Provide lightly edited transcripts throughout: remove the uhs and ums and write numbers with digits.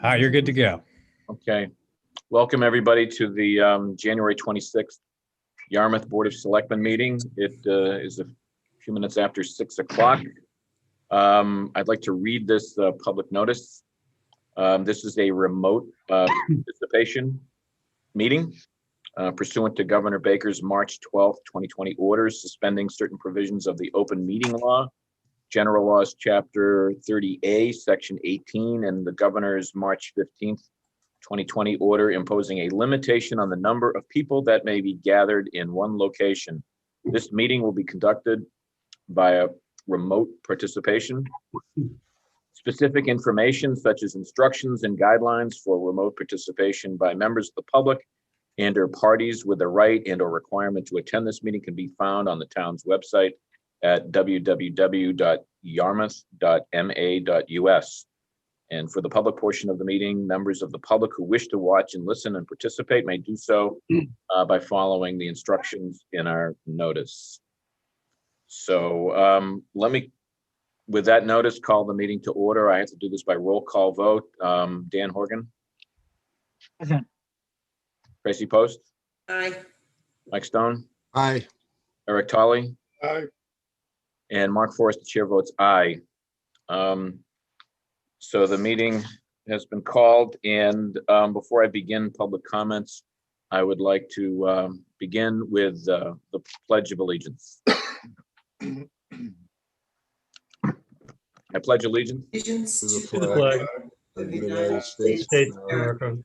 You're good to go. Okay. Welcome, everybody, to the January 26th Yarmouth Board of Selectmen meeting. It is a few minutes after 6 o'clock. I'd like to read this public notice. This is a remote participation meeting pursuant to Governor Baker's March 12th, 2020 orders suspending certain provisions of the open meeting law, General Laws, Chapter 30A, Section 18, and the Governor's March 15th, 2020 order imposing a limitation on the number of people that may be gathered in one location. This meeting will be conducted via remote participation. Specific information such as instructions and guidelines for remote participation by members of the public and or parties with the right and or requirement to attend this meeting can be found on the town's website at www.yarmouth.ma.us. And for the public portion of the meeting, members of the public who wish to watch and listen and participate may do so by following the instructions in our notice. So let me, with that notice, call the meeting to order. I have to do this by roll call vote. Dan Horgan. Present. Tracy Post. Aye. Mike Stone. Aye. Eric Tolley. Aye. And Mark Forrest, the chair, votes aye. So the meeting has been called, and before I begin public comments, I would like to begin with the Pledge of Allegiance. I pledge allegiance Allegiance To the To the flag of the United States States of America,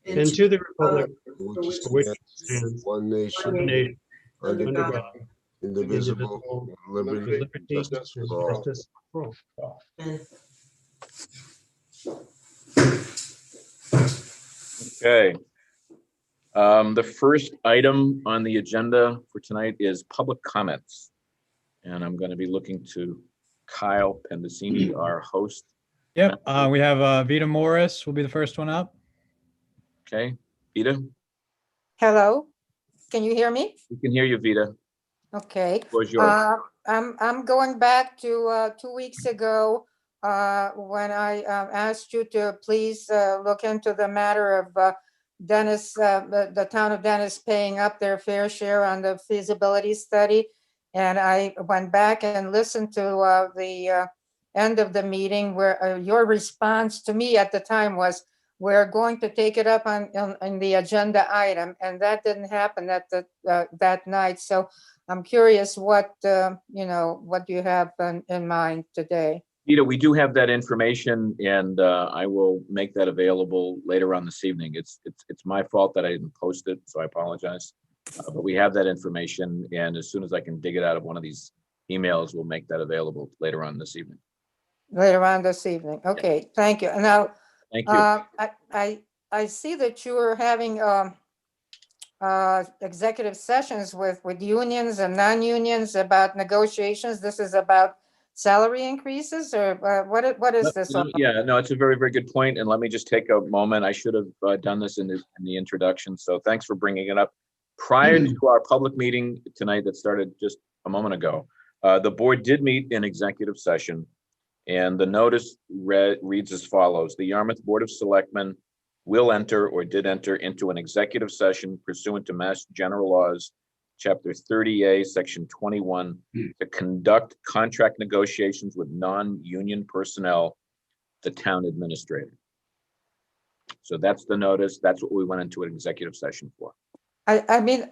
and to the republic which for which it stands stands, one one nation, nation, under under God, God, indivisible, with with liberty liberty and justice and for all. justice for all. Okay. The first item on the agenda for tonight is public comments. And I'm going to be looking to Kyle Pendicini, our host. Yep, we have Vita Morris will be the first one up. Okay, Vita, Hello, can you hear me? we can hear you, Vita. Okay. Floor is yours. I'm going back to 2 weeks ago when I asked you to please look into the matter of Dennis, the town of Dennis paying up their fair share on the feasibility study. And I went back and listened to the end of the meeting where your response to me at the time was, we're going to take it up on the agenda item, and that didn't happen at that night. So I'm curious what what you have in mind today. Vita, we do have that information, and I will make that available later on this evening. It's my fault that I didn't post it, so I apologize. But we have that information, and as soon as I can dig it out of one of these emails, we'll make that available later on this evening. Later on this evening. Okay, thank you. Now, Thank you. I see that you are having executive sessions with unions and non-unions about negotiations. This is about salary increases, or what is this? Yeah, no, it's a very, very good point. And let me just take a moment. I should have done this in the introduction. So thanks for bringing it up. Prior to our public meeting tonight that started just a moment ago, the board did meet in executive session, and the notice reads as follows. The Yarmouth Board of Selectmen will enter or did enter into an executive session pursuant to Mass General Laws, Chapter 30A, Section 21, to conduct contract negotiations with non-union personnel, the town administrator. So that's the notice. That's what we went into an executive session for. I mean,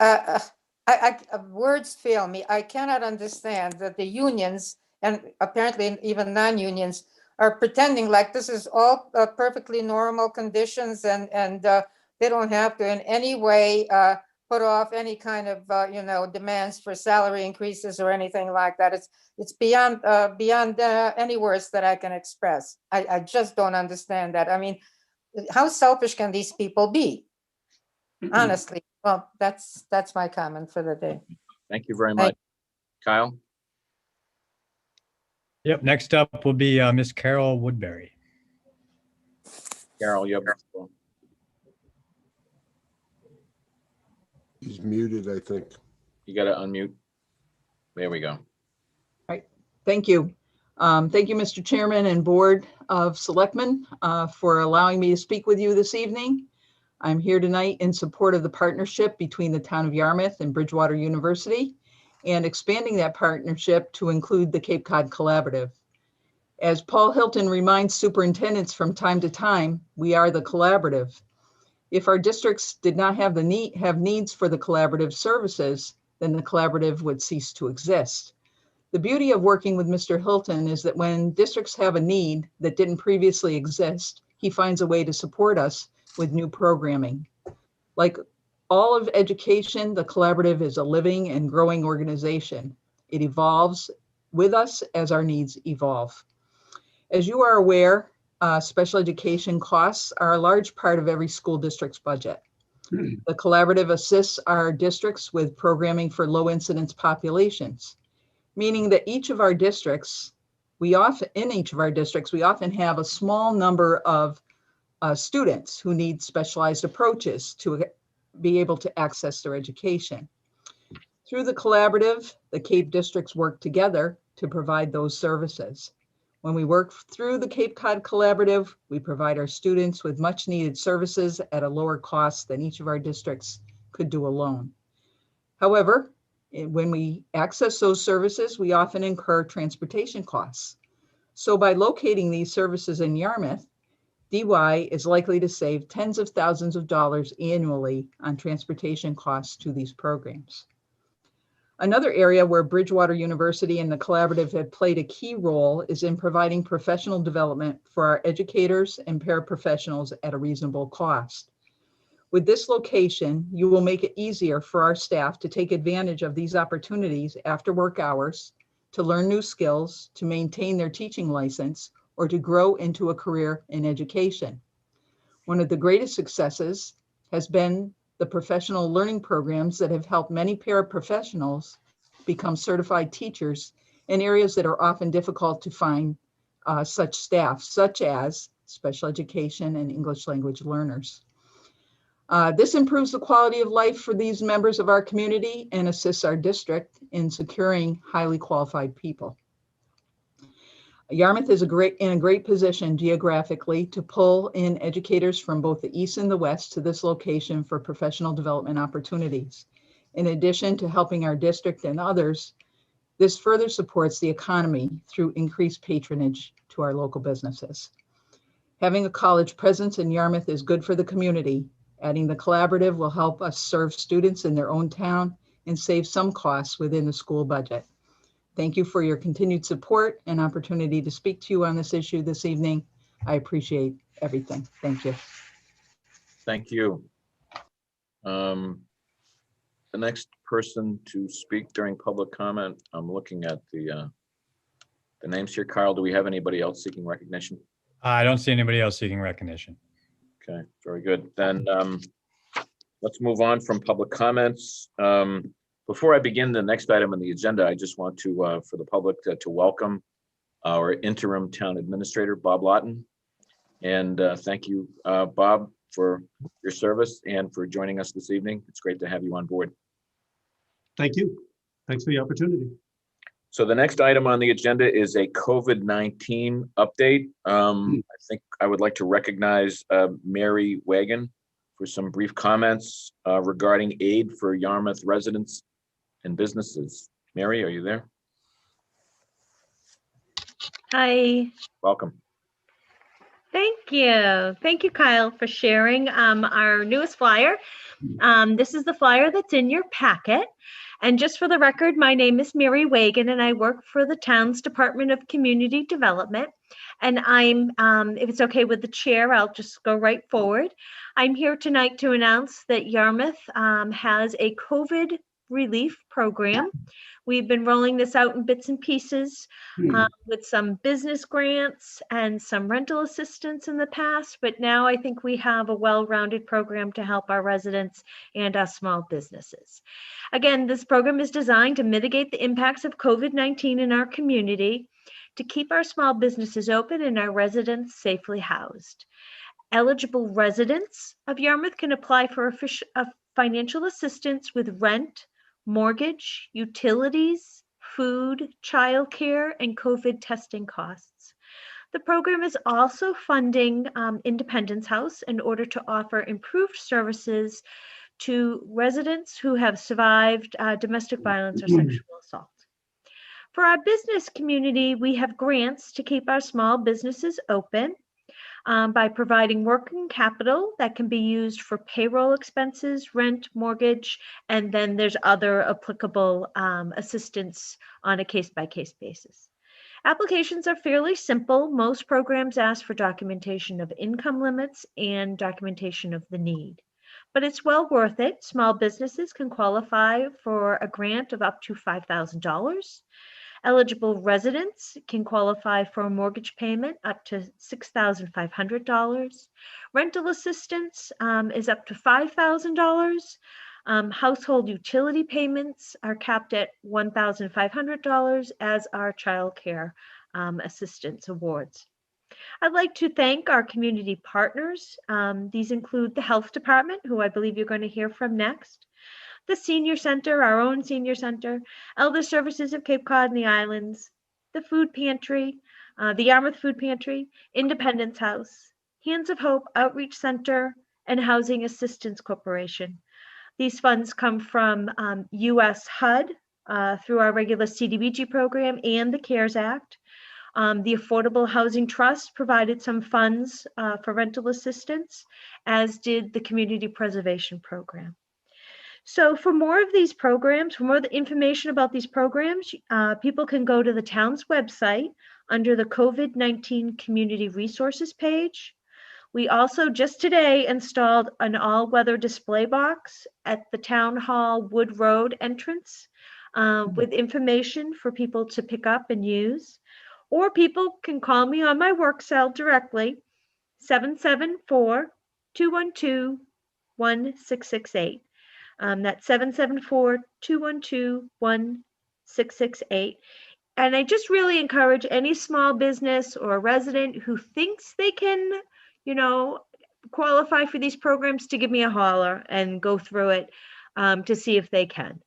words fail me. I cannot understand that the unions, and apparently even non-unions, are pretending like this is all perfectly normal conditions, and they don't have to in any way put off any kind of demands for salary increases or anything like that. It's beyond any words that I can express. I just don't understand that. I mean, how selfish can these people be? Honestly. Well, that's my comment for the day. Thank you very much. Kyle? Yep, next up will be Miss Carol Woodbury. Carol, you have the floor. He's muted, I think. You got to unmute. There we go. Thank you. Thank you, Mr. Chairman and Board of Selectmen, for allowing me to speak with you this evening. I'm here tonight in support of the partnership between the town of Yarmouth and Bridgewater University and expanding that partnership to include the Cape Cod Collaborative. As Paul Hilton reminds superintendents from time to time, we are the collaborative. If our districts did not have needs for the collaborative services, then the collaborative would cease to exist. The beauty of working with Mr. Hilton is that when districts have a need that didn't previously exist, he finds a way to support us with new programming. Like all of education, the collaborative is a living and growing organization. It evolves with us as our needs evolve. As you are aware, special education costs are a large part of every school district's budget. The collaborative assists our districts with programming for low incidence populations, meaning that each of our districts, we often have a small number of students who need specialized approaches to be able to access their education. Through the collaborative, the Cape districts work together to provide those services. When we work through the Cape Cod Collaborative, we provide our students with much needed services at a lower cost than each of our districts could do alone. However, when we access those services, we often incur transportation costs. So by locating these services in Yarmouth, DY is likely to save tens of thousands of dollars annually on transportation costs to these programs. Another area where Bridgewater University and the collaborative have played a key role is in providing professional development for our educators and paraprofessionals at a reasonable cost. With this location, you will make it easier for our staff to take advantage of these opportunities after work hours, to learn new skills, to maintain their teaching license, or to grow into a career in education. One of the greatest successes has been the professional learning programs that have helped many paraprofessionals become certified teachers in areas that are often difficult to find such staff, such as special education and English language learners. This improves the quality of life for these members of our community and assists our district in securing highly qualified people. Yarmouth is in a great position geographically to pull in educators from both the east and the west to this location for professional development opportunities. In addition to helping our district and others, this further supports the economy through increased patronage to our local businesses. Having a college presence in Yarmouth is good for the community. Adding the collaborative will help us serve students in their own town and save some costs within the school budget. Thank you for your continued support and opportunity to speak to you on this issue this evening. I appreciate everything. Thank you. Thank you. The next person to speak during public comment, I'm looking at the names here. Kyle, do we have anybody else seeking recognition? I don't see anybody else seeking recognition. Okay, very good. Then let's move on from public comments. Before I begin the next item on the agenda, I just want to, for the public, to welcome our interim town administrator, Bob Lawton. And thank you, Bob, for your service and for joining us this evening. It's great to have you on board. Thank you. Thanks for the opportunity. So the next item on the agenda is a COVID-19 update. I think I would like to recognize Mary Wagon for some brief comments regarding aid for Yarmouth residents and businesses. Mary, are you there? Hi. Welcome. Thank you. Thank you, Kyle, for sharing our newest flyer. This is the flyer that's in your packet. And just for the record, my name is Mary Wagon, and I work for the town's Department of Community Development. And I'm, if it's okay with the chair, I'll just go right forward. I'm here tonight to announce that Yarmouth has a COVID relief program. We've been rolling this out in bits and pieces with some business grants and some rental assistance in the past, but now I think we have a well-rounded program to help our residents and our small businesses. Again, this program is designed to mitigate the impacts of COVID-19 in our community, to keep our small businesses open and our residents safely housed. Eligible residents of Yarmouth can apply for financial assistance with rent, mortgage, utilities, food, childcare, and COVID testing costs. The program is also funding Independence House in order to offer improved services to residents who have survived domestic violence or sexual assault. For our business community, we have grants to keep our small businesses open by providing working capital that can be used for payroll expenses, rent, mortgage, and then there's other applicable assistance on a case-by-case basis. Applications are fairly simple. Most programs ask for documentation of income limits and documentation of the need. But it's well worth it. Small businesses can qualify for a grant of up to $5,000. Eligible residents can qualify for a mortgage payment up to $6,500. Rental assistance is up to $5,000. Household utility payments are capped at $1,500, as are childcare assistance awards. I'd like to thank our community partners. These include the Health Department, who I believe you're going to hear from next, the Senior Center, our own Senior Center, Elder Services of Cape Cod and the Islands, the Food Pantry, the Yarmouth Food Pantry, Independence House, Hands of Hope Outreach Center, and Housing Assistance Corporation. These funds come from US HUD through our regular CDBG program and the CARES Act. The Affordable Housing Trust provided some funds for rental assistance, as did the Community Preservation Program. So for more of these programs, for more information about these programs, people can go to the town's website under the COVID-19 Community Resources page. We also just today installed an all-weather display box at the Town Hall Wood Road entrance with information for people to pick up and use. Or people can call me on my work cell directly, 774-212-1668. That's 774-212-1668. And I just really encourage any small business or resident who thinks they can, qualify for these programs to give me a holler and go through it to see if they can.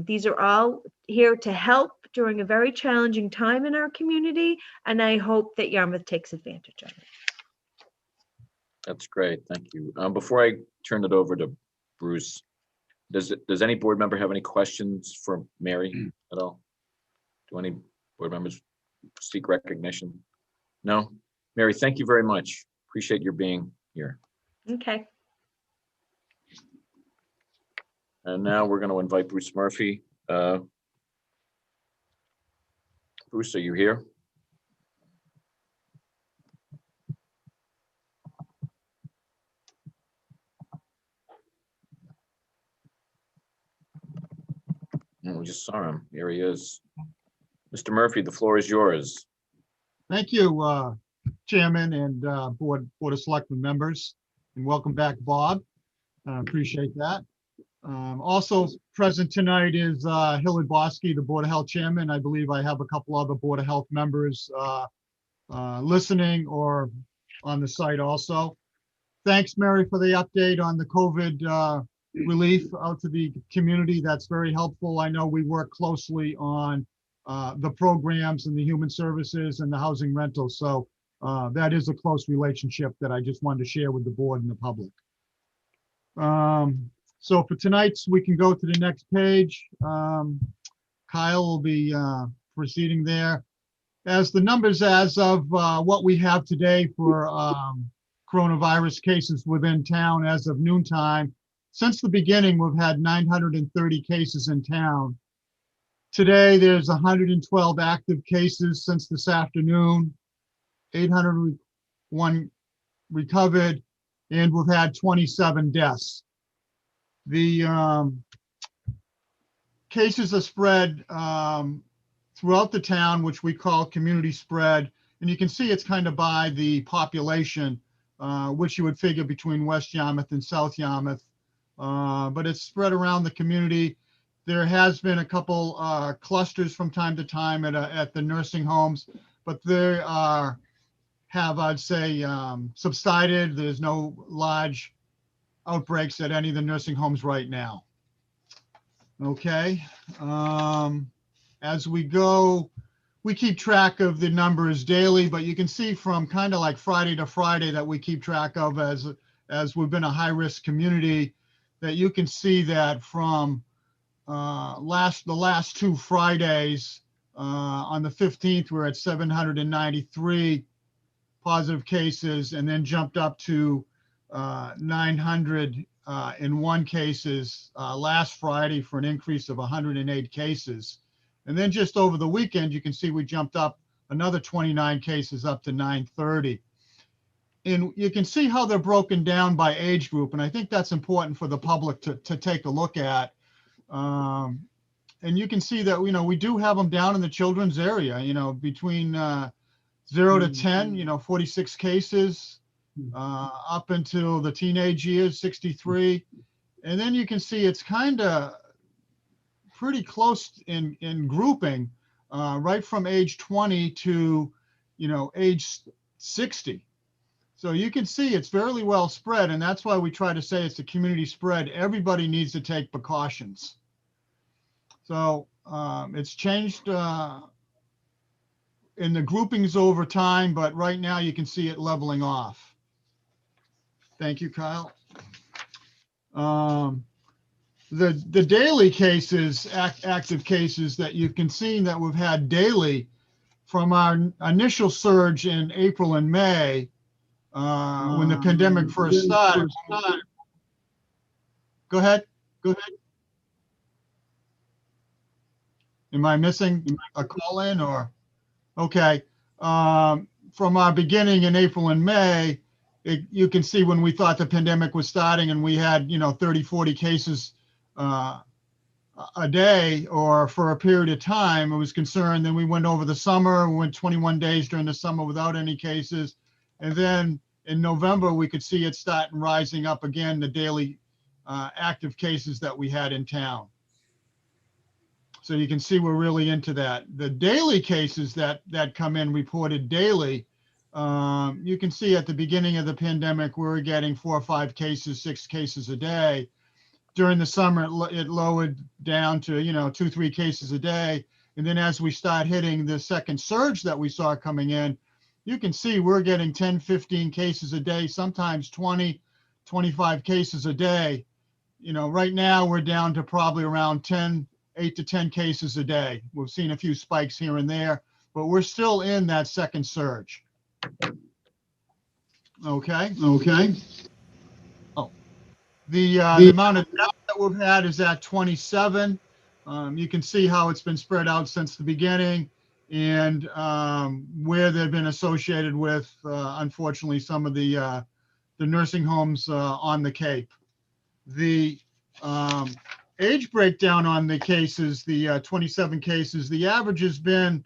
These are all here to help during a very challenging time in our community, and I hope that Yarmouth takes advantage of it. That's great. Thank you. Before I turn it over to Bruce, does any board member have any questions for Mary at all? Do any board members seek recognition? No? Mary, thank you very much. Appreciate your being here. Okay. And now we're going to invite Bruce Murphy. Bruce, are you here? We just saw him. Here he is. Mr. Murphy, the floor is yours. Thank you, Chairman and Board of Selectmen members, and welcome back, Bob. Appreciate that. Also present tonight is Hilary Bosky, the Board of Health Chairman. I believe I have a couple other Board of Health members listening or on the site also. Thanks, Mary, for the update on the COVID relief out to the community. That's very helpful. I know we work closely on the programs and the human services and the housing rental. So that is a close relationship that I just wanted to share with the board and the public. So for tonight's, we can go to the next page. Kyle will be proceeding there. As the numbers as of what we have today for coronavirus cases within town as of noontime, since the beginning, we've had 930 cases in town. Today, there's 112 active cases since this afternoon, 801 recovered, and we've had 27 deaths. The cases are spread throughout the town, which we call community spread. And you can see it's kind of by the population, which you would figure between West Yarmouth and South Yarmouth. But it's spread around the community. There has been a couple clusters from time to time at the nursing homes, but they have, I'd say, subsided. There's no large outbreaks at any of the nursing homes right now. Okay. as we go, we keep track of the numbers daily, but you can see from kind of like Friday to Friday that we keep track of as we've been a high-risk community, that you can see that from the last 2 Fridays, on the 15th, we're at 793 positive cases, and then jumped up to 901 cases last Friday for an increase of 108 cases. And then just over the weekend, you can see we jumped up another 29 cases up to 930. And you can see how they're broken down by age group. And I think that's important for the public to take a look at. And you can see that, we do have them down in the children's area, between 0 to 10, 46 cases, up until the teenage years, 63. And then you can see it's kind of pretty close in grouping, right from age 20 to, age 60. So you can see it's fairly well spread, and that's why we try to say it's a community spread. Everybody needs to take precautions. So it's changed in the groupings over time, but right now you can see it leveling off. Thank you, Kyle. The daily cases, active cases that you can see that we've had daily from our initial surge in April and May, when the pandemic first started. Go ahead. Am I missing a call in or? Okay. From our beginning in April and May, you can see when we thought the pandemic was starting and we had, 30, 40 cases a day or for a period of time, it was concerned. Then we went over the summer, we went 21 days during the summer without any cases. And then in November, we could see it starting rising up again, the daily active cases that we had in town. So you can see we're really into that. The daily cases that come in reported daily, you can see at the beginning of the pandemic, we were getting 4 or 5 cases, 6 cases a day. During the summer, it lowered down to, 2, 3 cases a day. And then as we start hitting the second surge that we saw coming in, you can see we're getting 10, 15 cases a day, sometimes 20, 25 cases a day. Right now we're down to probably around 8 to 10 cases a day. We've seen a few spikes here and there, but we're still in that second surge. Okay. Oh, the amount of deaths that we've had is at 27. You can see how it's been spread out since the beginning, and where they've been associated with, unfortunately, some of the nursing homes on the Cape. The age breakdown on the cases, the 27 cases, the average has been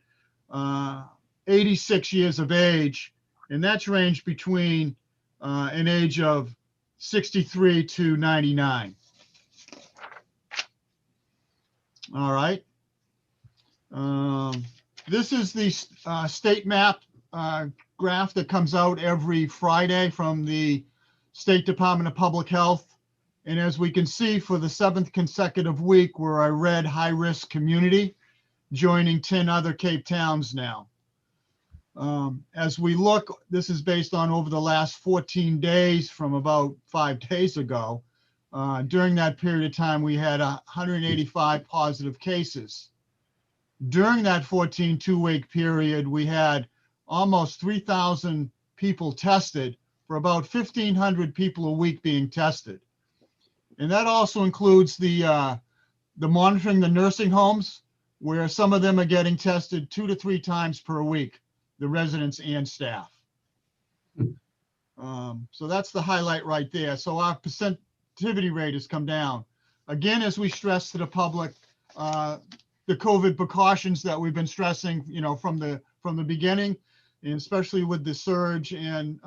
86 years of age, and that's ranged between an age of 63 to 99. All right. This is the state map graph that comes out every Friday from the State Department of Public Health. And as we can see, for the 7th consecutive week, we're a red high-risk community, joining 10 other Cape towns now. As we look, this is based on over the last 14 days from about 5 days ago. During that period of time, we had 185 positive cases. During that 14 two-week period, we had almost 3,000 people tested, for about 1,500 people a week being tested. And that also includes the monitoring the nursing homes, where some of them are getting tested 2 to 3 times per week, the residents and staff. So that's the highlight right there. So our positivity rate has come down. Again, as we stress to the public, the COVID precautions that we've been stressing, from the beginning, and especially with the surge and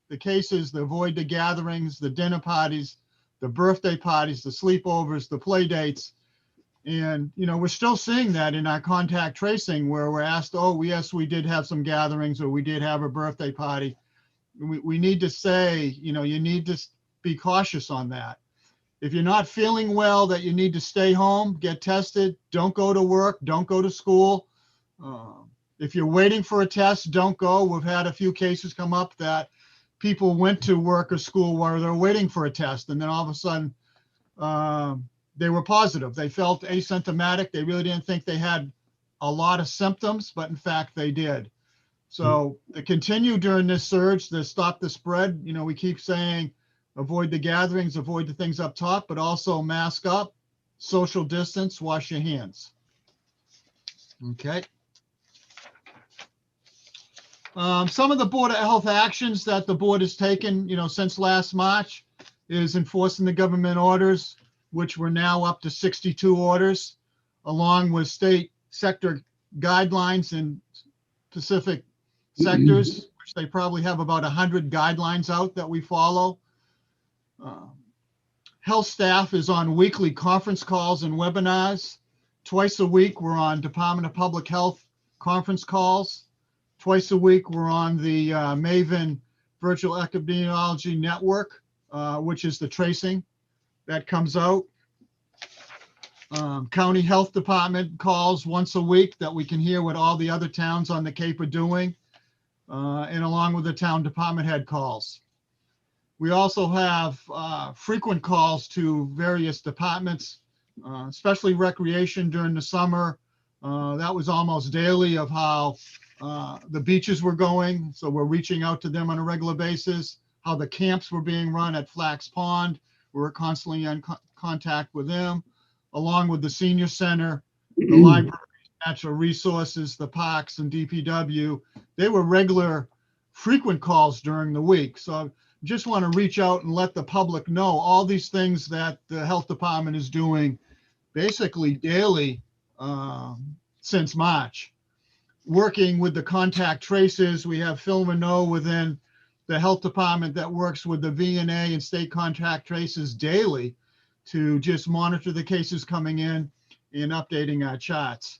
the cases, the avoid the gatherings, the dinner parties, the birthday parties, the sleepovers, the play dates. And, we're still seeing that in our contact tracing, where we're asked, oh, yes, we did have some gatherings, or we did have a birthday party. We need to say, you need to be cautious on that. If you're not feeling well, that you need to stay home, get tested, don't go to work, don't go to school. If you're waiting for a test, don't go. We've had a few cases come up that people went to work or school while they're waiting for a test, and then all of a sudden they were positive. They felt asymptomatic. They really didn't think they had a lot of symptoms, but in fact they did. So to continue during this surge, to stop the spread, you know, we keep saying avoid the gatherings, avoid the things up top, but also mask up, social distance, wash your hands. Okay. Some of the Board of Health actions that the board has taken, you know, since last March is enforcing the government orders, which we're now up to 62 orders, along with state sector guidelines in specific sectors, which they probably have about 100 guidelines out that we follow. Health staff is on weekly conference calls and webinars. Twice a week, we're on Department of Public Health conference calls. Twice a week, we're on the MAVEN Virtual Epidemiology Network, which is the tracing that comes out. County Health Department calls once a week that we can hear what all the other towns on the Cape are doing, and along with the town department head calls. We also have frequent calls to various departments, especially recreation during the summer. That was almost daily of how the beaches were going. So we're reaching out to them on a regular basis. How the camps were being run at Flax Pond. We're constantly in contact with them, along with the senior center, the library, natural resources, the parks, and DPW. They were regular, frequent calls during the week. So I just want to reach out and let the public know all these things that the health department is doing basically daily since March. Working with the contact traces, we have Phil Minot within the health department that works with the VNA and state contact traces daily to just monitor the cases coming in and updating our charts.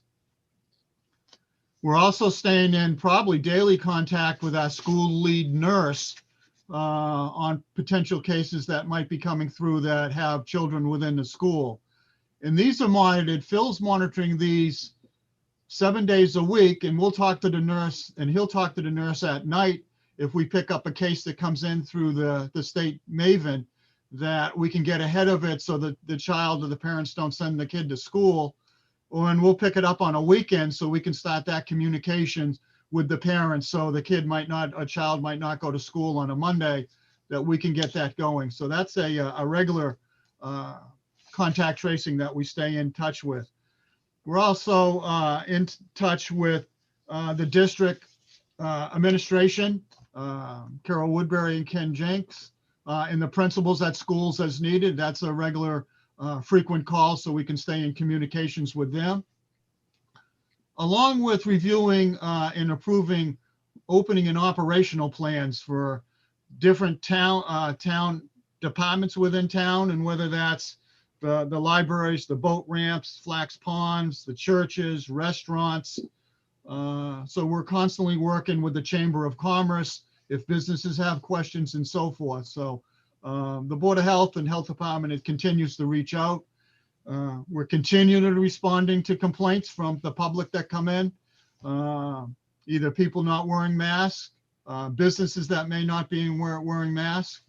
We're also staying in probably daily contact with our school lead nurse on potential cases that might be coming through that have children within the school. And these are monitored. Phil's monitoring these 7 days a week, and we'll talk to the nurse, and he'll talk to the nurse at night if we pick up a case that comes in through the state MAVEN, that we can get ahead of it so that the child or the parents don't send the kid to school. And we'll pick it up on a weekend so we can start that communication with the parents, so the kid might not, a child might not go to school on a Monday, that we can get that going. So that's a regular contact tracing that we stay in touch with. We're also in touch with the district administration, Carol Woodbury and Ken Jenks, and the principals at schools as needed. That's a regular frequent call, so we can stay in communications with them. Along with reviewing and approving opening and operational plans for different town departments within town, and whether that's the libraries, the boat ramps, Flax Ponds, the churches, restaurants. So we're constantly working with the Chamber of Commerce if businesses have questions and so forth. So the Board of Health and Health Department, it continues to reach out. We're continually responding to complaints from the public that come in, either people not wearing masks, businesses that may not be wearing masks.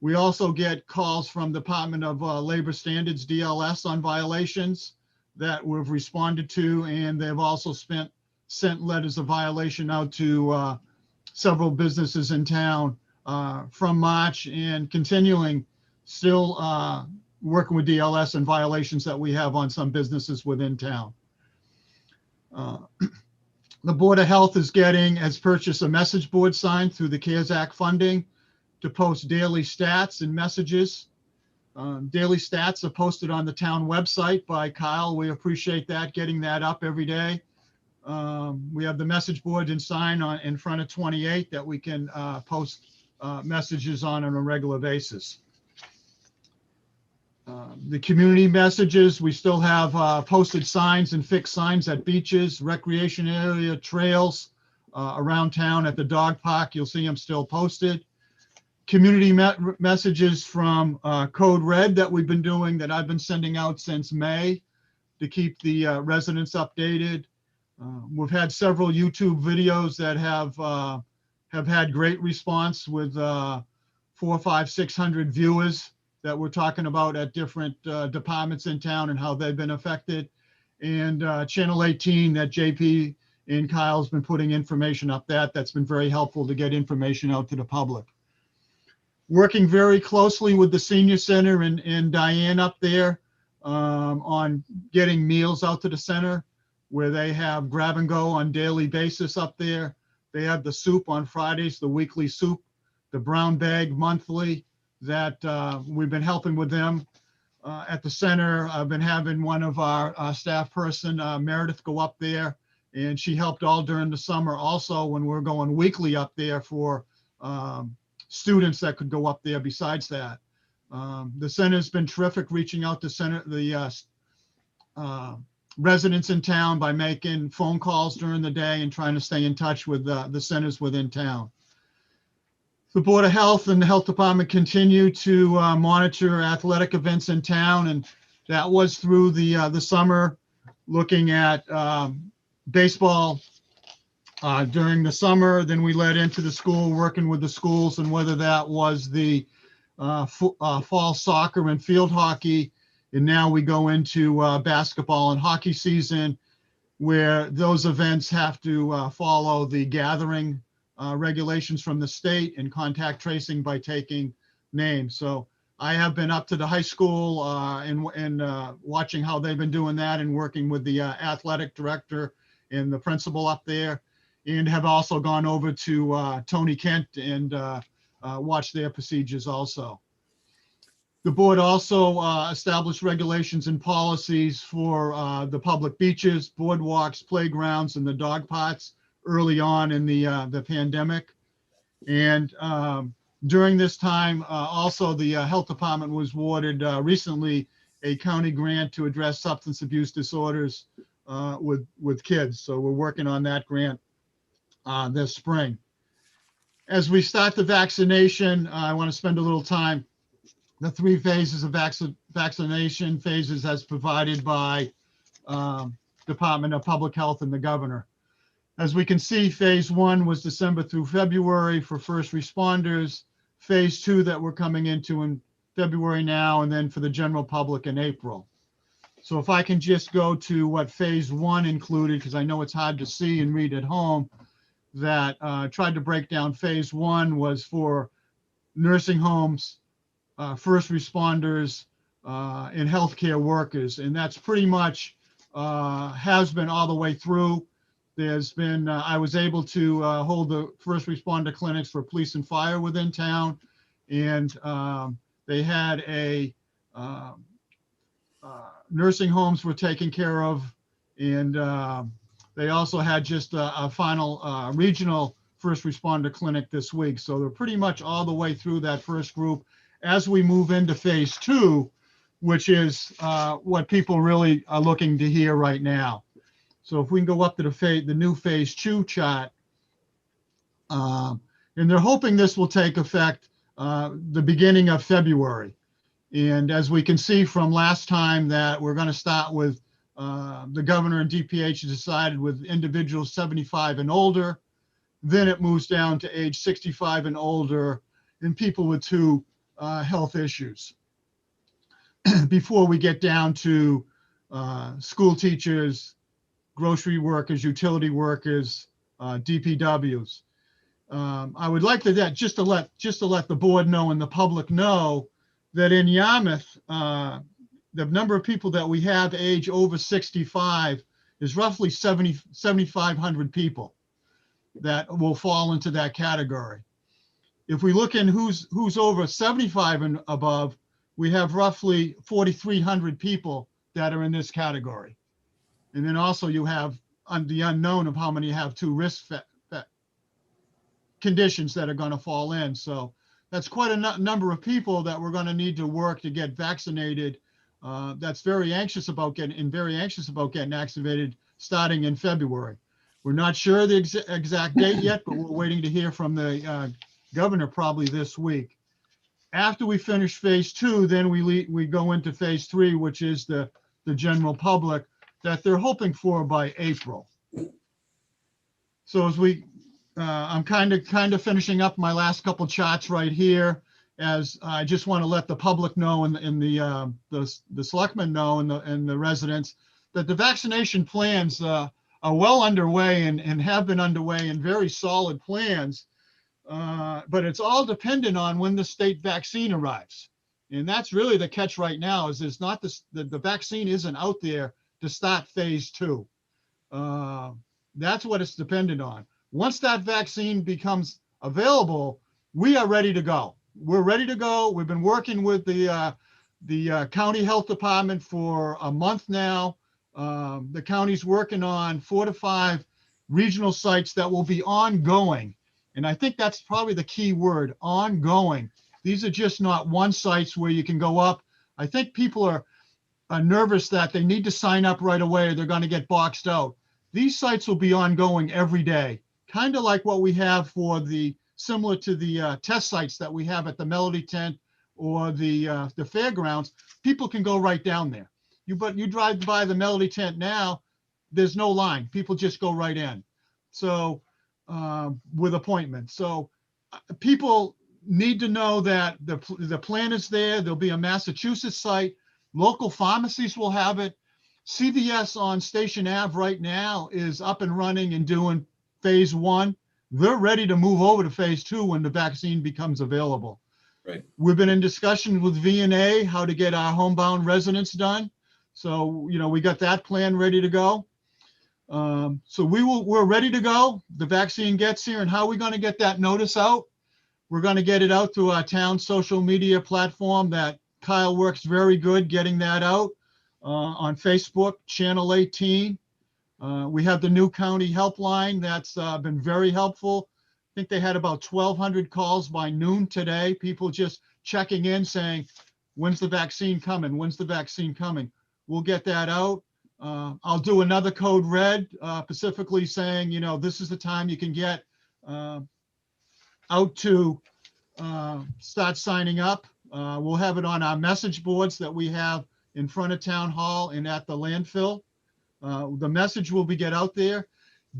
We also get calls from Department of Labor Standards, DLS, on violations that we've responded to, and they've also sent letters of violation out to several businesses in town from March, and continuing still working with DLS and violations that we have on some businesses within town. The Board of Health has purchased a message board sign through the CARES Act funding to post daily stats and messages. Daily stats are posted on the town website by Kyle. We appreciate that, getting that up every day. We have the message board and sign in front of 28 that we can post messages on a regular basis. The community messages, we still have posted signs and fixed signs at beaches, recreation area, trails around town. At the dog park, you'll see them still posted. community messages from Code Red that we've been doing, that I've been sending out since May to keep the residents updated. We've had several YouTube videos that have had great response with 400, 500, 600 viewers that we're talking about at different departments in town and how they've been affected. And Channel 18 that JP and Kyle's been putting information up that's been very helpful to get information out to the public. Working very closely with the senior center and Diane up there on getting meals out to the center, where they have grab and go on daily basis up there. They have the soup on Fridays, the weekly soup, the brown bag monthly, that we've been helping with them. At the center, I've been having one of our staff person, Meredith, go up there, and she helped all during the summer also when we're going weekly up there for students that could go up there besides that. The center's been terrific, reaching out to the residents in town by making phone calls during the day and trying to stay in touch with the centers within town. The Board of Health and the Health Department continue to monitor athletic events in town, and that was through the summer, looking at baseball during the summer. Then we led into the school, working with the schools, and whether that was the fall soccer and field hockey. And now we go into basketball and hockey season, where those events have to follow the gathering regulations from the state and contact tracing by taking names. So I have been up to the high school and watching how they've been doing that, and working with the athletic director and the principal up there, and have also gone over to Tony Kent and watched their procedures also. The board also established regulations and policies for the public beaches, boardwalks, playgrounds, and the dog pots early on in the pandemic. And during this time, also the health department was awarded recently a county grant to address substance abuse disorders with kids. So we're working on that grant this spring. As we start the vaccination, I want to spend a little time. The 3 phases of vaccination phases as provided by Department of Public Health and the governor. As we can see, phase 1 was December through February for first responders. Phase 2 that we're coming into in February now, and then for the general public in April. So if I can just go to what phase 1 included, because I know it's hard to see and read at home, that tried to break down. Phase 1 was for nursing homes, first responders, and healthcare workers. And that's pretty much has been all the way through. There's been, I was able to hold the first responder clinics for police and fire within town. And they had a nursing homes were taken care of. And they also had just a final regional first responder clinic this week. So they're pretty much all the way through that first group. As we move into phase 2, which is what people really are looking to hear right now. So if we can go up to the new phase 2 chart, and they're hoping this will take effect the beginning of February. And as we can see from last time, that we're going to start with the governor and DPH decided with individuals 75 and older. Then it moves down to age 65 and older, and people with 2 health issues. Before we get down to school teachers, grocery workers, utility workers, DPWs. I would like to just to let the board know and the public know that in Yarmouth, the number of people that we have age over 65 is roughly 7,500 people that will fall into that category. If we look in who's over 75 and above, we have roughly 4,300 people that are in this category. And then also you have the unknown of how many have 2 risk conditions that are going to fall in. So that's quite a number of people that we're going to need to work to get vaccinated. That's very anxious about getting vaccinated starting in February. We're not sure the exact date yet, but we're waiting to hear from the governor probably this week. After we finish phase 2, then we go into phase 3, which is the general public that they're hoping for by April. So as I'm kind of finishing up my last couple charts right here, as I just want to let the public know and the selectmen know and the residents that the vaccination plans are well underway and have been underway in very solid plans. But it's all dependent on when the state vaccine arrives. And that's really the catch right now is there's not the vaccine isn't out there to start phase 2. That's what it's dependent on. Once that vaccine becomes available, we are ready to go. We're ready to go. We've been working with the county health department for a month now. The county's working on 4 to 5 regional sites that will be ongoing. And I think that's probably the key word, ongoing. These are just not one sites where you can go up. I think people are nervous that they need to sign up right away or they're going to get boxed out. These sites will be ongoing every day, kind of like what we have for similar to the test sites that we have at the Melody Tent or the fairgrounds. People can go right down there. But you drive by the Melody Tent now, there's no line. People just go right in. So with appointments. So people need to know that the plan is there. There'll be a Massachusetts site. Local pharmacies will have it. CVS on Station Ave right now is up and running and doing phase 1. They're ready to move over to phase 2 when the vaccine becomes available. Right. We've been in discussion with V&A how to get our homebound residents done. So, we got that plan ready to go. So we're ready to go. The vaccine gets here, and how are we going to get that notice out? We're going to get it out through our town social media platform that Kyle works very good getting that out on Facebook, Channel 18. We have the new county helpline that's been very helpful. I think they had about 1,200 calls by noon today. People just checking in saying, when's the vaccine coming? When's the vaccine coming? We'll get that out. I'll do another code red specifically saying, this is the time you can get out to start signing up. We'll have it on our message boards that we have in front of Town Hall and at the landfill. The message will get out there.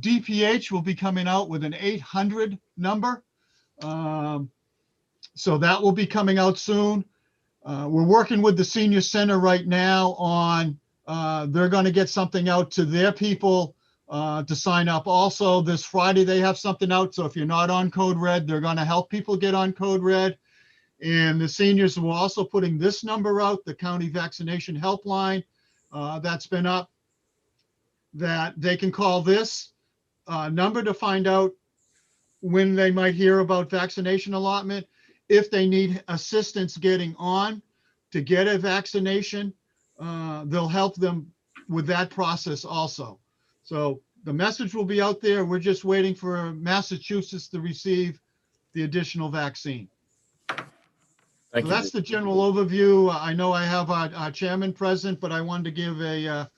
DPH will be coming out with an 800 number. So that will be coming out soon. We're working with the senior center right now on, they're going to get something out to their people to sign up. Also, this Friday, they have something out. So if you're not on Code Red, they're going to help people get on Code Red. And the seniors were also putting this number out, the county vaccination helpline that's been up, that they can call this number to find out when they might hear about vaccination allotment. If they need assistance getting on to get a vaccination, they'll help them with that process also. So the message will be out there. We're just waiting for Massachusetts to receive the additional vaccine. Thank So you. that's the general overview. I know I have our chairman present, but I wanted to give an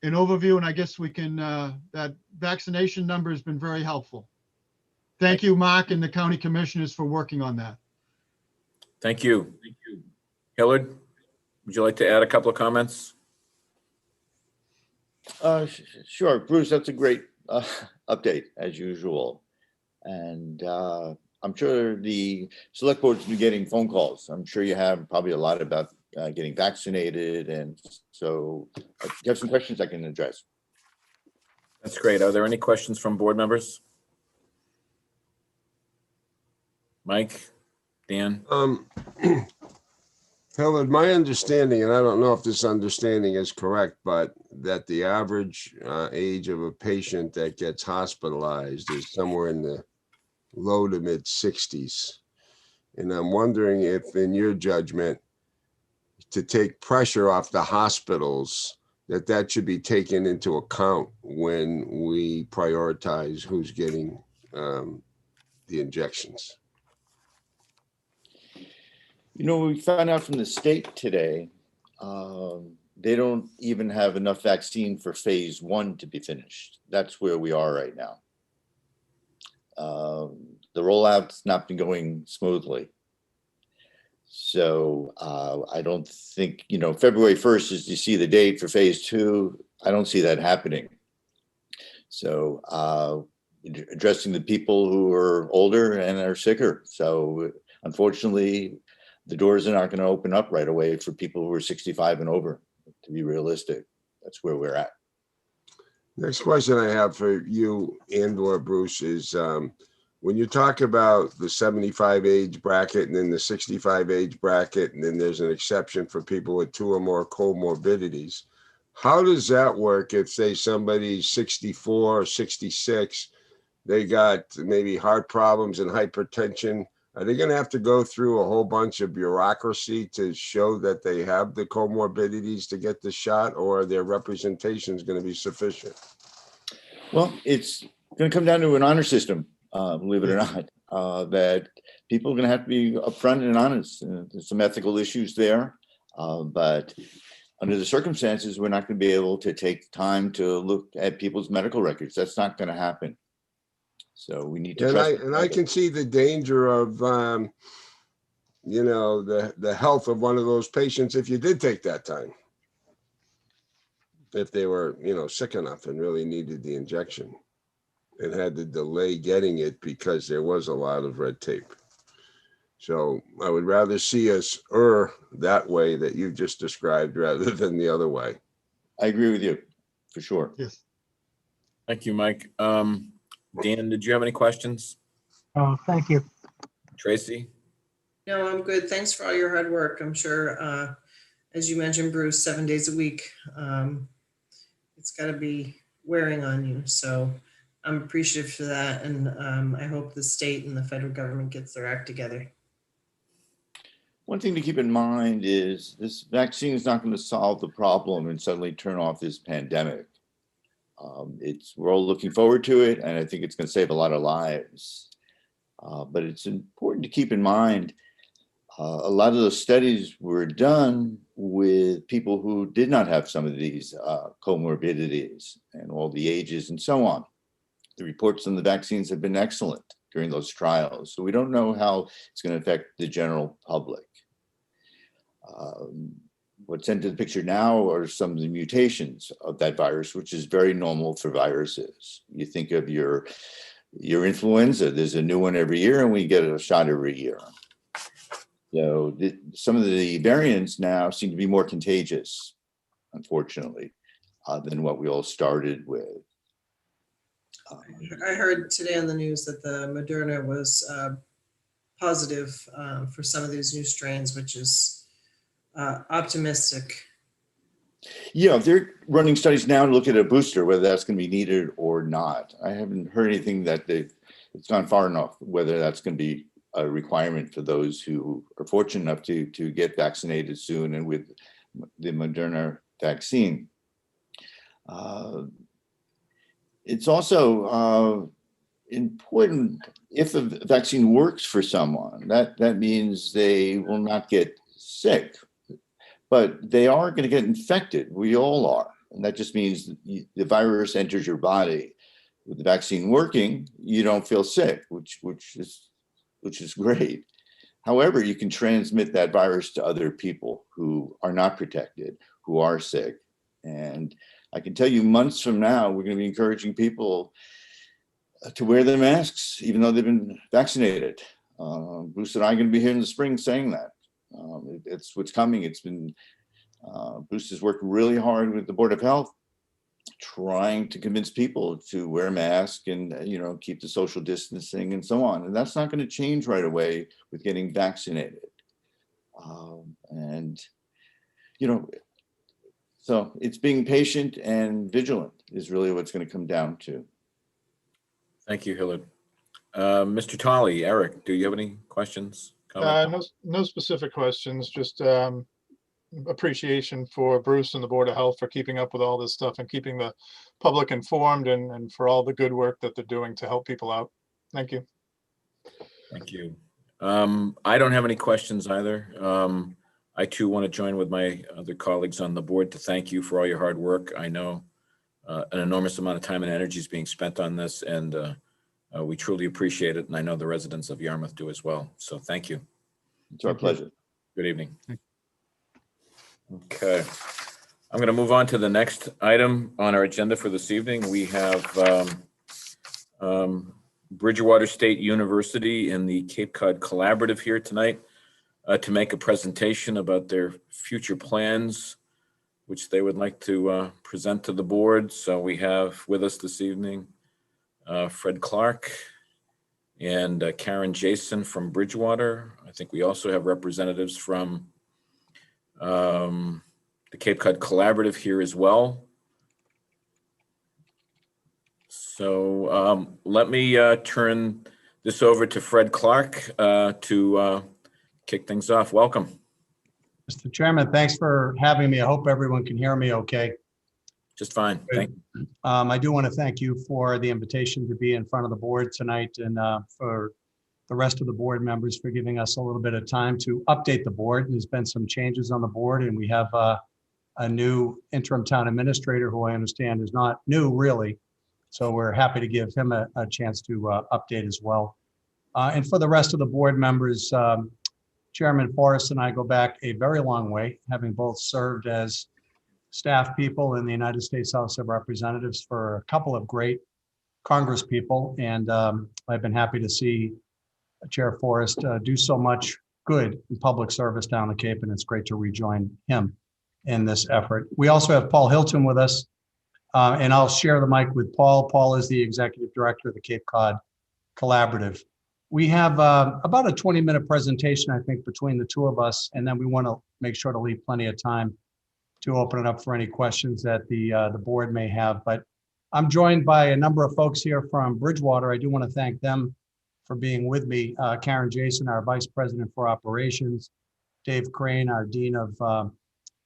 overview, and I guess we can, that vaccination number has been very helpful. Thank you, Mark, and the county commissioners for working on that. Thank you. Hillard, would you like to add a couple of comments? Sure, Bruce, that's a great update as usual. And I'm sure the select board's been getting phone calls. I'm sure you have probably a lot about getting vaccinated. And so if you have some questions I can address. That's great. Are there any questions from board members? Mike, Dan? Helen, my understanding, and I don't know if this understanding is correct, but that the average age of a patient that gets hospitalized is somewhere in the low to mid 60s. And I'm wondering if, in your judgment, to take pressure off the hospitals, that should be taken into account when we prioritize who's getting the injections. We found out from the state today, they don't even have enough vaccine for phase 1 to be finished. That's where we are right now. The rollout's not been going smoothly. So I don't think, February 1st is you see the date for phase 2. I don't see that happening. So addressing the people who are older and are sicker. So unfortunately, the doors are not going to open up right away for people who are 65 and over, to be realistic. That's where we're at. Next question I have for you and/or Bruce is, when you talk about the 75 age bracket and then the 65 age bracket, and then there's an exception for people with 2 or more comorbidities, how does that work if, say, somebody's 64 or 66, they got maybe heart problems and hypertension? Are they going to have to go through a whole bunch of bureaucracy to show that they have the comorbidities to get the shot, or are their representations going to be sufficient? Well, it's going to come down to an honor system, believe it or not, that people are going to have to be upfront and honest. There's some ethical issues there, but under the circumstances, we're not going to be able to take time to look at people's medical records. That's not going to happen. So we need to trust. And I can see the danger of, the health of one of those patients if you did take that time. If they were, sick enough and really needed the injection and had to delay getting it because there was a lot of red tape. So I would rather see us that way that you just described rather than the other way. I agree with you, for sure. Yes. Thank you, Mike. Dan, did you have any questions? Oh, thank you. Tracy? No, I'm good. Thanks for all your hard work. I'm sure, as you mentioned, Bruce, 7 days a week, it's got to be wearing on you. So I'm appreciative for that. And I hope the state and the federal government gets their act together. One thing to keep in mind is this vaccine is not going to solve the problem and suddenly turn off this pandemic. We're all looking forward to it, and I think it's going to save a lot of lives. But it's important to keep in mind a lot of those studies were done with people who did not have some of these comorbidities and all the ages and so on. The reports on the vaccines have been excellent during those trials. So we don't know how it's going to affect the general public. What's into the picture now are some of the mutations of that virus, which is very normal for viruses. You think of your influenza, there's a new one every year and we get a shot every year. So some of the variants now seem to be more contagious, unfortunately, than what we all started with. I heard today on the news that the Moderna was positive for some of these new strains, which is optimistic. Yeah, they're running studies now to look at a booster, whether that's going to be needed or not. I haven't heard anything that it's gone far enough, whether that's going to be a requirement for those who are fortunate enough to get vaccinated soon and with the Moderna vaccine. It's also important if the vaccine works for someone, that means they will not get sick, but they are going to get infected. We all are. And that just means the virus enters your body. With the vaccine working, you don't feel sick, which is great. However, you can transmit that virus to other people who are not protected, who are sick. And I can tell you months from now, we're going to be encouraging people to wear their masks, even though they've been vaccinated. Bruce and I are going to be here in the spring saying that. It's what's coming. It's been, Bruce has worked really hard with the Board of Health, trying to convince people to wear a mask and, keep the social distancing and so on. And that's not going to change right away with getting vaccinated. So it's being patient and vigilant is really what's going to come down to. Thank you, Hillard. Mr. Tolley, Eric, do you have any questions? No specific questions, just appreciation for Bruce and the Board of Health for keeping up with all this stuff and keeping the public informed and for all the good work that they're doing to help people out. Thank you. Thank you. I don't have any questions either. I too want to join with my other colleagues on the board to thank you for all your hard work. I know an enormous amount of time and energy is being spent on this, and we truly appreciate it. And I know the residents of Yarmouth do as well. So thank you. It's our pleasure. Good evening. Okay. I'm going to move on to the next item on our agenda for this evening. We have Bridgewater State University and the Cape Cod Collaborative here tonight to make a presentation about their future plans, which they would like to present to the board. So we have with us this evening Fred Clark and Karen Jason from Bridgewater. I think we also have representatives from the Cape Cod Collaborative here as well. So let me turn this over to Fred Clark to kick things off. Welcome. Mr. Chairman, thanks for having me. I hope everyone can hear me okay. Just fine. Thank you. I do want to thank you for the invitation to be in front of the board tonight, and for the rest of the board members for giving us a little bit of time to update the board. There's been some changes on the board, and we have a new interim town administrator who I understand is not new really. So we're happy to give him a chance to update as well. And for the rest of the board members, Chairman Forrest and I go back a very long way, having both served as staff people in the United States House of Representatives for a couple of great Congress people. And I've been happy to see Chair Forrest do so much good in public service down the Cape, and it's great to rejoin him in this effort. We also have Paul Hilton with us, and I'll share the mic with Paul. Paul is the Executive Director of the Cape Cod Collaborative. We have about a 20-minute presentation, I think, between the two of us, and then we want to make sure to leave plenty of time to open it up for any questions that the board may have. But I'm joined by a number of folks here from Bridgewater. I do want to thank them for being with me. Karen Jason, our Vice President for Operations, Dave Crane, our Dean of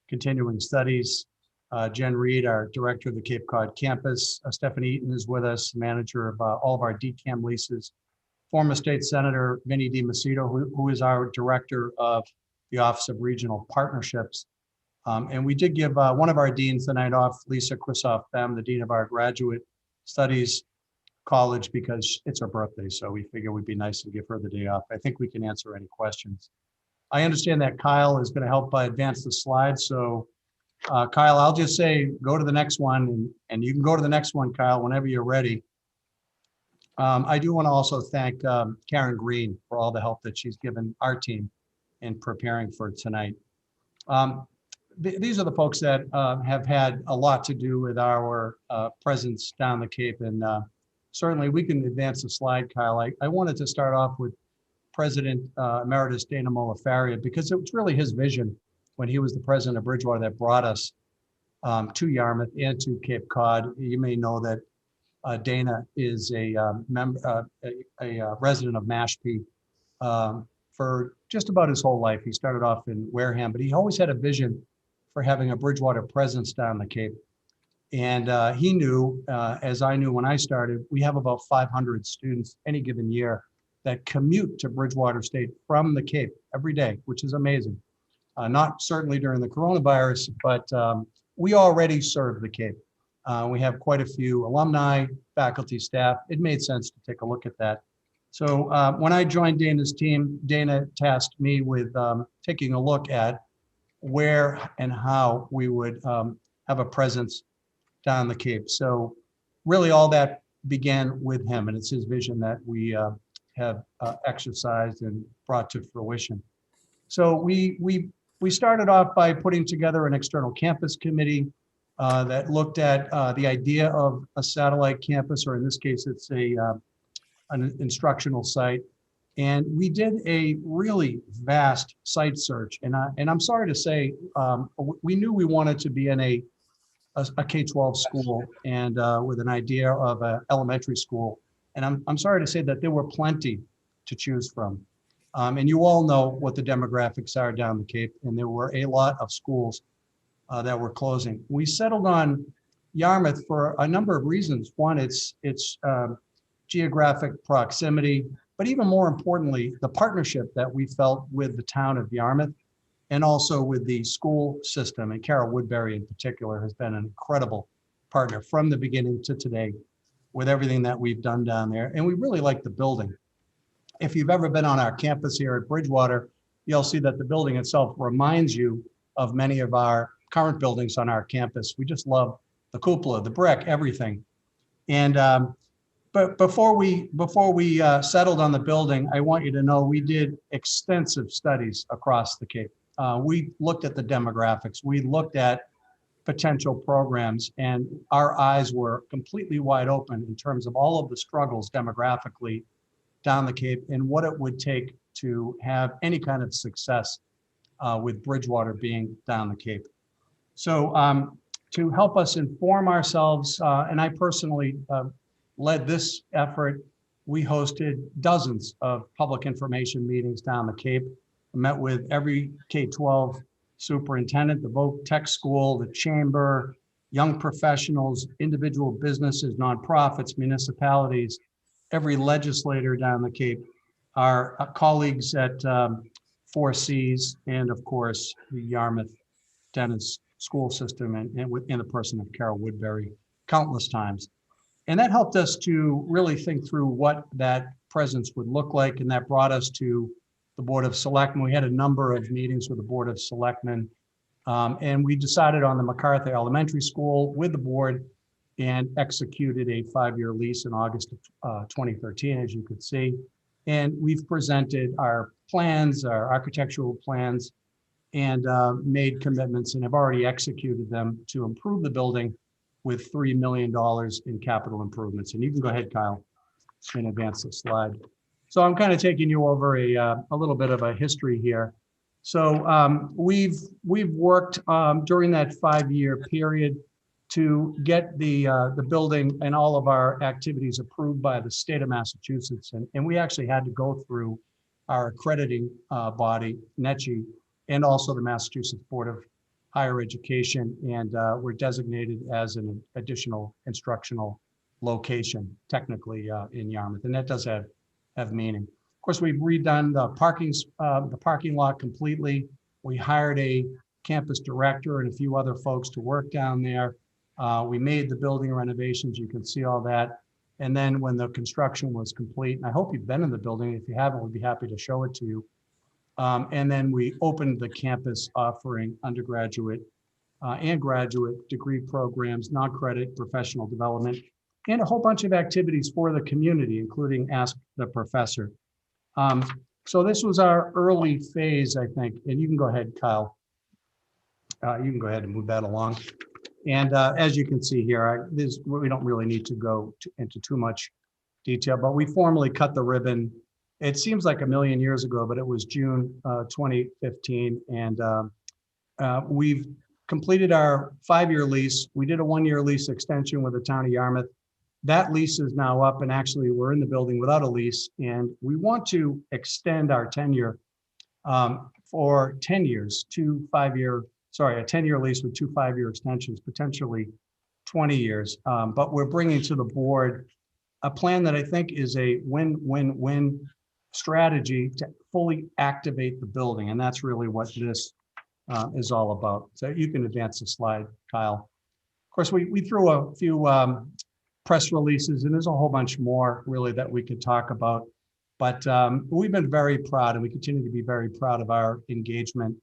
Continuing Studies, Jen Reed, our Director of the Cape Cod Campus, Stephanie Eaton is with us, manager of all of our DCAM leases, former State Senator Vinnie DiMacedo, who is our Director of the Office of Regional Partnerships. And we did give one of our deans the night off, Lisa Krisoff-Bem, the Dean of our Graduate Studies College, because it's her birthday. So we figure we'd be nice to give her the day off. I think we can answer any questions. I understand that Kyle is going to help advance the slides. So Kyle, I'll just say, go to the next one, and you can go to the next one, Kyle, whenever you're ready. I do want to also thank Karen Green for all the help that she's given our team in preparing for tonight. These are the folks that have had a lot to do with our presence down the Cape, and certainly we can advance the slide, Kyle. I wanted to start off with President Emeritus Dana Molifaria, because it was really his vision when he was the president of Bridgewater that brought us to Yarmouth and to Cape Cod. You may know that Dana is a resident of Mashpee for just about his whole life. He started off in Wareham, but he always had a vision for having a Bridgewater presence down the Cape. And he knew, as I knew when I started, we have about 500 students any given year that commute to Bridgewater State from the Cape every day, which is amazing. Not certainly during the coronavirus, but we already serve the Cape. We have quite a few alumni, faculty, staff. It made sense to take a look at that. So when I joined Dana's team, Dana tasked me with taking a look at where and how we would have a presence down the Cape. So really all that began with him, and it's his vision that we have exercised and brought to fruition. So we started off by putting together an external campus committee that looked at the idea of a satellite campus, or in this case, it's an instructional site. And we did a really vast site search. And I'm sorry to say, we knew we wanted to be in a K-12 school and with an idea of an elementary school. And I'm sorry to say that there were plenty to choose from. And you all know what the demographics are down the Cape, and there were a lot of schools that were closing. We settled on Yarmouth for a number of reasons. One, it's geographic proximity, but even more importantly, the partnership that we felt with the town of Yarmouth and also with the school system. And Carol Woodbury in particular has been an incredible partner from the beginning to today with everything that we've done down there. And we really like the building. If you've ever been on our campus here at Bridgewater, you'll see that the building itself reminds you of many of our current buildings on our campus. We just love the cupola, the brick, everything. And but before we settled on the building, I want you to know we did extensive studies across the Cape. We looked at the demographics. We looked at potential programs, and our eyes were completely wide open in terms of all of the struggles demographically down the Cape and what it would take to have any kind of success with Bridgewater being down the Cape. So to help us inform ourselves, and I personally led this effort, we hosted dozens of public information meetings down the Cape. I met with every K-12 superintendent, the Voc Tech School, the chamber, young professionals, individual businesses, nonprofits, municipalities, every legislator down the Cape, our colleagues at 4Cs, and of course, the Yarmouth Dennis school system and in the person of Carol Woodbury countless times. And that helped us to really think through what that presence would look like. And that brought us to the Board of Selectmen. We had a number of meetings with the Board of Selectmen. And we decided on the MacArthur Elementary School with the board and executed a 5-year lease in August of 2013, as you could see. And we've presented our plans, our architectural plans, and made commitments and have already executed them to improve the building with $3 million in capital improvements. And you can go ahead, Kyle, and advance the slide. So I'm kind of taking you over a little bit of a history here. So we've worked during that 5-year period to get the building and all of our activities approved by the state of Massachusetts. And we actually had to go through our accrediting body, NECHI, and also the Massachusetts Board of Higher Education, and we're designated as an additional instructional location, technically in Yarmouth, and that does have meaning. Of course, we've redone the parking lot completely. We hired a campus director and a few other folks to work down there. We made the building renovations. You can see all that. And then when the construction was complete, and I hope you've been in the building. If you haven't, we'd be happy to show it to you. And then we opened the campus offering undergraduate and graduate degree programs, non-credit professional development, and a whole bunch of activities for the community, including Ask the Professor. So this was our early phase, I think. And you can go ahead, Kyle. You can go ahead and move that along. And as you can see here, we don't really need to go into too much detail, but we formally cut the ribbon. It seems like a million years ago, but it was June 2015. And we've completed our 5-year lease. We did a 1-year lease extension with the town of Yarmouth. That lease is now up, and actually we're in the building without a lease. And we want to extend our tenure for 10 years, a 10-year lease with 2 5-year extensions, potentially 20 years. But we're bringing to the board a plan that I think is a win-win-win strategy to fully activate the building. And that's really what this is all about. So you can advance the slide, Kyle. Of course, we threw a few press releases, and there's a whole bunch more really that we could talk about. But we've been very proud, and we continue to be very proud of our engagement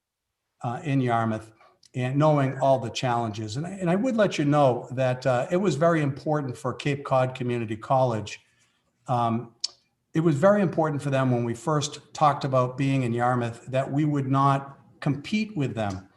in Yarmouth and knowing all the challenges. And I would let you know that it was very important for Cape Cod Community College. It was very important for them when we first talked about being in Yarmouth that we would not compete with them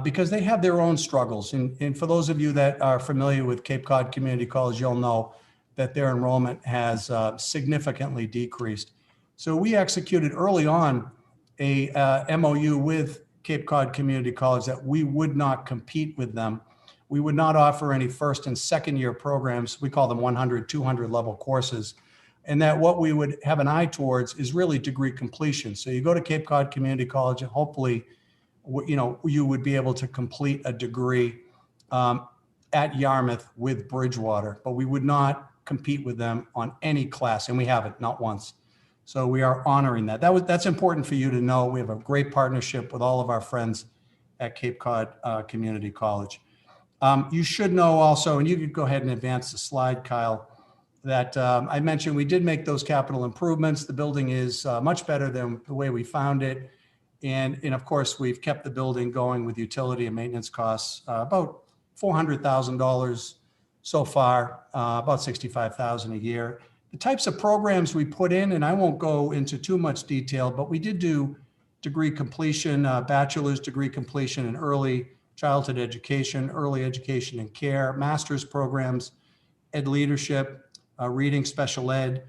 because they have their own struggles. And for those of you that are familiar with Cape Cod Community College, you'll know that their enrollment has significantly decreased. So we executed early on a MOU with Cape Cod Community College that we would not compete with them. We would not offer any 1st and 2nd year programs. We call them 100, 200 level courses. And that what we would have an eye towards is really degree completion. So you go to Cape Cod Community College and hopefully, you would be able to complete a degree at Yarmouth with Bridgewater, but we would not compete with them on any class, and we haven't, not once. So we are honoring that. That's important for you to know. We have a great partnership with all of our friends at Cape Cod Community College. You should know also, and you could go ahead and advance the slide, Kyle, that I mentioned we did make those capital improvements. The building is much better than the way we found it. And of course, we've kept the building going with utility and maintenance costs, about $400,000 so far, about $65,000 a year. The types of programs we put in, and I won't go into too much detail, but we did do degree completion, bachelor's degree completion in early childhood education, early education and care, master's programs, ed leadership, reading, special ed,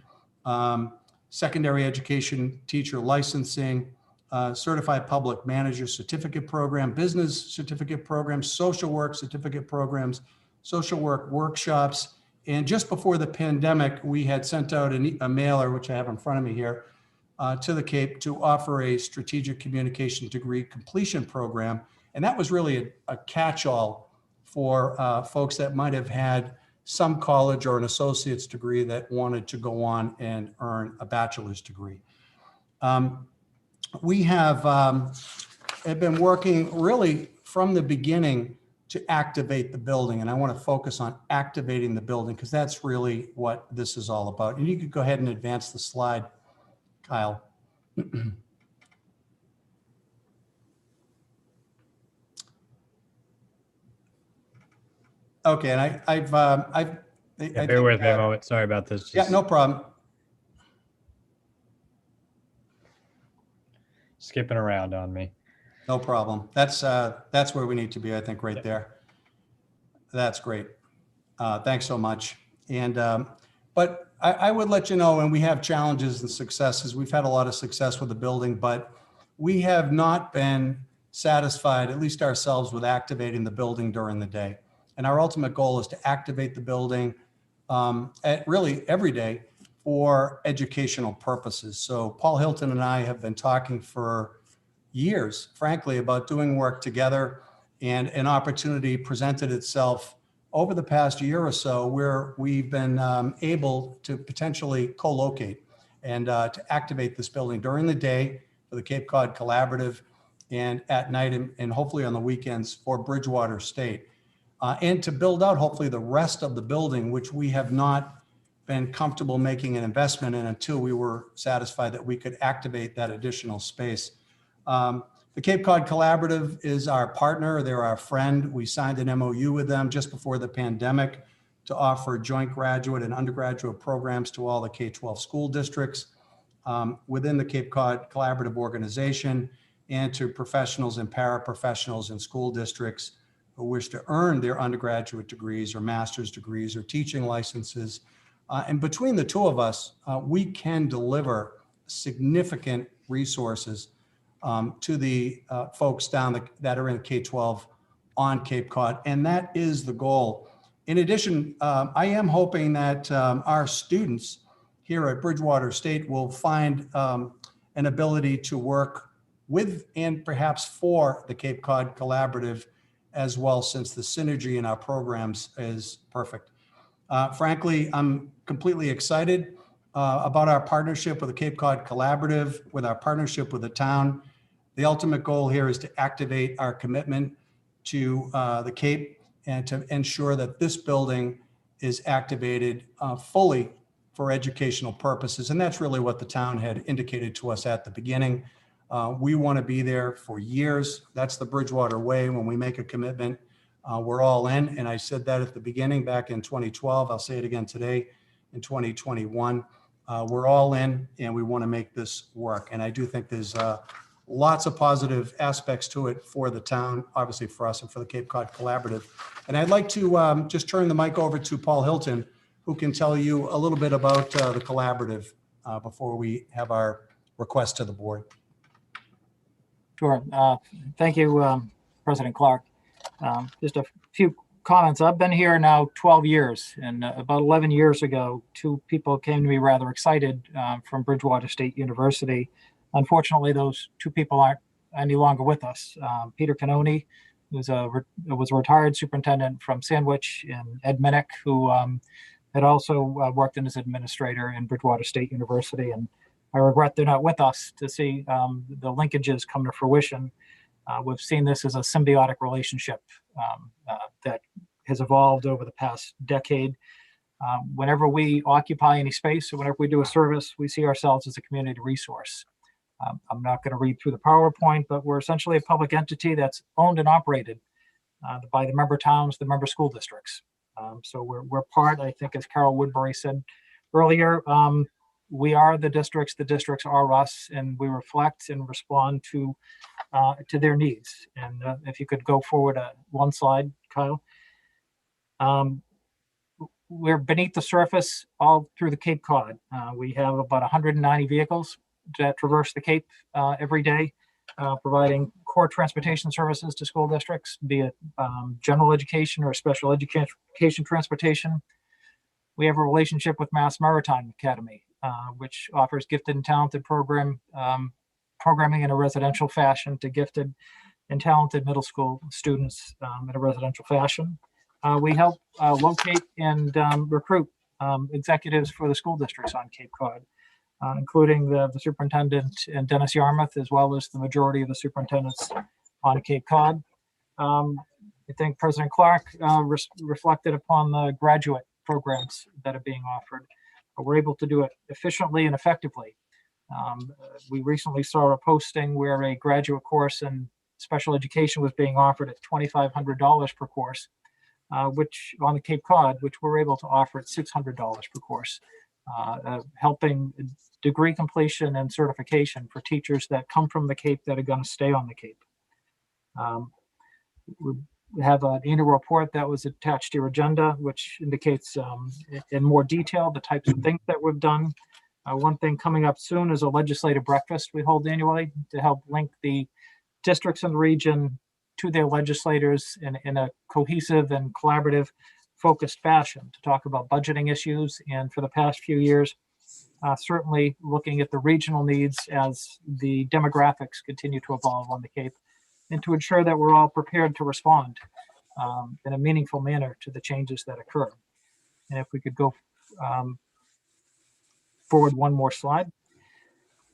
secondary education teacher licensing, certified public manager certificate program, business certificate programs, social work certificate programs, social work workshops. And just before the pandemic, we had sent out a mailer, which I have in front of me here, to the Cape to offer a strategic communication degree completion program. And that was really a catch-all for folks that might have had some college or an associate's degree that wanted to go on and earn a bachelor's degree. We have been working really from the beginning to activate the building. And I want to focus on activating the building because that's really what this is all about. And you could go ahead and advance the slide, Kyle. Okay, and Yeah, bear with me a moment. Sorry about this. Yeah, no problem. Skipping around on me. No problem. That's where we need to be, I think, right there. That's great. Thanks so much. And but I would let you know, and we have challenges and successes. We've had a lot of success with the building, but we have not been satisfied, at least ourselves, with activating the building during the day. And our ultimate goal is to activate the building really every day for educational purposes. So Paul Hilton and I have been talking for years, frankly, about doing work together, and an opportunity presented itself over the past year or so where we've been able to potentially co-locate and to activate this building during the day for the Cape Cod Collaborative and at night and hopefully on the weekends for Bridgewater State. And to build out hopefully the rest of the building, which we have not been comfortable making an investment in until we were satisfied that we could activate that additional space. The Cape Cod Collaborative is our partner. They're our friend. We signed an MOU with them just before the pandemic to offer joint graduate and undergraduate programs to all the K-12 school districts within the Cape Cod Collaborative organization, and to professionals and paraprofessionals in school districts who wish to earn their undergraduate degrees or master's degrees or teaching licenses. And between the two of us, we can deliver significant resources to the folks that are in K-12 on Cape Cod, and that is the goal. In addition, I am hoping that our students here at Bridgewater State will find an ability to work with and perhaps for the Cape Cod Collaborative as well, since the synergy in our programs is perfect. Frankly, I'm completely excited about our partnership with the Cape Cod Collaborative, with our partnership with the town. The ultimate goal here is to activate our commitment to the Cape and to ensure that this building is activated fully for educational purposes. And that's really what the town had indicated to us at the beginning. We want to be there for years. That's the Bridgewater way. When we make a commitment, we're all in. And I said that at the beginning back in 2012. I'll say it again today in 2021. We're all in and we want to make this work. And I do think there's lots of positive aspects to it for the town, obviously for us and for the Cape Cod Collaborative. And I'd like to just turn the mic over to Paul Hilton, who can tell you a little bit about the collaborative before we have our request to the board. Sure. Thank you, President Clark. Just a few comments. I've been here now 12 years, and about 11 years ago, two people came to me rather excited from Bridgewater State University. Unfortunately, those two people aren't any longer with us. Peter Canoni, who was a retired superintendent from Sandwich, and Ed Minnick, who had also worked in as administrator in Bridgewater State University. And I regret they're not with us to see the linkages come to fruition. We've seen this as a symbiotic relationship that has evolved over the past decade. Whenever we occupy any space or whenever we do a service, we see ourselves as a community resource. I'm not going to read through the PowerPoint, but we're essentially a public entity that's owned and operated by the member towns, the member school districts. So we're part, I think, as Carol Woodbury said earlier, we are the districts are us, and we reflect and respond to their needs. And if you could go forward one slide, Kyle. We're beneath the surface all through the Cape Cod. We have about 190 vehicles that traverse the Cape every day, providing core transportation services to school districts, be it general education or special education transportation. We have a relationship with Mass Maritime Academy, which offers gifted and talented programming in a residential fashion to gifted and talented middle school students in a residential fashion. We help locate and recruit executives for the school districts on Cape Cod, including the superintendent and Dennis Yarmouth, as well as the majority of the superintendents on Cape Cod. I think President Clark reflected upon the graduate programs that are being offered. We're able to do it efficiently and effectively. We recently saw a posting where a graduate course in special education was being offered at $2,500 per course, which on the Cape Cod, which we're able to offer at $600 per course, helping degree completion and certification for teachers that come from the Cape that are going to stay on the Cape. We have an annual report that was attached to your agenda, which indicates in more detail the types of things that we've done. One thing coming up soon is a legislative breakfast we hold annually to help link the districts in the region to their legislators in a cohesive and collaborative focused fashion to talk about budgeting issues. And for the past few years, certainly looking at the regional needs as the demographics continue to evolve on the Cape, and to ensure that we're all prepared to respond in a meaningful manner to the changes that occur. And if we could go forward one more slide.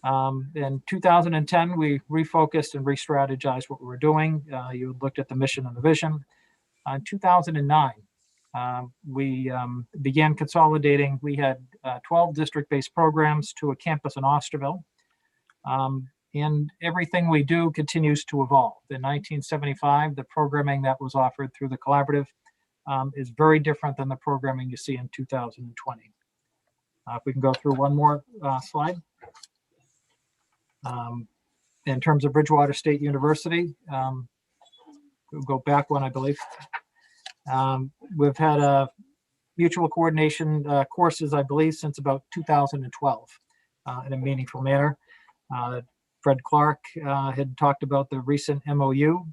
In 2010, we refocused and re-strategized what we were doing. You looked at the mission and the vision. In 2009, we began consolidating. We had 12 district-based programs to a campus in Osterville. And everything we do continues to evolve. In 1975, the programming that was offered through the collaborative is very different than the programming you see in 2020. If we can go through one more slide. In terms of Bridgewater State University, we'll go back one, I believe. We've had a mutual coordination courses, I believe, since about 2012 in a meaningful manner. Fred Clark had talked about the recent MOU.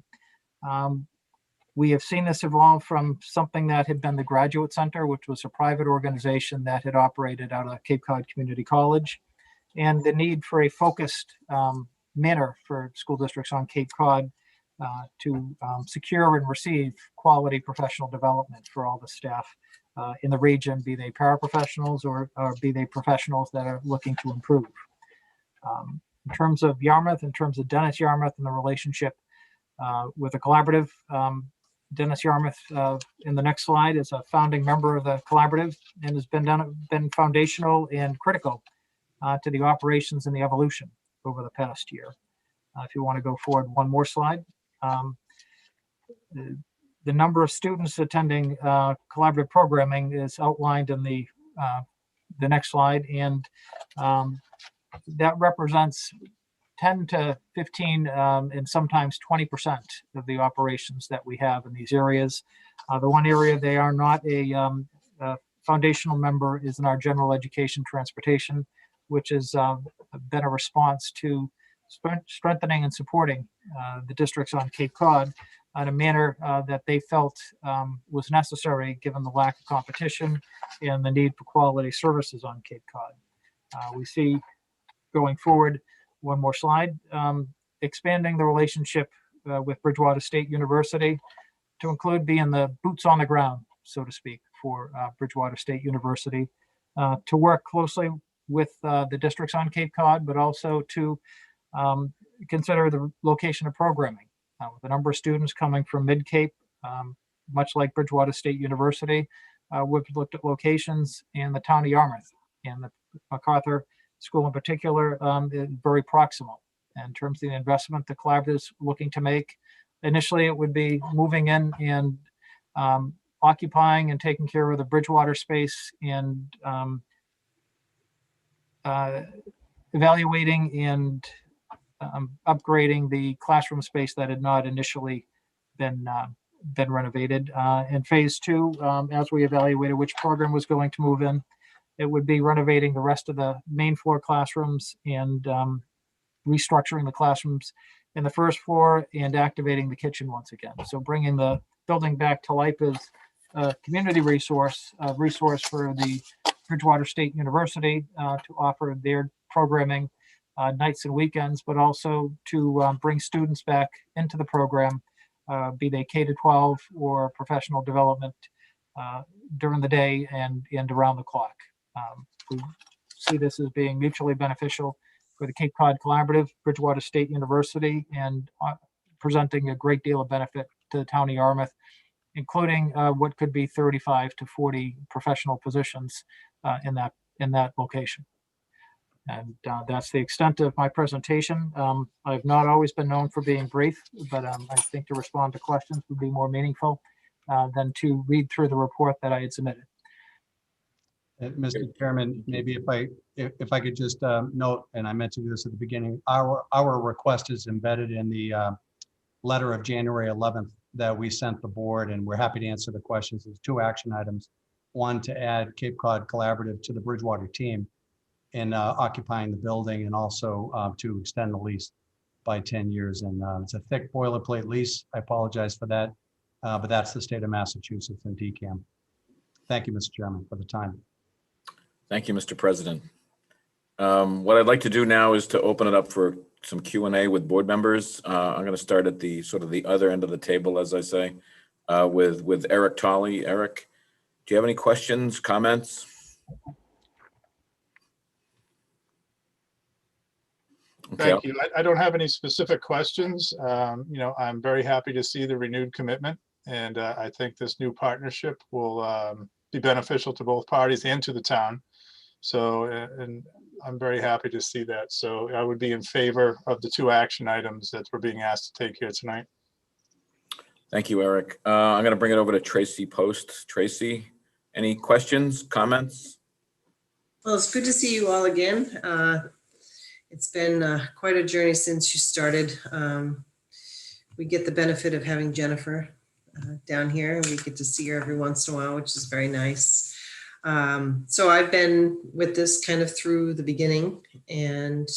We have seen this evolve from something that had been the Graduate Center, which was a private organization that had operated out of Cape Cod Community College, and the need for a focused manner for school districts on Cape Cod to secure and receive quality professional development for all the staff in the region, be they paraprofessionals or be they professionals that are looking to improve. In terms of Yarmouth, in terms of Dennis Yarmouth and the relationship with the collaborative, Dennis Yarmouth in the next slide is a founding member of the collaborative and has been foundational and critical to the operations and the evolution over the past year. If you want to go forward one more slide. The number of students attending collaborative programming is outlined in the next slide, and that represents 10 to 15 and sometimes 20% of the operations that we have in these areas. The one area they are not a foundational member is in our general education transportation, which has been a response to strengthening and supporting the districts on Cape Cod in a manner that they felt was necessary given the lack of competition and the need for quality services on Cape Cod. We see going forward, one more slide, expanding the relationship with Bridgewater State University to include being the boots on the ground, so to speak, for Bridgewater State University, to work closely with the districts on Cape Cod, but also to consider the location of programming. With the number of students coming from Mid-Cape, much like Bridgewater State University, we've looked at locations in the town of Yarmouth, and the MacArthur School in particular is very proximal in terms of the investment the collaborative is looking to make. Initially, it would be moving in and occupying and taking care of the Bridgewater space and evaluating and upgrading the classroom space that had not initially been renovated. In phase two, as we evaluated which program was going to move in, it would be renovating the rest of the main floor classrooms and restructuring the classrooms in the first floor and activating the kitchen once again. So bringing the building back to life as a community resource for the Bridgewater State University to offer their programming nights and weekends, but also to bring students back into the program, be they K-12 or professional development during the day and around the clock. We see this as being mutually beneficial for the Cape Cod Collaborative, Bridgewater State University, and presenting a great deal of benefit to the town of Yarmouth, including what could be 35 to 40 professional positions in that location. And that's the extent of my presentation. I've not always been known for being brief, but I think to respond to questions would be more meaningful than to read through the report that I had submitted. Mr. Chairman, maybe if I could just note, and I mentioned this at the beginning, our request is embedded in the letter of January 11th that we sent the board, and we're happy to answer the questions. There's 2 action items. One, to add Cape Cod Collaborative to the Bridgewater team in occupying the building, and also to extend the lease by 10 years. And it's a thick boilerplate lease. I apologize for that, but that's the state of Massachusetts and DCAM. Thank you, Mr. Chairman, for the time. Thank you, Mr. President. What I'd like to do now is to open it up for some Q&A with board members. I'm going to start at the sort of the other end of the table, as I say, with Eric Tolley. Eric, do you have any questions, comments? Okay. Thank you. I don't have any specific questions. I'm very happy to see the renewed commitment, and I think this new partnership will be beneficial to both parties and to the town. So, and I'm very happy to see that. So I would be in favor of the 2 action items that we're being asked to take here tonight. Thank you, Eric. I'm going to bring it over to Tracy Post. Tracy, any questions, comments? Well, it's good to see you all again. It's been quite a journey since you started. We get the benefit of having Jennifer down here, and we get to see her every once in a while, which is very nice. So I've been with this kind of through the beginning, and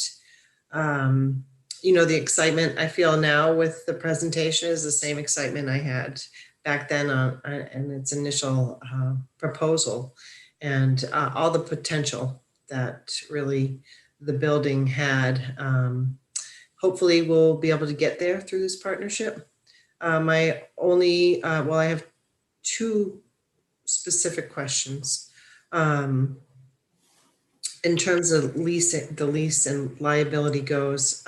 the excitement I feel now with the presentation is the same excitement I had back then in its initial proposal, and all the potential that really the building had. Hopefully we'll be able to get there through this partnership. My only, I have 2 specific questions. In terms of the lease and liability goes,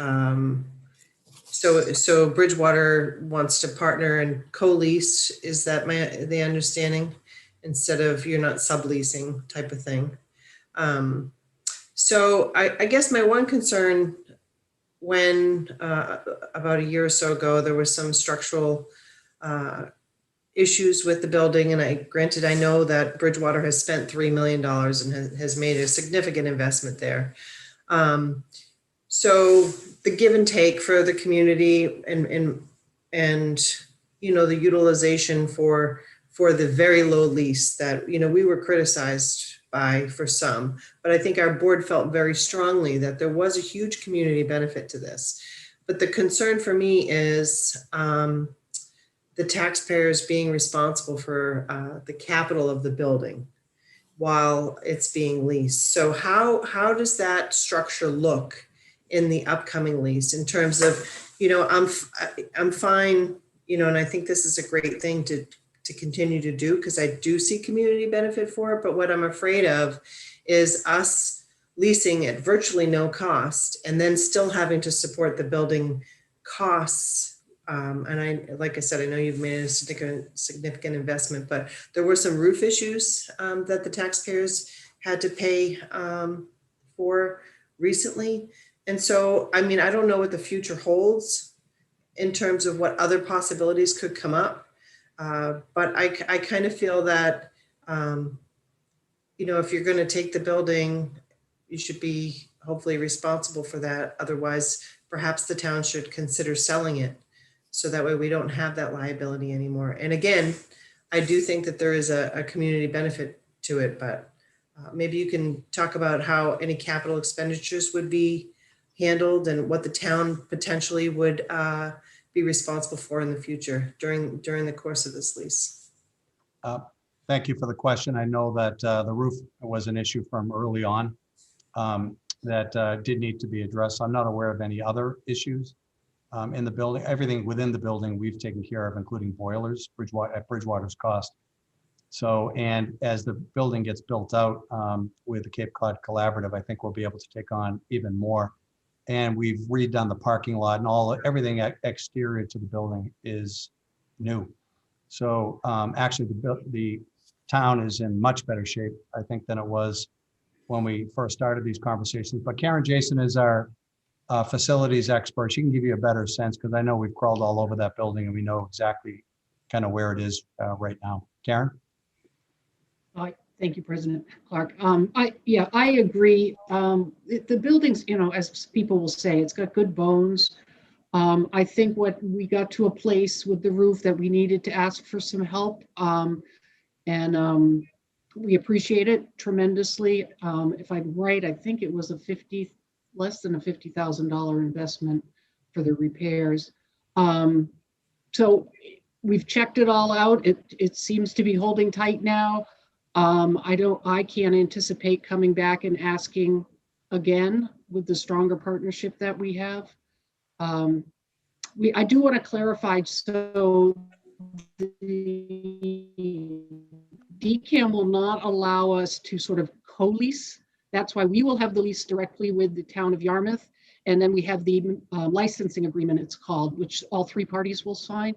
so Bridgewater wants to partner and co-lease, is that the understanding, instead of you're not subleasing type of thing? So I guess my one concern, when about a year or so ago, there was some structural issues with the building, and I know that Bridgewater has spent $3 million and has made a significant investment there. So the give and take for the community and the utilization for the very low lease that we were criticized by for some, but I think our board felt very strongly that there was a huge community benefit to this. But the concern for me is the taxpayers being responsible for the capital of the building while it's being leased. So how does that structure look in the upcoming lease in terms of, I'm fine, and I think this is a great thing to continue to do, because I do see community benefit for it. But what I'm afraid of is us leasing at virtually no cost and then still having to support the building costs. And like I said, I know you've made a significant investment, but there were some roof issues that the taxpayers had to pay for recently. And so, I mean, I don't know what the future holds in terms of what other possibilities could come up. But I kind of feel that, you know, if you're going to take the building, you should be hopefully responsible for that. Otherwise, perhaps the town should consider selling it. So that way we don't have that liability anymore. And again, I do think that there is a community benefit to it, but maybe you can talk about how any capital expenditures would be handled and what the town potentially would be responsible for in the future during the course of this lease. Thank you for the question. I know that the roof was an issue from early on that did need to be addressed. I'm not aware of any other issues in the building. Everything within the building we've taken care of, including boilers, at Bridgewater's cost. So, and as the building gets built out with the Cape Cod Collaborative, I think we'll be able to take on even more. And we've redone the parking lot and everything exterior to the building is new. So actually the town is in much better shape, I think, than it was when we first started these conversations. But Karen Jason is our facilities expert. She can give you a better sense because I know we've crawled all over that building and we know exactly kind of where it is right now. Karen? Thank you, President Clark. I agree. The buildings, you know, as people will say, it's got good bones. I think what we got to a place with the roof that we needed to ask for some help. And we appreciate it tremendously. If I'm right, I think it was less than a $50,000 investment for the repairs. So we've checked it all out. It seems to be holding tight now. I can't anticipate coming back and asking again with the stronger partnership that we have. I do want to clarify, so the DCAM will not allow us to sort of co-lease. That's why we will have the lease directly with the town of Yarmouth. And then we have the licensing agreement, it's called, which all three parties will sign.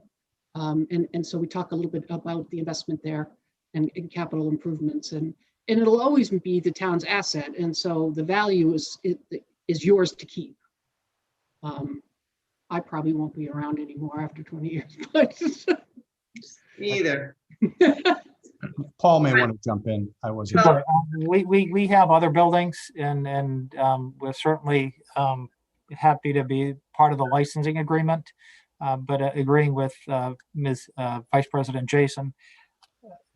And so we talk a little bit about the investment there and capital improvements. And it'll always be the town's asset. And so the value is yours to keep. I probably won't be around anymore after 20 years, but Me either. Paul may want to jump in. I wasn't. Sure. We have other buildings and we're certainly happy to be part of the licensing agreement, but agreeing with Ms. Vice President Jason,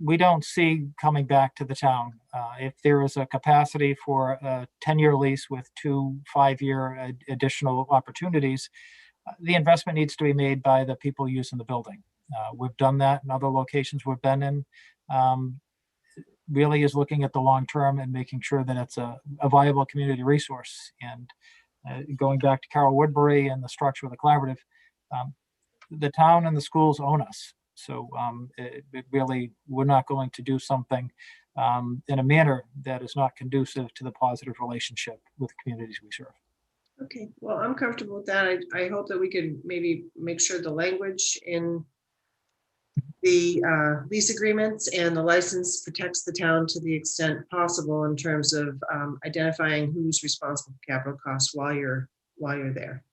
we don't see coming back to the town. If there is a capacity for a 10-year lease with 2 5-year additional opportunities, the investment needs to be made by the people using the building. We've done that in other locations we've been in. Really is looking at the long term and making sure that it's a viable community resource. And going back to Carol Woodbury and the structure of the collaborative, the town and the schools own us. So we're not going to do something in a manner that is not conducive to the positive relationship with the communities we serve. Okay, well, I'm comfortable with that. I hope that we could maybe make sure the language in the lease agreements and the license protects the town to the extent possible in terms of identifying who's responsible for capital costs while you're there.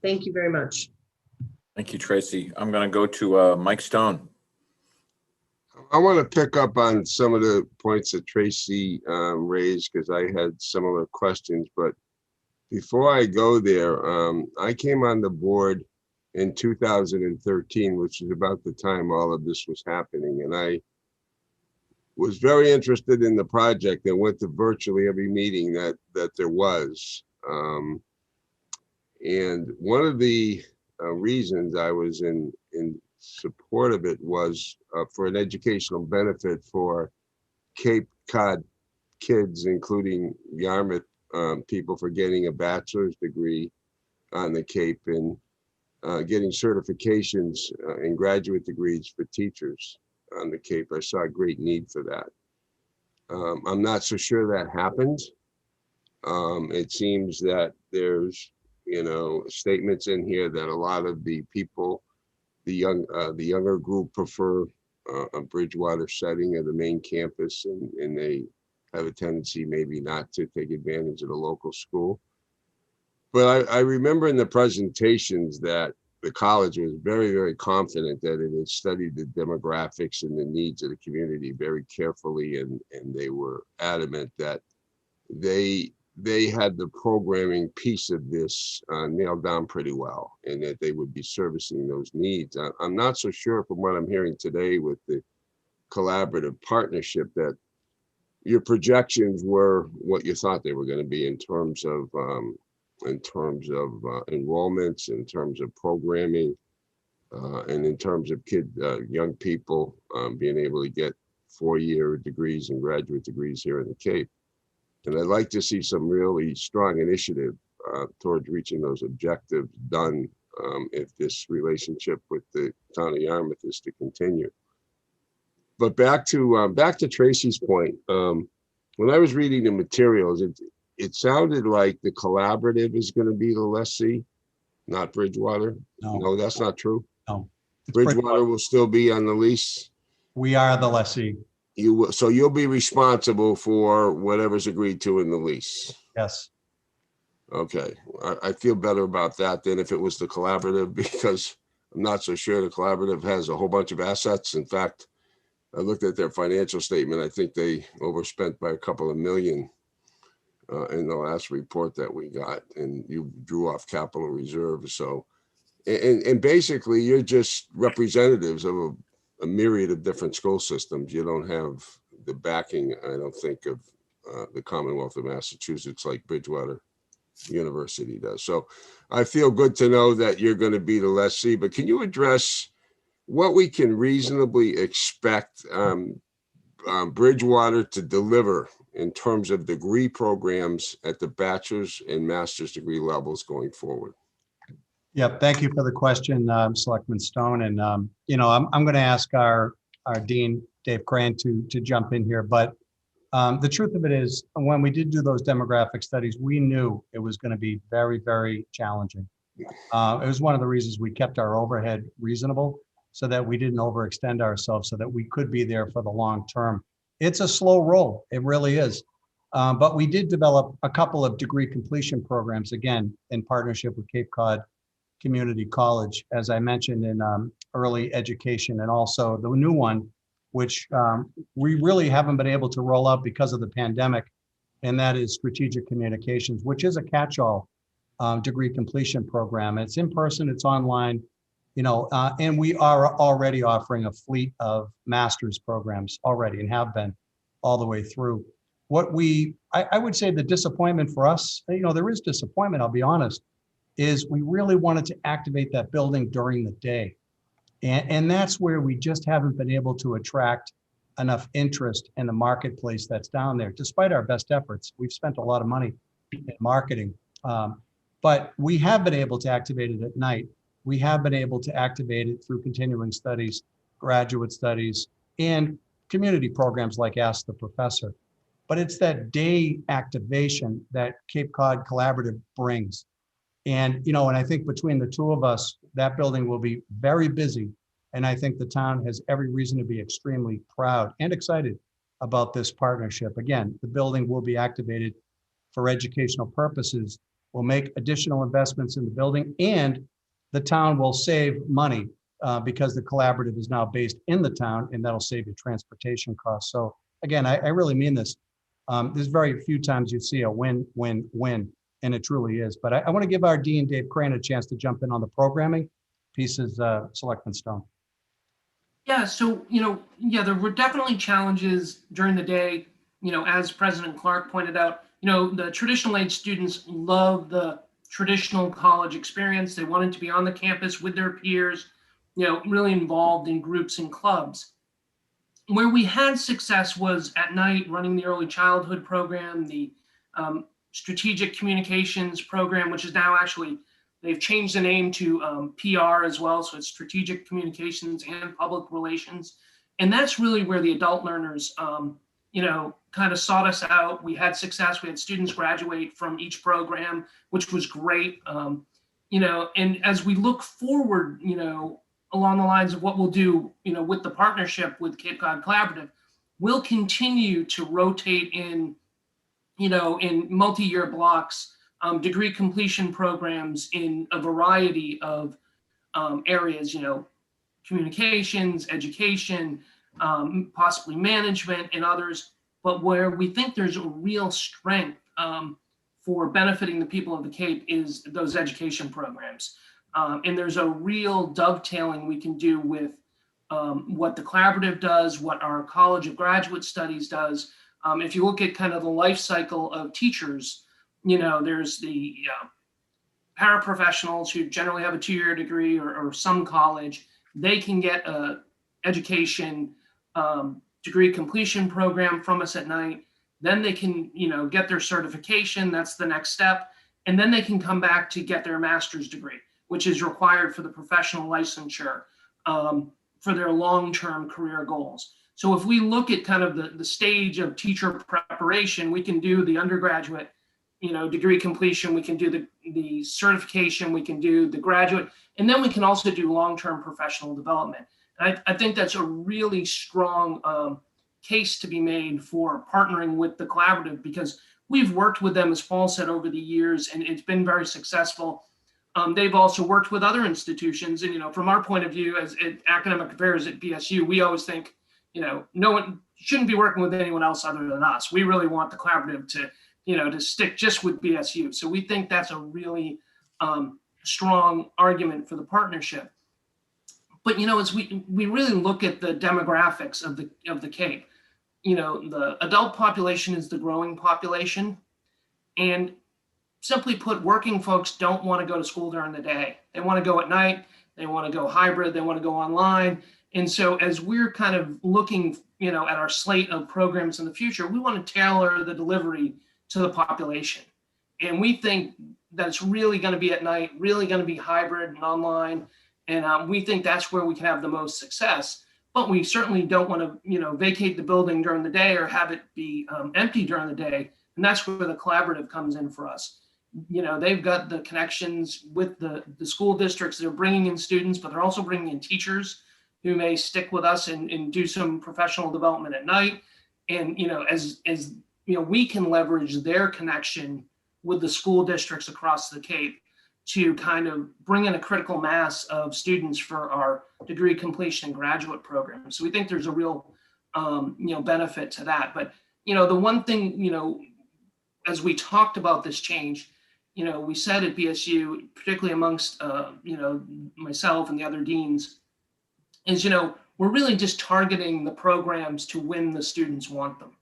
Thank you very much. Thank you, Tracy. I'm going to go to Mike Stone. I want to pick up on some of the points that Tracy raised because I had similar questions. But before I go there, I came on the board in 2013, which is about the time all of this was happening. And I was very interested in the project and went to virtually every meeting that there was. And one of the reasons I was in support of it was for an educational benefit for Cape Cod kids, including Yarmouth people, for getting a bachelor's degree on the Cape and getting certifications and graduate degrees for teachers on the Cape. I saw a great need for that. I'm not so sure that happened. It seems that there's, statements in here that a lot of the people, the younger group prefer a Bridgewater setting of the main campus, and they have a tendency maybe not to take advantage of the local school. But I remember in the presentations that the college was very, very confident that it had studied the demographics and the needs of the community very carefully, and they were adamant that they had the programming piece of this nailed down pretty well, and that they would be servicing those needs. I'm not so sure from what I'm hearing today with the collaborative partnership that your projections were what you thought they were going to be in terms of enrollments, in terms of programming, and in terms of young people being able to get 4-year degrees and graduate degrees here in the Cape. And I'd like to see some really strong initiative towards reaching those objectives done if this relationship with the town of Yarmouth is to continue. But back to Tracy's point, when I was reading the materials, it sounded like the collaborative is going to be the lessee, not Bridgewater. No, that's not true. No. Bridgewater will still be on the lease. We are the lessee. You will, so you'll be responsible for whatever's agreed to in the lease. Yes. Okay, I feel better about that than if it was the collaborative, because I'm not so sure the collaborative has a whole bunch of assets. In fact, I looked at their financial statement. I think they overspent by a couple of million in the last report that we got, and you drew off capital reserves. So, and basically you're just representatives of a myriad of different school systems. You don't have the backing, I don't think, of the Commonwealth of Massachusetts like Bridgewater University does. So I feel good to know that you're going to be the lessee, but can you address what we can reasonably expect Bridgewater to deliver in terms of degree programs at the bachelor's and master's degree levels going forward? Yep. Thank you for the question, Selectman Stone. And, I'm going to ask our Dean, Dave Crane, to jump in here. But the truth of it is, when we did do those demographic studies, we knew it was going to be very, very challenging. It was one of the reasons we kept our overhead reasonable, so that we didn't overextend ourselves, so that we could be there for the long term. It's a slow roll. It really is. But we did develop a couple of degree completion programs, again, in partnership with Cape Cod Community College, as I mentioned, in early education, and also the new one, which we really haven't been able to roll out because of the pandemic, and that is strategic communications, which is a catch-all degree completion program. It's in person, it's online, and we are already offering a fleet of master's programs already, and have been all the way through. I would say the disappointment for us, there is disappointment, I'll be honest, is we really wanted to activate that building during the day. And that's where we just haven't been able to attract enough interest in the marketplace that's down there, despite our best efforts. We've spent a lot of money in marketing, but we have been able to activate it at night. We have been able to activate it through continuing studies, graduate studies, and community programs like Ask the Professor. But it's that day activation that Cape Cod Collaborative brings. And, and I think between the two of us, that building will be very busy. And I think the town has every reason to be extremely proud and excited about this partnership. Again, the building will be activated for educational purposes. We'll make additional investments in the building, and the town will save money because the collaborative is now based in the town, and that'll save you transportation costs. So again, I really mean this. There's very few times you see a win, win, win. And it truly is. But I want to give our Dean, Dave Crane, a chance to jump in on the programming pieces, Selectman Stone. Yeah, so, there were definitely challenges during the day, as President Clark pointed out. The traditional age students love the traditional college experience. They wanted to be on the campus with their peers, really involved in groups and clubs. Where we had success was at night, running the early childhood program, the strategic communications program, which is now actually, they've changed the name to PR as well. So it's strategic communications and public relations. And that's really where the adult learners, kind of sought us out. We had success. We had students graduate from each program, which was great. And as we look forward, along the lines of what we'll do, with the partnership with Cape Cod Collaborative, we'll continue to rotate in multi-year blocks, degree completion programs in a variety of areas, communications, education, possibly management and others, but where we think there's a real strength for benefiting the people of the Cape is those education programs. And there's a real dovetailing we can do with what the collaborative does, what our College of Graduate Studies does. If you look at kind of the life cycle of teachers, there's the paraprofessionals who generally have a 2-year degree or some college. They can get a education degree completion program from us at night. Then they can, get their certification. That's the next step. And then they can come back to get their master's degree, which is required for the professional licensure for their long-term career goals. So if we look at kind of the stage of teacher preparation, we can do the undergraduate, degree completion, we can do the certification, we can do the graduate, and then we can also do long-term professional development. And I think that's a really strong case to be made for partnering with the collaborative, because we've worked with them, as Paul said, over the years, and it's been very successful. They've also worked with other institutions, and from our point of view as academic affairs at BSU, we always think, no one shouldn't be working with anyone else other than us. We really want the collaborative to stick just with BSU. So we think that's a really strong argument for the partnership. But as we really look at the demographics of the Cape, the adult population is the growing population, and simply put, working folks don't want to go to school during the day. They want to go at night. They want to go hybrid. They want to go online. And so as we're kind of looking, at our slate of programs in the future, we want to tailor the delivery to the population. And we think that it's really going to be at night, really going to be hybrid and online. And we think that's where we can have the most success. But we certainly don't want to, vacate the building during the day or have it be empty during the day. And that's where the collaborative comes in for us. They've got the connections with the school districts. They're bringing in students, but they're also bringing in teachers who may stick with us and do some professional development at night. And, as we can leverage their connection with the school districts across the Cape to kind of bring in a critical mass of students for our degree completion and graduate programs. So we think there's a real, benefit to that. But, the one thing, as we talked about this change, we said at BSU, particularly amongst, myself and the other deans, is, we're really just targeting the programs to when the students want them.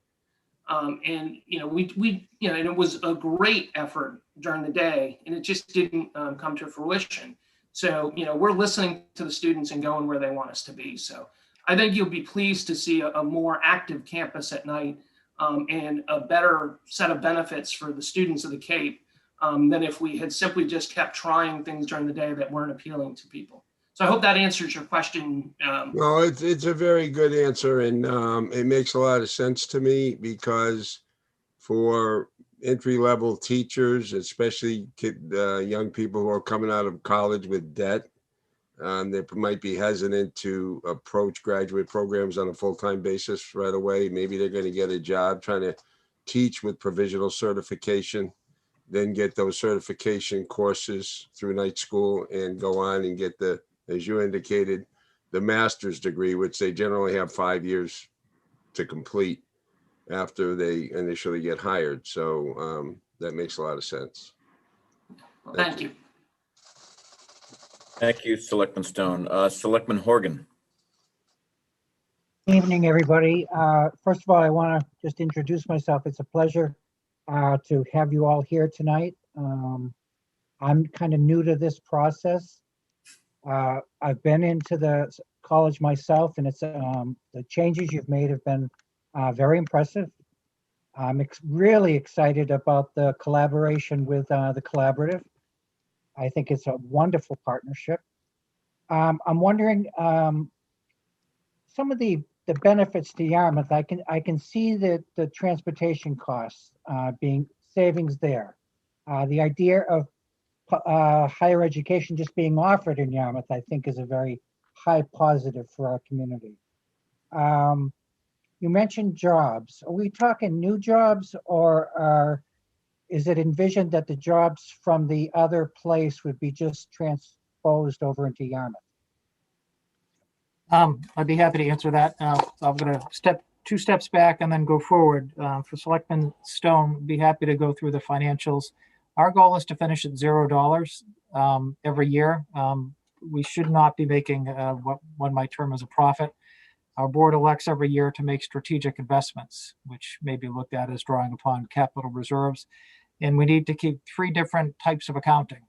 And, and it was a great effort during the day, and it just didn't come to fruition. So, we're listening to the students and going where they want us to be. So I think you'll be pleased to see a more active campus at night and a better set of benefits for the students of the Cape than if we had simply just kept trying things during the day that weren't appealing to people. So I hope that answers your question. No, it's a very good answer, and it makes a lot of sense to me, because for entry-level teachers, especially young people who are coming out of college with debt, they might be hesitant to approach graduate programs on a full-time basis right away. Maybe they're going to get a job trying to teach with provisional certification, then get those certification courses through night school and go on and get the, as you indicated, the master's degree, which they generally have 5 years to complete after they initially get hired. So that makes a lot of sense. Thank you. Thank you, Selectman Stone. Selectman Horgan. Evening, everybody. First of all, I want to just introduce myself. It's a pleasure to have you all here tonight. I'm kind of new to this process. I've been into the college myself, and it's the changes you've made have been very impressive. I'm really excited about the collaboration with the collaborative. I think it's a wonderful partnership. I'm wondering some of the benefits to Yarmouth. I can see that the transportation costs being savings there. The idea of higher education just being offered in Yarmouth, I think, is a very high positive for our community. You mentioned jobs. Are we talking new jobs, or is it envisioned that the jobs from the other place would be just transposed over into Yarmouth? I'd be happy to answer that. I'm going to step 2 steps back and then go forward. For Selectman Stone, be happy to go through the financials. Our goal is to finish at $0 every year. We should not be making what one might term as a profit. Our board elects every year to make strategic investments, which may be looked at as drawing upon capital reserves. And we need to keep 3 different types of accounting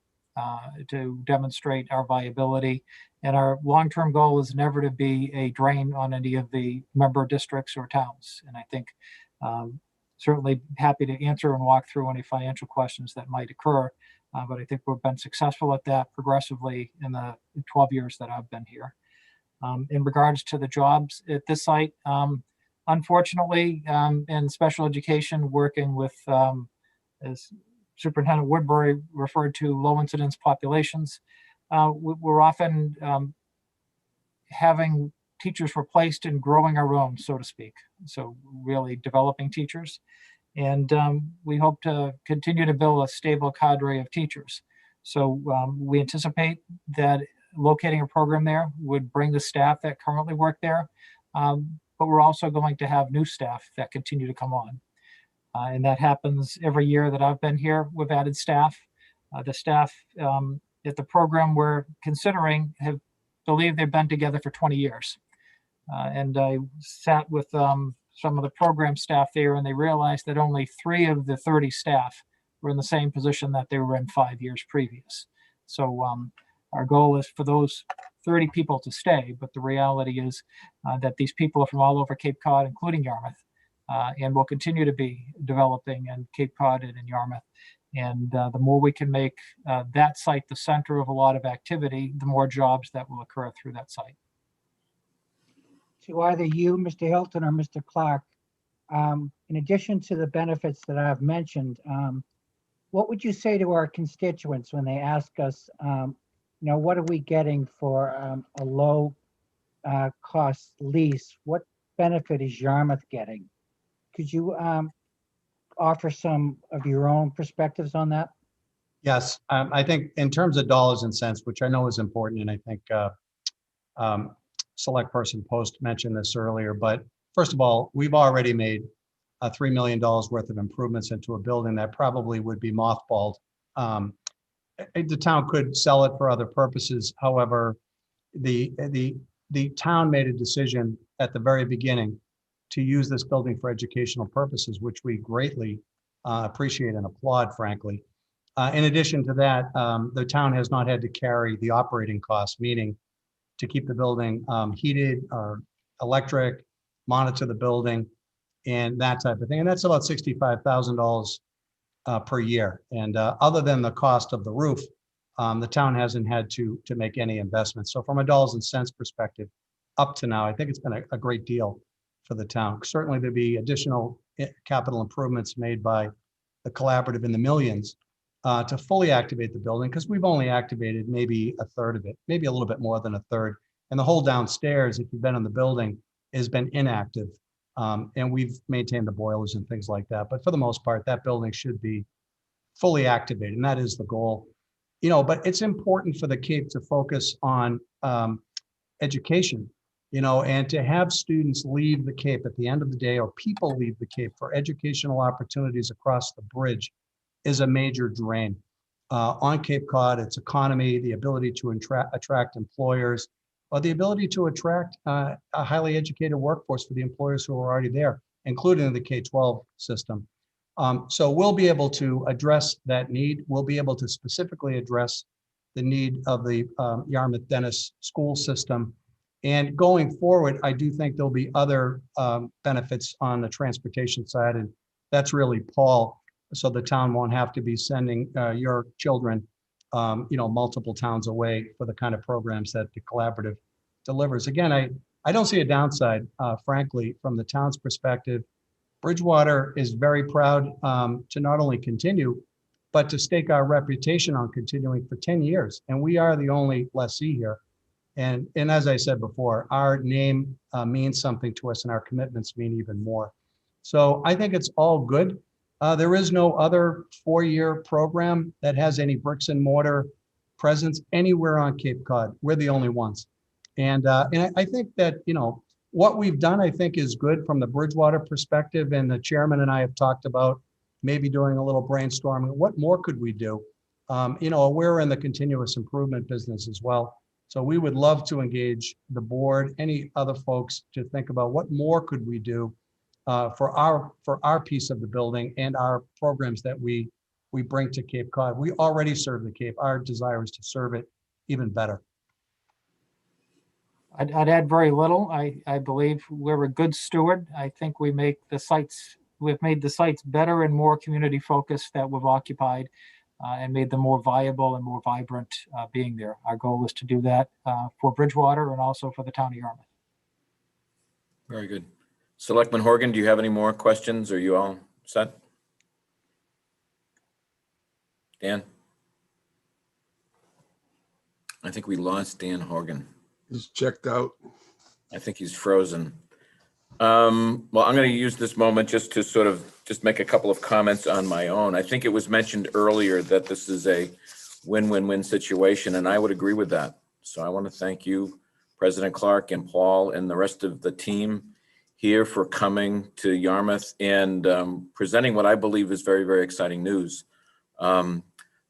to demonstrate our viability. And our long-term goal is never to be a drain on any of the member districts or towns. And I think certainly happy to answer and walk through any financial questions that might occur. But I think we've been successful at that progressively in the 12 years that I've been here. In regards to the jobs at this site, unfortunately, in special education, working with, as Superintendent Woodbury referred to, low incidence populations, we're often having teachers replaced and growing our own, so to speak. So really developing teachers. And we hope to continue to build a stable cadre of teachers. So we anticipate that locating a program there would bring the staff that currently work there. But we're also going to have new staff that continue to come on. And that happens every year that I've been here. We've added staff. The staff at the program we're considering believe they've been together for 20 years. And I sat with some of the program staff there, and they realized that only 3 of the 30 staff were in the same position that they were in 5 years previous. So our goal is for those 30 people to stay, but the reality is that these people are from all over Cape Cod, including Yarmouth, and will continue to be developing in Cape Cod and in Yarmouth. And the more we can make that site the center of a lot of activity, the more jobs that will occur through that site. To either you, Mr. Hilton, or Mr. Clark, in addition to the benefits that I've mentioned, what would you say to our constituents when they ask us, what are we getting for a low cost lease? What benefit is Yarmouth getting? Could you offer some of your own perspectives on that? Yes, I think in terms of dollars and cents, which I know is important, and I think Select Person Post mentioned this earlier, but first of all, we've already made $3 million worth of improvements into a building that probably would be mothballed. The town could sell it for other purposes. However, the town made a decision at the very beginning to use this building for educational purposes, which we greatly appreciate and applaud, frankly. In addition to that, the town has not had to carry the operating costs, meaning to keep the building heated or electric, monitor the building, and that type of thing. And that's about $65,000 per year. And other than the cost of the roof, the town hasn't had to make any investments. So from a dollars and cents perspective, up to now, I think it's been a great deal for the town. Certainly there'd be additional capital improvements made by the collaborative in the millions to fully activate the building, because we've only activated maybe a third of it, maybe a little bit more than a third. And the whole downstairs, if you've been in the building, has been inactive. And we've maintained the boilers and things like that. But for the most part, that building should be fully activated, and that is the goal. But it's important for the Cape to focus on education, and to have students leave the Cape at the end of the day, or people leave the Cape for educational opportunities across the bridge, is a major drain on Cape Cod, its economy, the ability to attract employers, or the ability to attract a highly educated workforce for the employers who are already there, including the K-12 system. So we'll be able to address that need. We'll be able to specifically address the need of the Yarmouth Dennis school system. And going forward, I do think there'll be other benefits on the transportation side, and that's really Paul. So the town won't have to be sending your children, multiple towns away for the kind of programs that the collaborative delivers. Again, I don't see a downside, frankly, from the town's perspective. Bridgewater is very proud to not only continue, but to stake our reputation on continuing for 10 years. And we are the only lessee here. And as I said before, our name means something to us, and our commitments mean even more. So I think it's all good. There is no other four-year program that has any bricks and mortar presence anywhere on Cape Cod. We're the only ones. And I think that, what we've done, I think, is good from the Bridgewater perspective. And the chairman and I have talked about maybe doing a little brainstorming. What more could we do? We're in the continuous improvement business as well. So we would love to engage the board, any other folks, to think about what more could we do for our piece of the building and our programs that we bring to Cape Cod. We already serve the Cape. Our desire is to serve it even better. I'd add very little. I believe we're a good steward. I think we've made the sites better and more community focused that we've occupied and made them more viable and more vibrant being there. Our goal is to do that for Bridgewater and also for the town of Yarmouth. Very good. Selectman Horgan, do you have any more questions? Are you all set? Dan? I think we lost Dan Horgan. He's checked out. I think he's frozen. Well, I'm going to use this moment just to sort of make a couple of comments on my own. I think it was mentioned earlier that this is a win-win-win situation, and I would agree with that. So I want to thank you, President Clark and Paul and the rest of the team here for coming to Yarmouth and presenting what I believe is very, very exciting news. I'm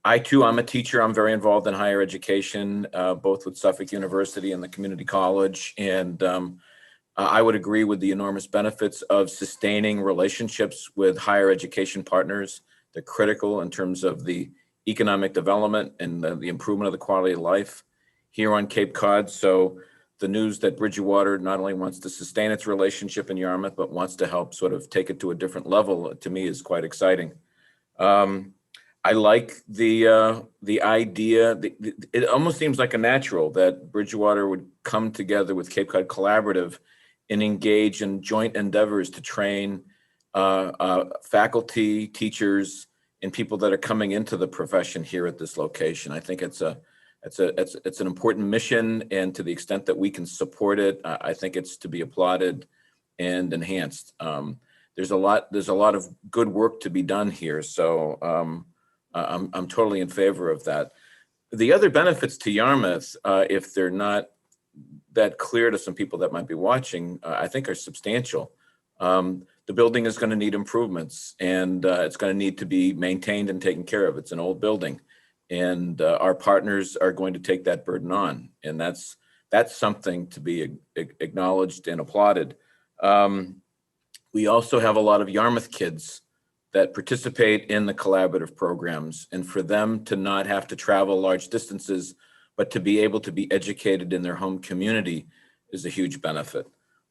a teacher. I'm very involved in higher education, both with Suffolk University and the community college. And I would agree with the enormous benefits of sustaining relationships with higher education partners. They're critical in terms of the economic development and the improvement of the quality of life here on Cape Cod. So the news that Bridgewater not only wants to sustain its relationship in Yarmouth, but wants to help sort of take it to a different level, to me is quite exciting. I like the idea. It almost seems like a natural that Bridgewater would come together with Cape Cod Collaborative and engage in joint endeavors to train faculty, teachers, and people that are coming into the profession here at this location. I think it's an important mission, and to the extent that we can support it, I think it's to be applauded and enhanced. There's a lot of good work to be done here, so I'm totally in favor of that. The other benefits to Yarmouth, if they're not that clear to some people that might be watching, I think are substantial. The building is going to need improvements, and it's going to need to be maintained and taken care of. It's an old building, and our partners are going to take that burden on, and that's something to be acknowledged and applauded. We also have a lot of Yarmouth kids that participate in the collaborative programs, and for them to not have to travel large distances, but to be able to be educated in their home community is a huge benefit,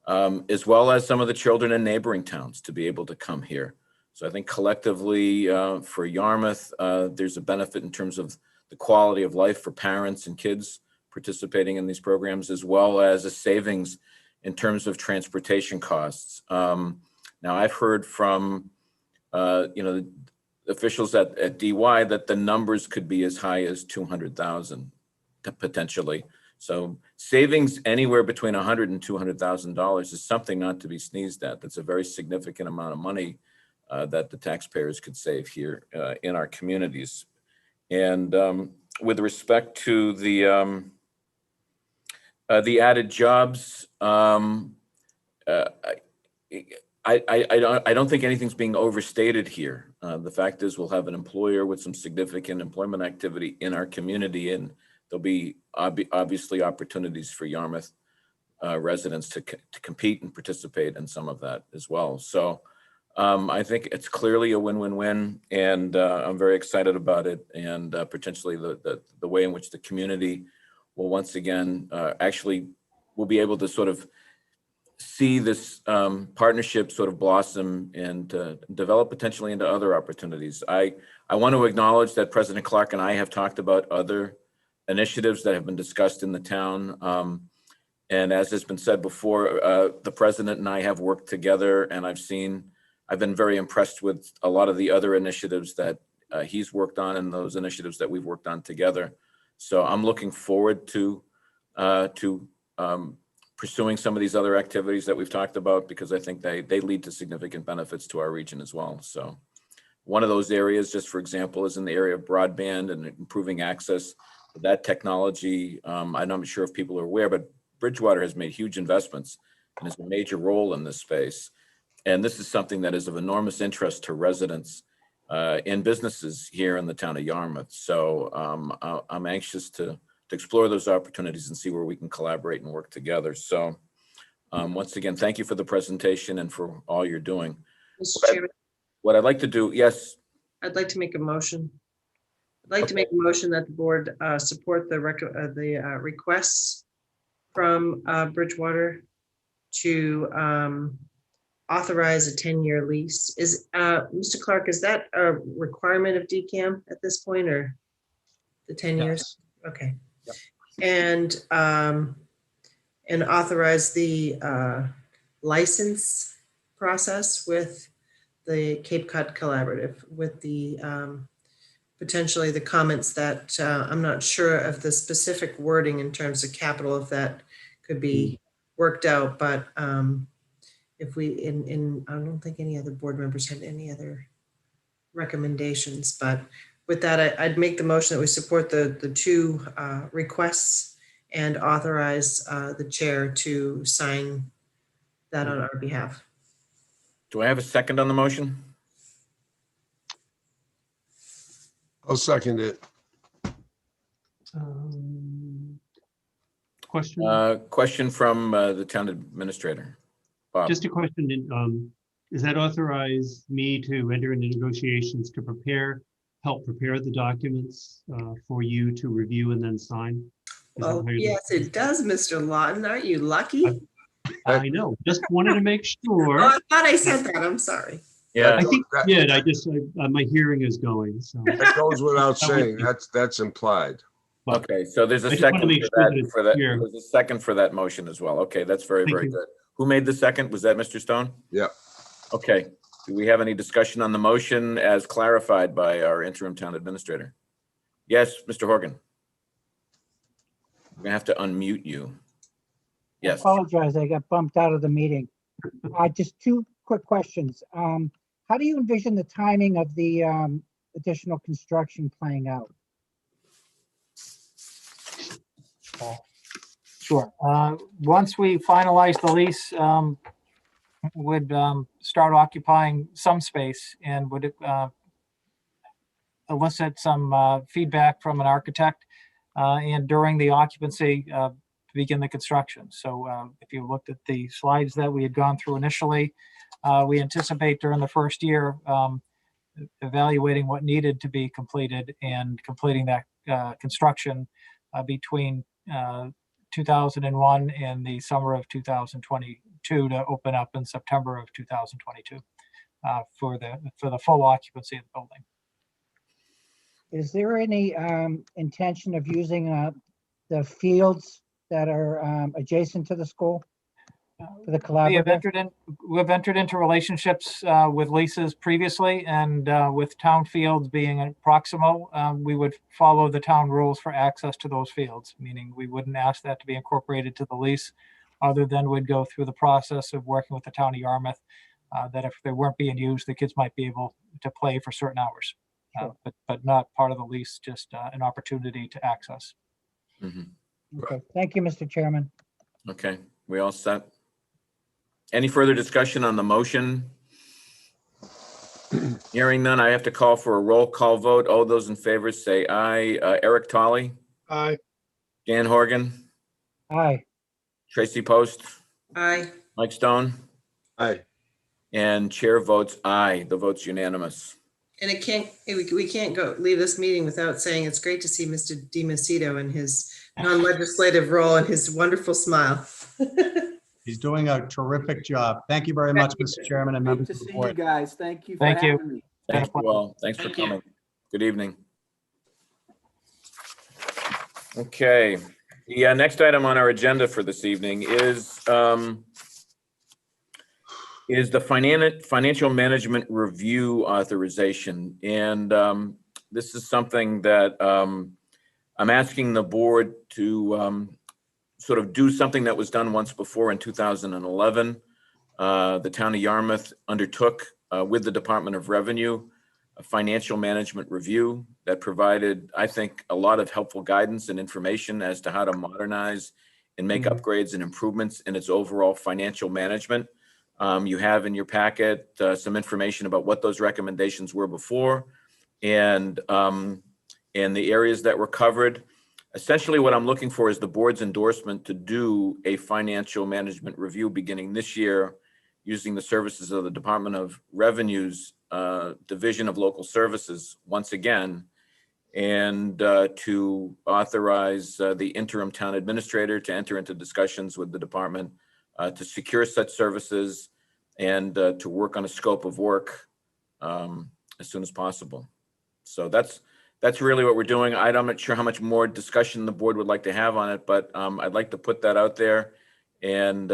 as well as some of the children in neighboring towns to be able to come here. So I think collectively for Yarmouth, there's a benefit in terms of the quality of life for parents and kids participating in these programs, as well as a savings in terms of transportation costs. Now I've heard from the officials at DY that the numbers could be as high as 200,000 potentially. So savings anywhere between $100,000 and $200,000 is something not to be sneezed at. That's a very significant amount of money that the taxpayers could save here in our communities. And with respect to the added jobs, I don't think anything's being overstated here. The fact is, we'll have an employer with some significant employment activity in our community, and there'll be obviously opportunities for Yarmouth residents to compete and participate in some of that as well. So I think it's clearly a win-win-win, and I'm very excited about it, and potentially the way in which the community will once again actually will be able to sort of see this partnership sort of blossom and develop potentially into other opportunities. I want to acknowledge that President Clark and I have talked about other initiatives that have been discussed in the town. And as has been said before, the president and I have worked together, and I've been very impressed with a lot of the other initiatives that he's worked on and those initiatives that we've worked on together. So I'm looking forward to pursuing some of these other activities that we've talked about, because I think they lead to significant benefits to our region as well. So One of those areas, just for example, is in the area of broadband and improving access to that technology. I'm not sure if people are aware, but Bridgewater has made huge investments and has a major role in this space. And this is something that is of enormous interest to residents and businesses here in the town of Yarmouth. So I'm anxious to explore those opportunities and see where we can collaborate and work together. So once again, thank you for the presentation and for all you're doing. Mr. Chairman, What I'd like to do, yes, I'd like to make a motion. I'd like to make a motion that the board support the requests from Bridgewater to authorize a 10-year lease. Is Mr. Clark, is that a requirement of DCAM at this point, or the 10 years? Okay. Yep. And authorize the license process with the Cape Cod Collaborative, with the potentially the comments that I'm not sure of the specific wording in terms of capital, if that could be worked out, but if we, I don't think any other board members had any other recommendations, but with that, I'd make the motion that we support the two requests and authorize the chair to sign that on our behalf. do I have a second on the motion? I'll second it. Question, Question from the town administrator. Bob. just a question, does that authorize me to enter into negotiations to help prepare the documents for you to review and then sign? Is that Oh, how you're- yes, it does, Mr. Lawton. Aren't you lucky? I know, just wanted to make Oh, sure. I thought I said that. I'm sorry. Yeah, I think That- you did, my hearing is going, so. That goes without saying. That's implied. okay, so there's I a just second wanna make for sure that, that it's clear. there's a second for that motion as well. Okay, that's very, Thank very you. good. Who made the second? Was that Mr. Stone? Yep. Okay, do we have any discussion on the motion as clarified by our interim town administrator? Yes, Mr. Horgan. We're gonna have to unmute you. Yes, Apologize, I got bumped out of the meeting. Just two quick questions. How do you envision the timing of the additional construction playing out? Sure. Once we finalize the lease, would start occupying some space and would elicit some feedback from an architect, and during the occupancy, begin the construction. So if you looked at the slides that we had gone through initially, we anticipate during the first year evaluating what needed to be completed and completing that construction between 2001 and the summer of 2022 to open up in September of 2022 for the full occupancy of the building. Is there any intention of using the fields that are adjacent to the school for the collaborative? We've entered into relationships with leases previously, and with town fields being proximal, we would follow the town rules for access to those fields, meaning we wouldn't ask that to be incorporated to the lease, other than we'd go through the process of working with the town of Yarmouth, that if they weren't being used, the kids might be able to play for certain hours, Sure. but not part of the lease, just an opportunity to access. mhm. Okay, thank you, Mr. Chairman. Okay, we all set? Any further discussion on the motion? Hearing none, I have to call for a roll call vote. All those in favor say aye. Eric Tolley, Aye. Dan Horgan, Aye. Tracy Post, Aye. Mike Stone, Aye. and chair votes aye. The vote's unanimous. And we can't leave this meeting without saying it's great to see Mr. DiMacedo in his non-legislative role and his wonderful smile. He's doing a terrific job. Thank you very much, Mr. Chairman and members Great of to the see you board. guys. Thank you for Thank you. having me. Thank you all. Thanks for Thank you. coming. Good evening. Okay, the next item on our agenda for this evening is the financial management review authorization. And this is something that I'm asking the board to sort of do something that was done once before in 2011. The town of Yarmouth undertook with the Department of Revenue a financial management review that provided, I think, a lot of helpful guidance and information as to how to modernize and make upgrades and improvements in its overall financial management. You have in your packet some information about what those recommendations were before and the areas that were covered. Essentially, what I'm looking for is the board's endorsement to do a financial management review beginning this year using the services of the Department of Revenue's Division of Local Services once again, and to authorize the interim town administrator to enter into discussions with the department to secure such services and to work on a scope of work as soon as possible. So that's really what we're doing. I'm not sure how much more discussion the board would like to have on it, but I'd like to put that out there and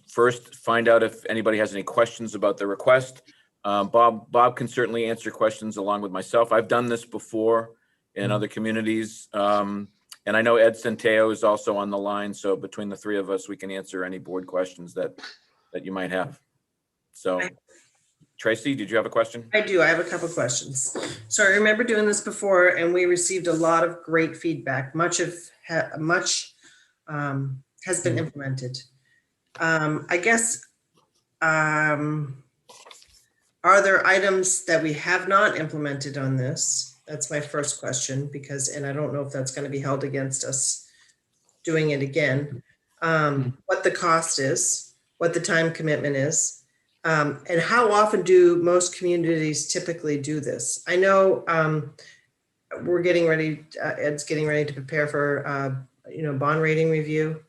first find out if anybody has any questions about the request. Bob can certainly answer questions along with myself. I've done this before in other communities. And I know Ed Centeo is also on the line. So between the three of us, we can answer any board questions that you might have. So Tracy, did you have a question? I do. I have a couple of questions. So I remember doing this before and we received a lot of great feedback. Much has been implemented. I guess, are there items that we have not implemented on this? That's my first question, and I don't know if that's going to be held against us doing it again. What the cost is, what the time commitment is, and how often do most communities typically do this? I know we're getting ready, Ed's getting ready to prepare for, bond rating review.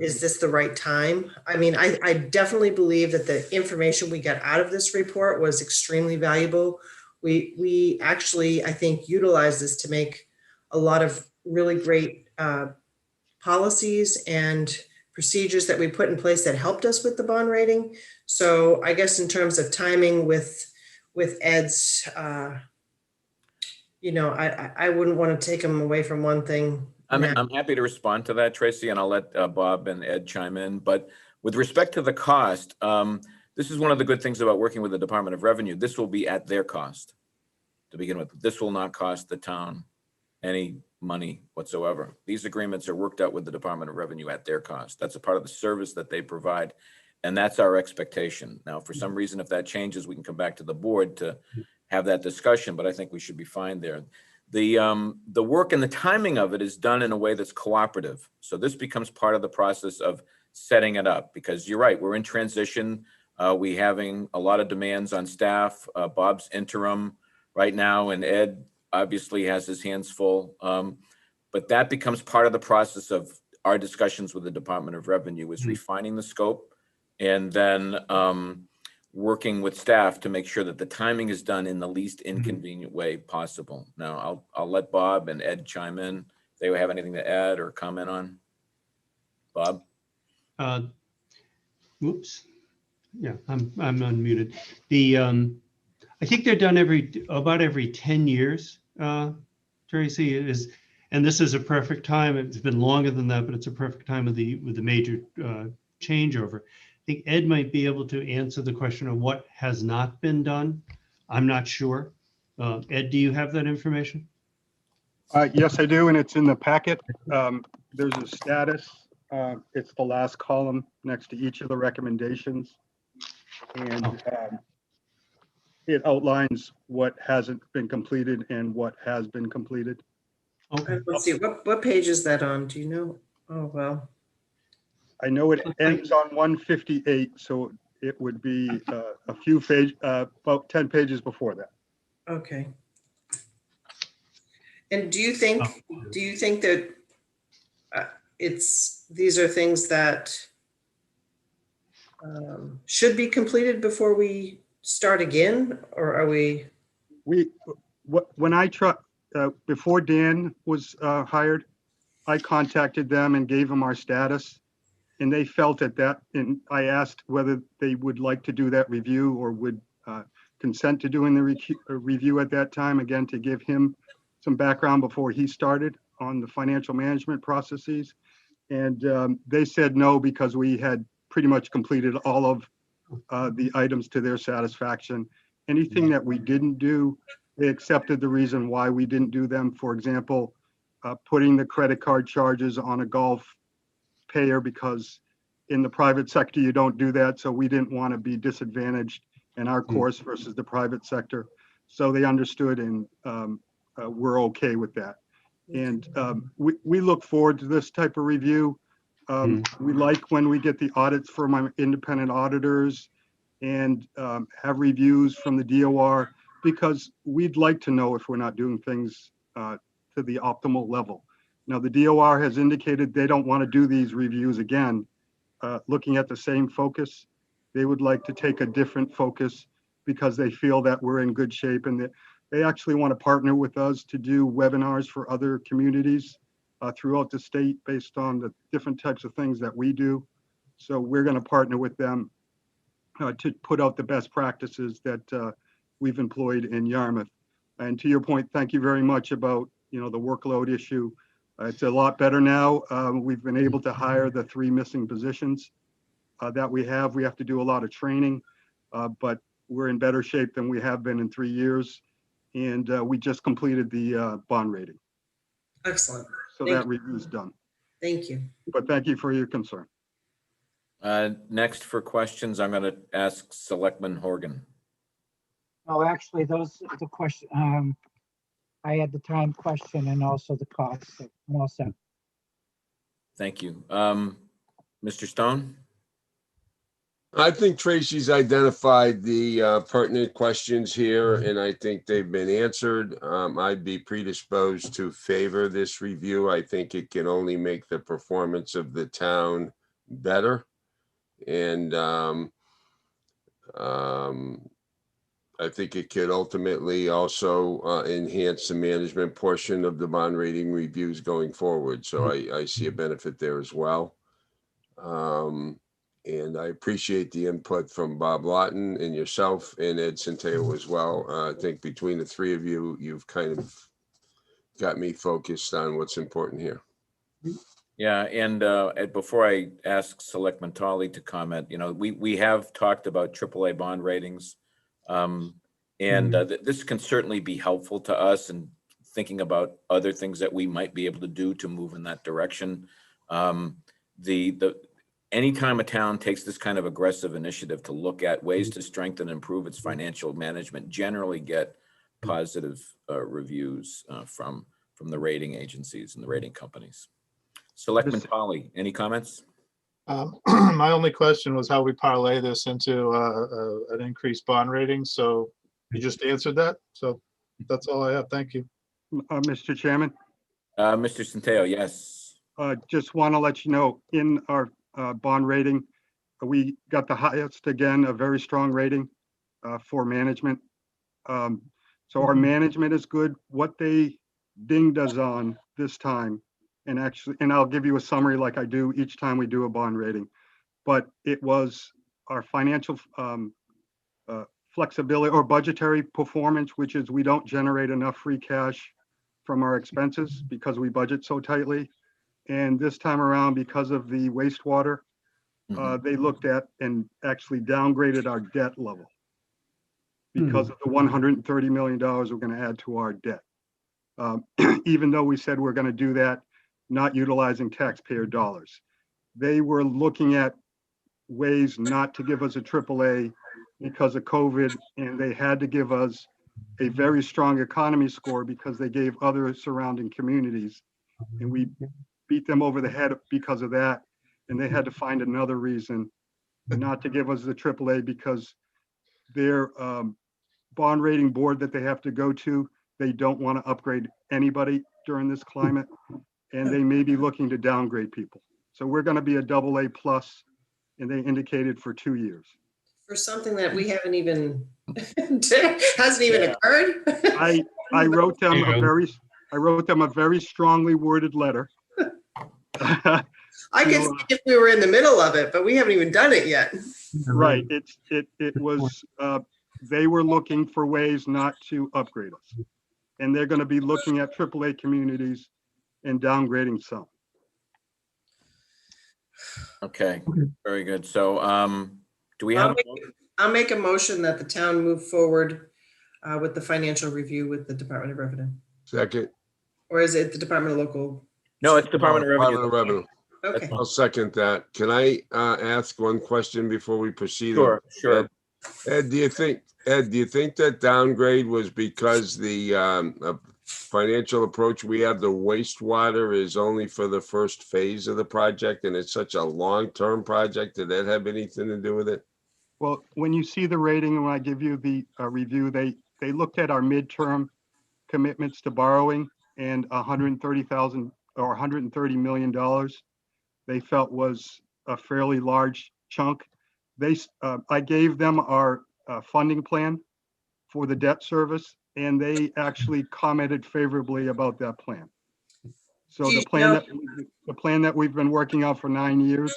Is this the right time? I mean, I definitely believe that the information we got out of this report was extremely valuable. We actually, I think, utilized this to make a lot of really great policies and procedures that we put in place that helped us with the bond rating. So I guess in terms of timing with Ed's, I wouldn't want to take him away from one thing. I'm happy to respond to that, Tracy, and I'll let Bob and Ed chime in. But with respect to the cost, this is one of the good things about working with the Department of Revenue. This will be at their cost to begin with. This will not cost the town any money whatsoever. These agreements are worked out with the Department of Revenue at their cost. That's a part of the service that they provide. And that's our expectation. Now, for some reason, if that changes, we can come back to the board to have that discussion, but I think we should be fine there. The work and the timing of it is done in a way that's cooperative. So this becomes part of the process of setting it up, because you're right, we're in transition. We having a lot of demands on staff. Bob's interim right now, and Ed obviously has his hands full. But that becomes part of the process of our discussions with the Department of Revenue, is refining the scope and then working with staff to make sure that the timing is done in the least inconvenient way possible. Now, I'll let Bob and Ed chime in if they have anything to add or comment on. Bob? Oops. Yeah, I'm unmuted. I think they're done about every 10 years, Tracy, and this is a perfect time. It's been longer than that, but it's a perfect time with the major changeover. I think Ed might be able to answer the question of what has not been done. I'm not sure. Ed, do you have that information? Yes, I do, and it's in the packet. There's a status. It's the last column next to each of the recommendations. And it outlines what hasn't been completed and what has been completed. Okay. Let's see, what page is that on? Do you know? Oh, well. I know it ends on 158, so it would be a few pages, about 10 pages before that. Okay. And do you think that these are things that should be completed before we start again, or are we? When I before Dan was hired, I contacted them and gave them our status, and they felt that, and I asked whether they would like to do that review or would consent to doing the review at that time, again, to give him some background before he started on the financial management processes. And they said no, because we had pretty much completed all of the items to their satisfaction. anything that we didn't do, they accepted the reason why we didn't do them. For example, putting the credit card charges on a golf payer, because in the private sector, you don't do that. So we didn't want to be disadvantaged in our course versus the private sector. So they understood, and we're okay with that. And we look forward to this type of review. We like when we get the audits from our independent auditors and have reviews from the DOR, because we'd like to know if we're not doing things to the optimal level. Now, the DOR has indicated they don't want to do these reviews again, looking at the same focus. They would like to take a different focus because they feel that we're in good shape, and that they actually want to partner with us to do webinars for other communities throughout the state based on the different types of things that we do. So we're going to partner with them to put out the best practices that we've employed in Yarmouth. And to your point, thank you very much about, the workload issue. It's a lot better now. We've been able to hire the 3 missing positions that we have. We have to do a lot of training, but we're in better shape than we have been in 3 years. And we just completed the bond rating. Excellent. So that review is done. Thank you. But thank you for your concern. Next for questions, I'm going to ask Selectman Horgan. Oh, actually, those are the question. I had the time question and also the cost. So I'm all set. Thank you. Mr. Stone? I think Tracy's identified the pertinent questions here, and I think they've been answered. I'd be predisposed to favor this review. I think it can only make the performance of the town better. And I think it could ultimately also enhance the management portion of the bond rating reviews going forward. So I see a benefit there as well. And I appreciate the input from Bob Lawton and yourself and Ed Centeo as well. I think between the 3 of you, you've kind of got me focused on what's important here. Yeah, and before I ask Selectman Tolley to comment, we have talked about AAA bond ratings. This can certainly be helpful to us in thinking about other things that we might be able to do to move in that direction. Anytime a town takes this kind of aggressive initiative to look at ways to strengthen and improve its financial management, generally get positive reviews from the rating agencies and the rating companies. Selectman Tolley, any comments? My only question was how we parlay this into an increased bond rating. So you just answered that. So that's all I have. Thank you. Mr. Chairman? Mr. Centeo, yes. Just want to let you know, in our bond rating, we got the highest, again, a very strong rating for management. So our management is good. What they dinged us on this time, and I'll give you a summary like I do each time we do a bond rating, but it was our financial flexibility or budgetary performance, which is we don't generate enough free cash from our expenses because we budget so tightly. And this time around, because of the wastewater, they looked at and actually downgraded our debt level because of the $130 million we're going to add to our debt. Even though we said we're going to do that, not utilizing taxpayer dollars. They were looking at ways not to give us a AAA because of COVID, and they had to give us a very strong economy score because they gave other surrounding communities, and we beat them over the head because of that, and they had to find another reason not to give us the AAA because their bond rating board that they have to go to, they don't want to upgrade anybody during this climate, and they may be looking to downgrade people. So we're going to be a AA+, and they indicated for 2 years. For something that we haven't even hasn't even occurred. I wrote them a very strongly worded letter. I could see if we were in the middle of it, but we haven't even done it yet. Right. It was they were looking for ways not to upgrade us, and they're going to be looking at AAA communities and downgrading some. Okay, very good. So do we have I'll make a motion that the town move forward with the financial review with the Department of Revenue. Second. Or is it the Department of Local? No, it's Department of Department of Revenue. Revenue. Okay. I'll second that. Can I ask one question before we proceed? Sure. Ed, do you think that downgrade was because the financial approach we have, the wastewater is only for the first phase of the project and it's such a long-term project? Did that have anything to do with it? Well, when you see the rating, and when I give you the review, they looked at our midterm commitments to borrowing, and $130,000 or $130 million they felt was a fairly large chunk. I gave them our funding plan for the debt service, and they actually commented favorably about that plan. So the plan that we've been working on for 9 years,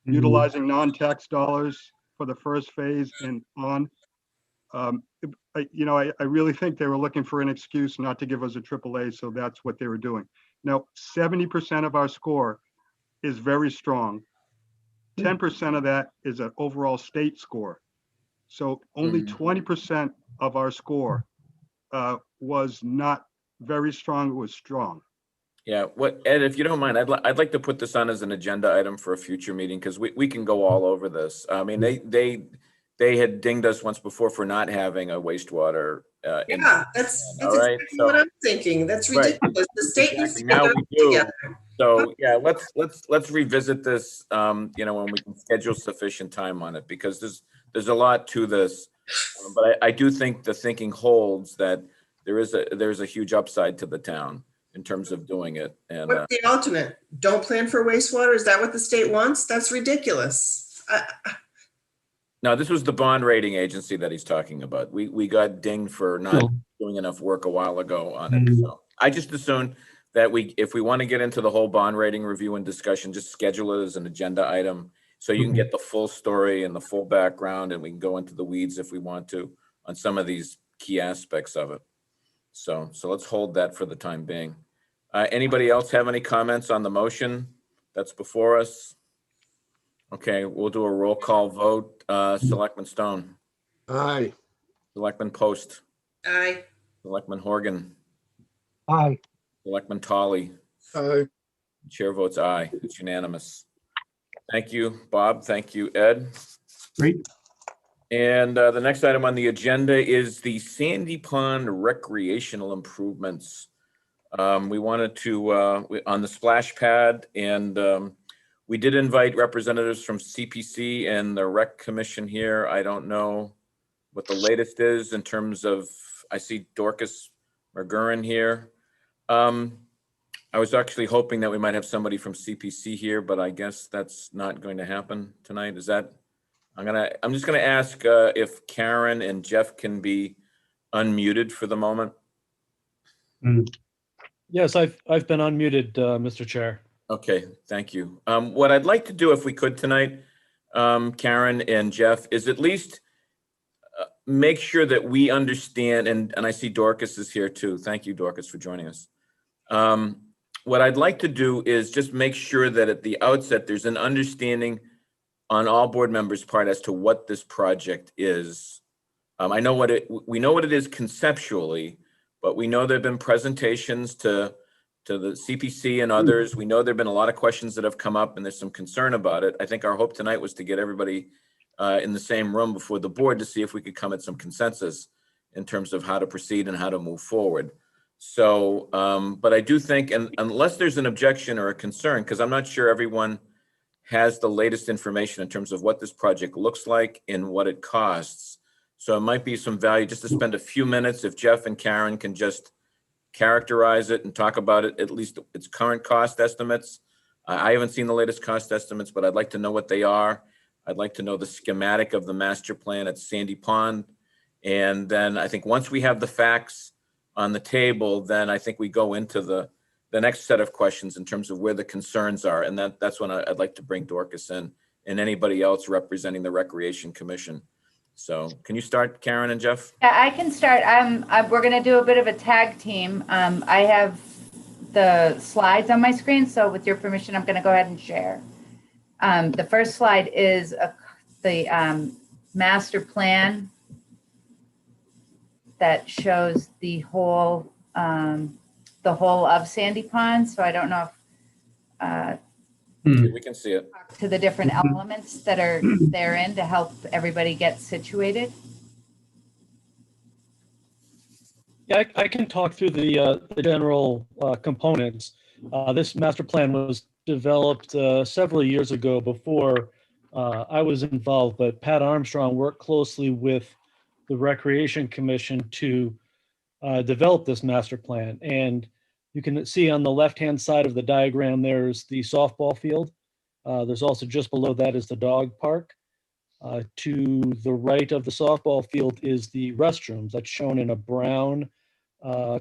utilizing non-tax dollars for the first phase and on, I really think they were looking for an excuse not to give us a AAA, so that's what they were doing. Now, 70% of our score is very strong. 10% of that is an overall state score. So only 20% of our score was not very strong, it was strong. Yeah, Ed, if you don't mind, I'd like to put this on as an agenda item for a future meeting, because we can go all over this. I mean, they had dinged us once before for not having a wastewater. That's all right, exactly what I'm thinking. That's ridiculous. The state needs to get now their we act do. together. So yeah, let's revisit this. When we can schedule sufficient time on it, because there's a lot to this. But I do think the thinking holds that there's a huge upside to the town in terms of doing it. And what's the alternate? Don't plan for wastewater? Is that what the state wants? That's ridiculous. no, this was the bond rating agency that he's talking about. We got dinged for not doing enough work a while ago on it. So I just assumed that if we want to get into the whole bond rating review and discussion, just schedule it as an agenda item so you can get the full story and the full background, and we can go into the weeds if we want to on some of these key aspects of it. So let's hold that for the time being. Anybody else have any comments on the motion that's before us? Okay, we'll do a roll call vote. Selectman Stone. Aye. Selectman Post. Aye. Selectman Horgan. Aye. Selectman Tolly. Aye. Chair votes aye. It's unanimous. Thank you, Bob. Thank you, Ed. Great. And the next item on the agenda is the Sandy Pond recreational improvements. We wanted to, on the splash pad, and we did invite representatives from CPC and the Rec Commission here. I don't know what the latest is in terms of, I see Dorcas McGurran here. I was actually hoping that we might have somebody from CPC here, but I guess that's not going to happen tonight. Is that, I'm just gonna ask if Karen and Jeff can be unmuted for the moment. Yes, I've been unmuted, Mr. Chair. Okay, thank you. What I'd like to do, if we could tonight, Karen and Jeff, is at least make sure that we understand, and I see Dorcas is here too. Thank you, Dorcas, for joining us. What I'd like to do is just make sure that at the outset, there's an understanding on all board members' part as to what this project is. We know what it is conceptually, but we know there have been presentations to the CPC and others. We know there have been a lot of questions that have come up and there's some concern about it. I think our hope tonight was to get everybody in the same room before the board to see if we could come at some consensus in terms of how to proceed and how to move forward. So, but I do think, and unless there's an objection or a concern, because I'm not sure everyone has the latest information in terms of what this project looks like and what it costs. So it might be some value just to spend a few minutes if Jeff and Karen can just characterize it and talk about it, at least its current cost estimates. I haven't seen the latest cost estimates, but I'd like to know what they are. I'd like to know the schematic of the master plan at Sandy Pond. And then I think once we have the facts on the table, then I think we go into the next set of questions in terms of where the concerns are. And that's when I'd like to bring Dorcas in and anybody else representing the Recreation Commission. So can you start, Karen and Jeff? Yeah, I can start. We're going to do a bit of a tag team. I have the slides on my screen, so with your permission, I'm going to go ahead and share. The first slide is the master plan that shows the whole of Sandy Pond. So I don't know if We can see it. to the different elements that are therein to help everybody get situated. Yeah, I can talk through the general components. This master plan was developed several years ago before I was involved, but Pat Armstrong worked closely with the Recreation Commission to develop this master plan. And you can see on the left-hand side of the diagram, there's the softball field. There's also just below that is the dog park. To the right of the softball field is the restrooms. That's shown in a brown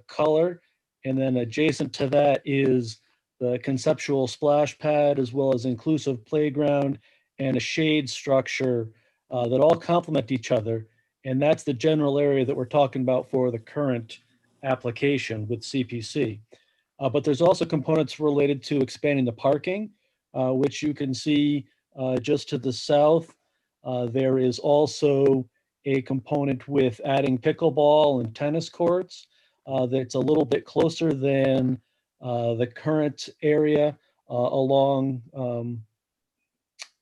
color. And then adjacent to that is the conceptual splash pad, as well as inclusive playground and a shade structure that all complement each other. And that's the general area that we're talking about for the current application with CPC. But there's also components related to expanding the parking, which you can see just to the south. There is also a component with adding pickleball and tennis courts that's a little bit closer than the current area along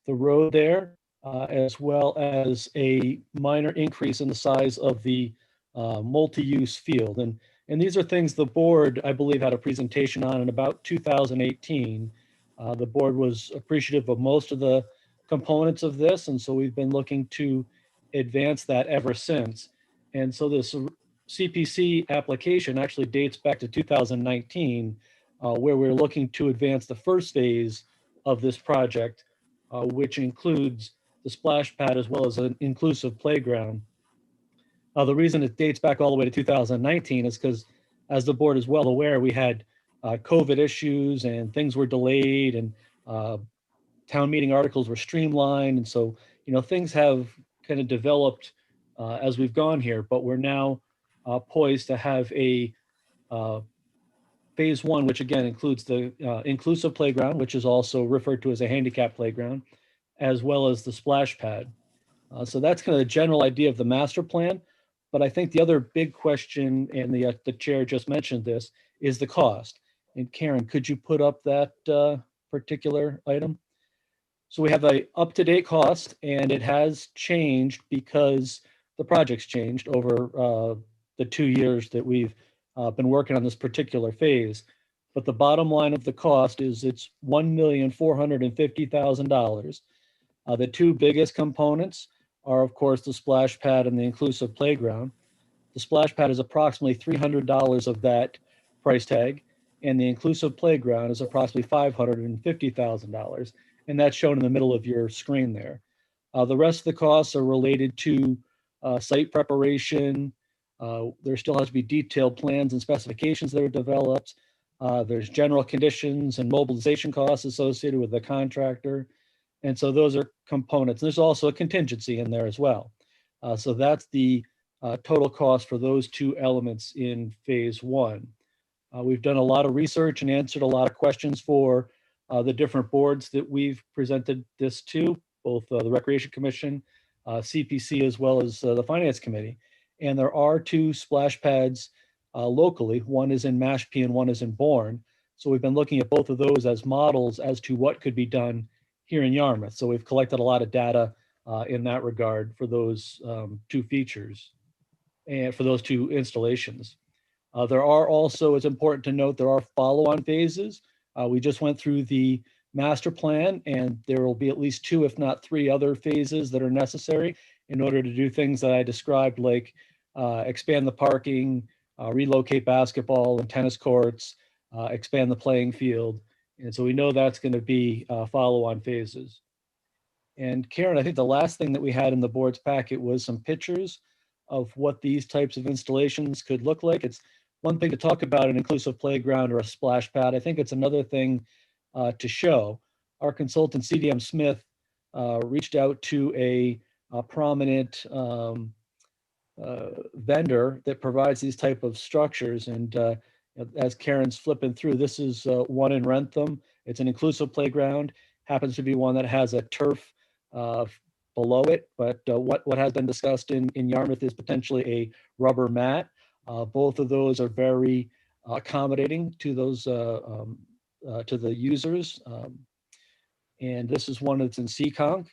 the road there, as well as a minor increase in the size of the multi-use field. And these are things the board, I believe, had a presentation on in about 2018. The board was appreciative of most of the components of this, and so we've been looking to advance that ever since. And so this CPC application actually dates back to 2019, where we're looking to advance the first phase of this project, which includes the splash pad as well as an inclusive playground. The reason it dates back all the way to 2019 is because, as the board is well aware, we had COVID issues and things were delayed, and town meeting articles were streamlined. And so, things have kind of developed as we've gone here, but we're now poised to have a phase one, which again includes the inclusive playground, which is also referred to as a handicap playground, as well as the splash pad. So that's kind of the general idea of the master plan. But I think the other big question, and the chair just mentioned this, is the cost. And Karen, could you put up that particular item? So we have a up-to-date cost, and it has changed because the project's changed over the 2 years that we've been working on this particular phase. But the bottom line of the cost is it's $1,450,000. The two biggest components are, of course, the splash pad and the inclusive playground. The splash pad is approximately $300 of that price tag, and the inclusive playground is approximately $550,000, and that's shown in the middle of your screen there. The rest of the costs are related to site preparation. There still has to be detailed plans and specifications that are developed. There's general conditions and mobilization costs associated with the contractor. And so those are components. There's also a contingency in there as well. So that's the total cost for those two elements in phase one. We've done a lot of research and answered a lot of questions for the different boards that we've presented this to, both the Recreation Commission, CPC, as well as the Finance Committee. And there are two splash pads locally. One is in Mashpee and one is in Bourne. So we've been looking at both of those as models as to what could be done here in Yarmouth. So we've collected a lot of data in that regard for those two features and for those two installations. There are also, it's important to note, there are follow-on phases. We just went through the master plan, and there will be at least 2, if not 3 other phases that are necessary in order to do things that I described, like expand the parking, relocate basketball and tennis courts, expand the playing field. And so we know that's going to be follow-on phases. And Karen, I think the last thing that we had in the board's packet was some pictures of what these types of installations could look like. It's one thing to talk about an inclusive playground or a splash pad. I think it's another thing to show. Our consultant, CDM Smith, reached out to a prominent vendor that provides these type of structures. And as Karen's flipping through, this is one in Rentham. It's an inclusive playground, happens to be one that has a turf below it, but what has been discussed in Yarmouth is potentially a rubber mat. Both of those are very accommodating to those to the users. And this is one that's in Seekonk.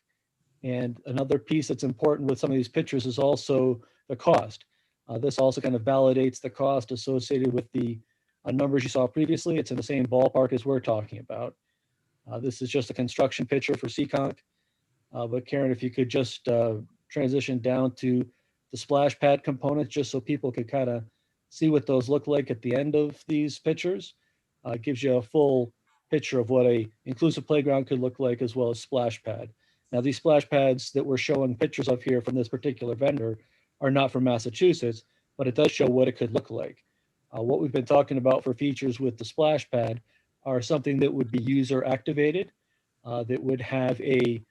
And another piece that's important with some of these pictures is also the cost. This also kind of validates the cost associated with the numbers you saw previously. It's in the same ballpark as we're talking about. This is just a construction picture for Seekonk. But Karen, if you could just transition down to the splash pad components, just so people could kind of see what those look like at the end of these pictures. It gives you a full picture of what a inclusive playground could look like, as well as splash pad. Now, these splash pads that we're showing pictures of here from this particular vendor are not from Massachusetts, but it does show what it could look like. What we've been talking about for features with the splash pad are something that would be user activated, that would have a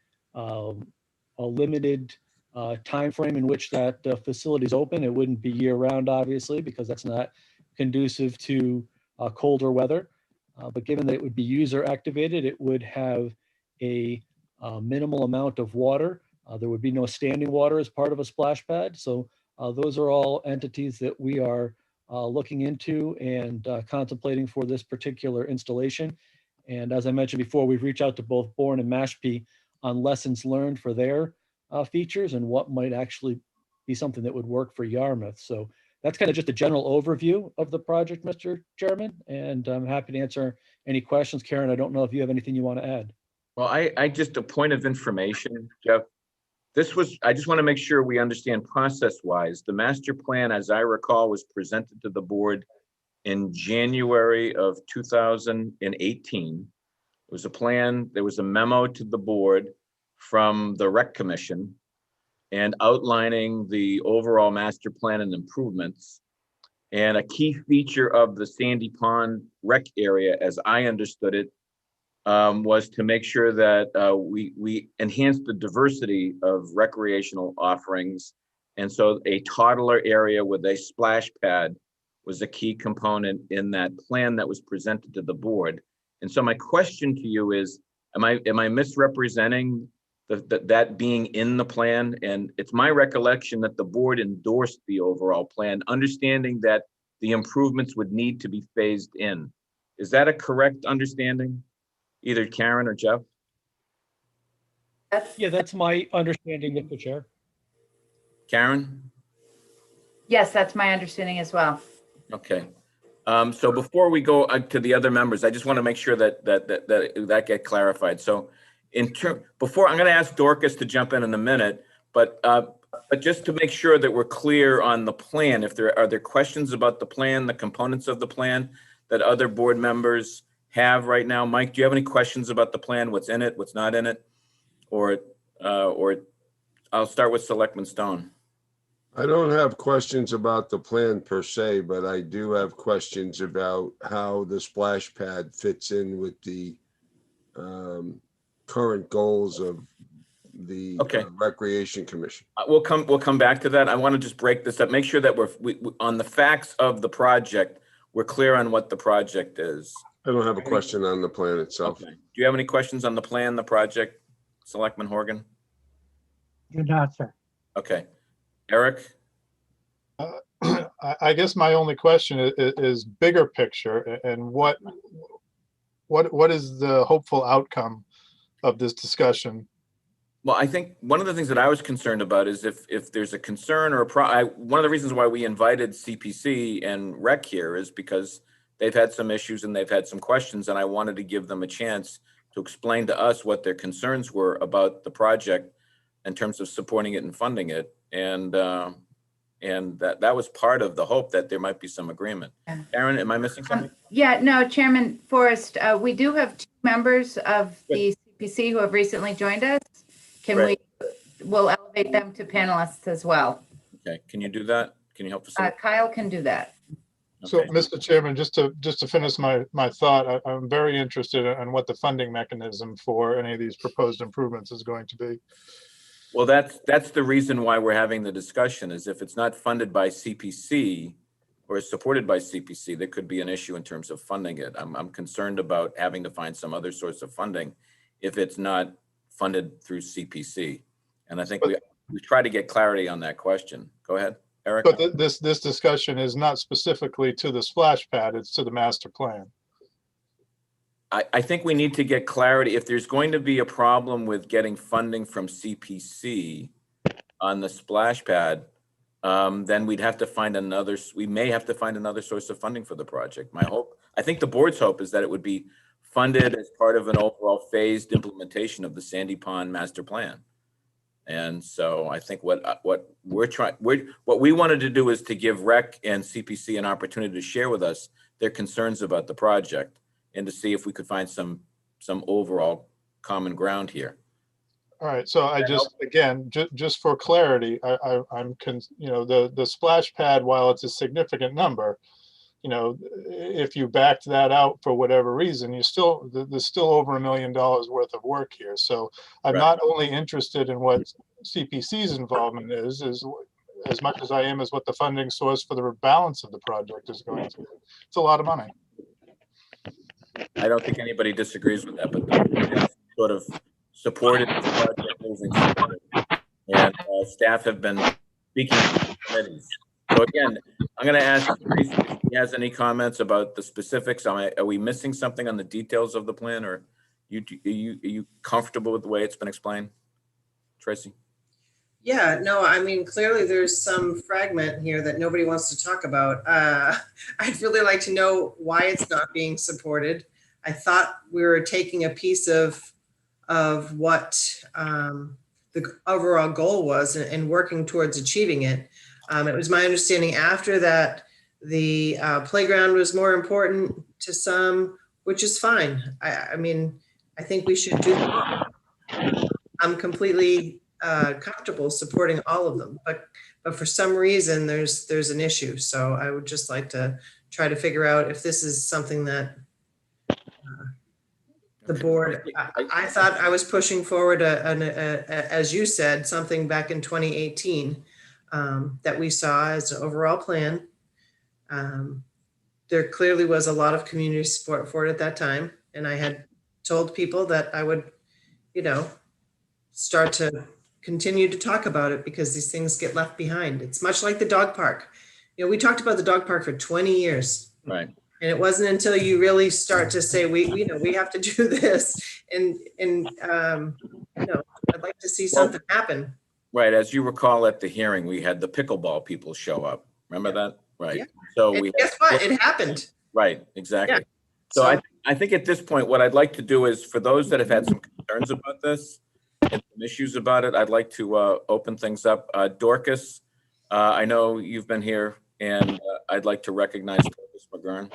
limited time frame in which that facility is open. It wouldn't be year round, obviously, because that's not conducive to colder weather. But given that it would be user activated, it would have a minimal amount of water. There would be no standing water as part of a splash pad. So those are all entities that we are looking into and contemplating for this particular installation. And as I mentioned before, we've reached out to both Bourne and Mashpee on lessons learned for their features and what might actually be something that would work for Yarmouth. So that's kind of just a general overview of the project, Mr. Chairman, and I'm happy to answer any questions. Karen, I don't know if you have anything you want to add. Well, I just a point of information, Jeff. I just want to make sure we understand process-wise. The master plan, as I recall, was presented to the board in January of 2018. It was a plan, there was a memo to the board from the Rec Commission and outlining the overall master plan and improvements. And a key feature of the Sandy Pond rec area, as I understood it, was to make sure that we enhance the diversity of recreational offerings. And so a toddler area with a splash pad was a key component in that plan that was presented to the board. And so my question to you is, am I misrepresenting that being in the plan? And it's my recollection that the board endorsed the overall plan, understanding that the improvements would need to be phased in. Is that a correct understanding? Either Karen or Jeff? Yeah, that's my understanding, Mr. Chair. Karen? Yes, that's my understanding as well. Okay. So before we go to the other members, I just want to make sure that get clarified. So before, I'm going to ask Dorcas to jump in a minute, but just to make sure that we're clear on the plan, if there are questions about the plan, the components of the plan that other board members have right now. Mike, do you have any questions about the plan? What's in it, what's not in it? Or I'll start with Selectman Stone. I don't have questions about the plan per se, but I do have questions about how the splash pad fits in with the current goals of the Recreation Commission. We'll come back to that. I want to just break this up, make sure that we on the facts of the project, we're clear on what the project is. I don't have a question on the plan itself. Okay. Do you have any questions on the plan, the project, Selectman Horgan? Do not, sir. Okay. Eric? I guess my only question is bigger picture, and what is the hopeful outcome of this discussion? Well, I think one of the things that I was concerned about is if there's a concern or one of the reasons why we invited CPC and Rec here is because they've had some issues and they've had some questions, and I wanted to give them a chance to explain to us what their concerns were about the project in terms of supporting it and funding it. And that was part of the hope that there might be some agreement. Yeah. Aaron, am I missing something? Yeah, no, Chairman Forrest, we do have 2 members of the CPC who have recently joined us. We'll elevate them to panelists as well. Okay, can you do that? Can you help facilitate? Kyle can do that. So, Mr. Chairman, just to finish my thought, I'm very interested in what the funding mechanism for any of these proposed improvements is going to be. Well, that's the reason why we're having the discussion, is if it's not funded by CPC or is supported by CPC, there could be an issue in terms of funding it. I'm concerned about having to find some other source of funding if it's not funded through CPC. And I think we try to get clarity on that question. Go ahead, Eric. But this discussion is not specifically to the splash pad, it's to the master plan. I think we need to get clarity. If there's going to be a problem with getting funding from CPC on the splash pad, then we may have to find another source of funding for the project. I think the board's hope is that it would be funded as part of an overall phased implementation of the Sandy Pond Master Plan. And so I think what we wanted to do is to give REC and CPC an opportunity to share with us their concerns about the project and to see if we could find some overall common ground here. All right, so I just, again, just for clarity, the splash pad, while it's a significant number, if you backed that out for whatever reason, there's still over $1 million worth of work here. So I'm not only interested in what CPC's involvement is as much as I am as what the funding source for the balance of the project is going to be. It's a lot of money. I don't think anybody disagrees with that, but the sort of supported this project moving forward, and staff have been speaking to committees. So again, I'm going to ask Tracy if he has any comments about the specifics. Are we missing something on the details of the plan, or are you comfortable with the way it's been explained, Tracy? Yeah, no, I mean, clearly there's some fragment here that nobody wants to talk about. I'd really like to know why it's not being supported. I thought we were taking a piece of what the overall goal was and working towards achieving it. It was my understanding after that the playground was more important to some, which is fine. I mean, I think we should do that. I'm completely comfortable supporting all of them, but for some reason there's an issue. So I would just like to try to figure out if this is something that the board, I thought I was pushing forward as you said, something back in 2018 that we saw as an overall plan. There clearly was a lot of community support for it at that time. And I had told people that I would, start to continue to talk about it because these things get left behind. It's much like the dog park. We talked about the dog park for 20 years. Right. And it wasn't until you really start to say, we have to do this. And I'd like to see something happen. Right. As you recall at the hearing, we had the pickleball people show up. Remember that? Right. Yeah. So and guess what? It happened. Right. Exactly. Yeah. So I think at this point, what I'd like to do is for those that have had some concerns about this and some issues about it, I'd like to open things up. Dorcas, I know you've been here and I'd like to recognize Dorcas McGurn.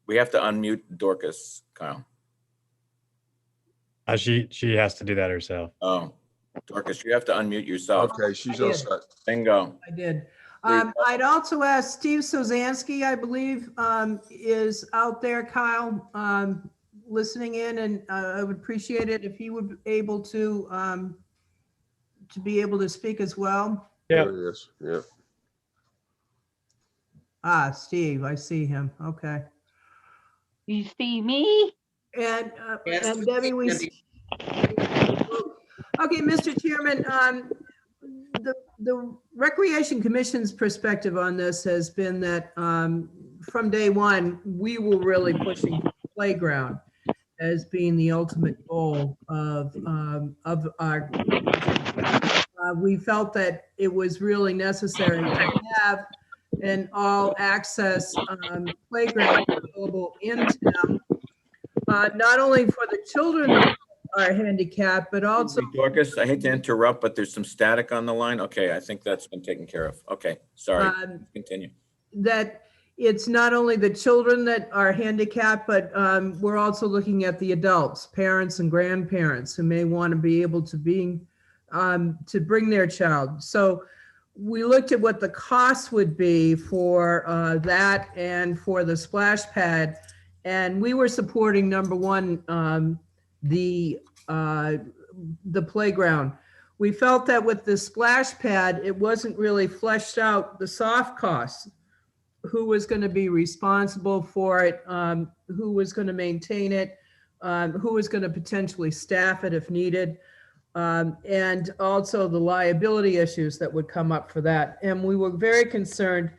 We have to unmute Dorcas, Kyle. She has to do that herself. Oh, Dorcas, you have to unmute yourself. Okay, she's all set. Bingo. I did. I'd also ask Steve Sozansky, I believe, is out there, Kyle, listening in, and I would appreciate it if he would be able to speak as well. Yeah. Yes. Yeah. Steve, I see him. Okay. You see me? And Yes, and Debbie, we. Debbie. Okay, Mr. Chairman, the Recreation Commission's perspective on this has been that from day one, we were really pushing the playground as being the ultimate goal of our. We felt that it was really necessary to have an all-access playground available in town, not only for the children that are handicapped, but also. Dorcas, I hate to interrupt, but there's some static on the line. Okay, I think that's been taken care of. Okay, sorry. Continue. That it's not only the children that are handicapped, but we're also looking at the adults, parents and grandparents who may want to be able to bring their child. So we looked at what the cost would be for that and for the splash pad. And we were supporting, number one, the playground. We felt that with the splash pad, it wasn't really fleshed out the soft costs. Who was going to be responsible for it? Who was going to maintain it? Who was going to potentially staff it if needed? and also the liability issues that would come up for that. And we were very concerned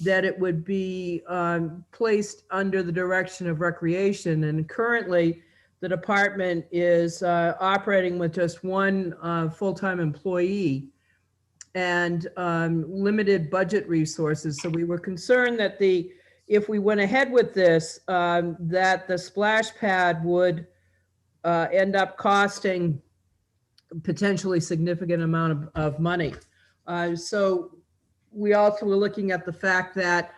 that it would be placed under the direction of recreation. And currently, the department is operating with just one full-time employee and limited budget resources. So we were concerned that if we went ahead with this, that the splash pad would end up costing potentially significant amount of money. So we also were looking at the fact that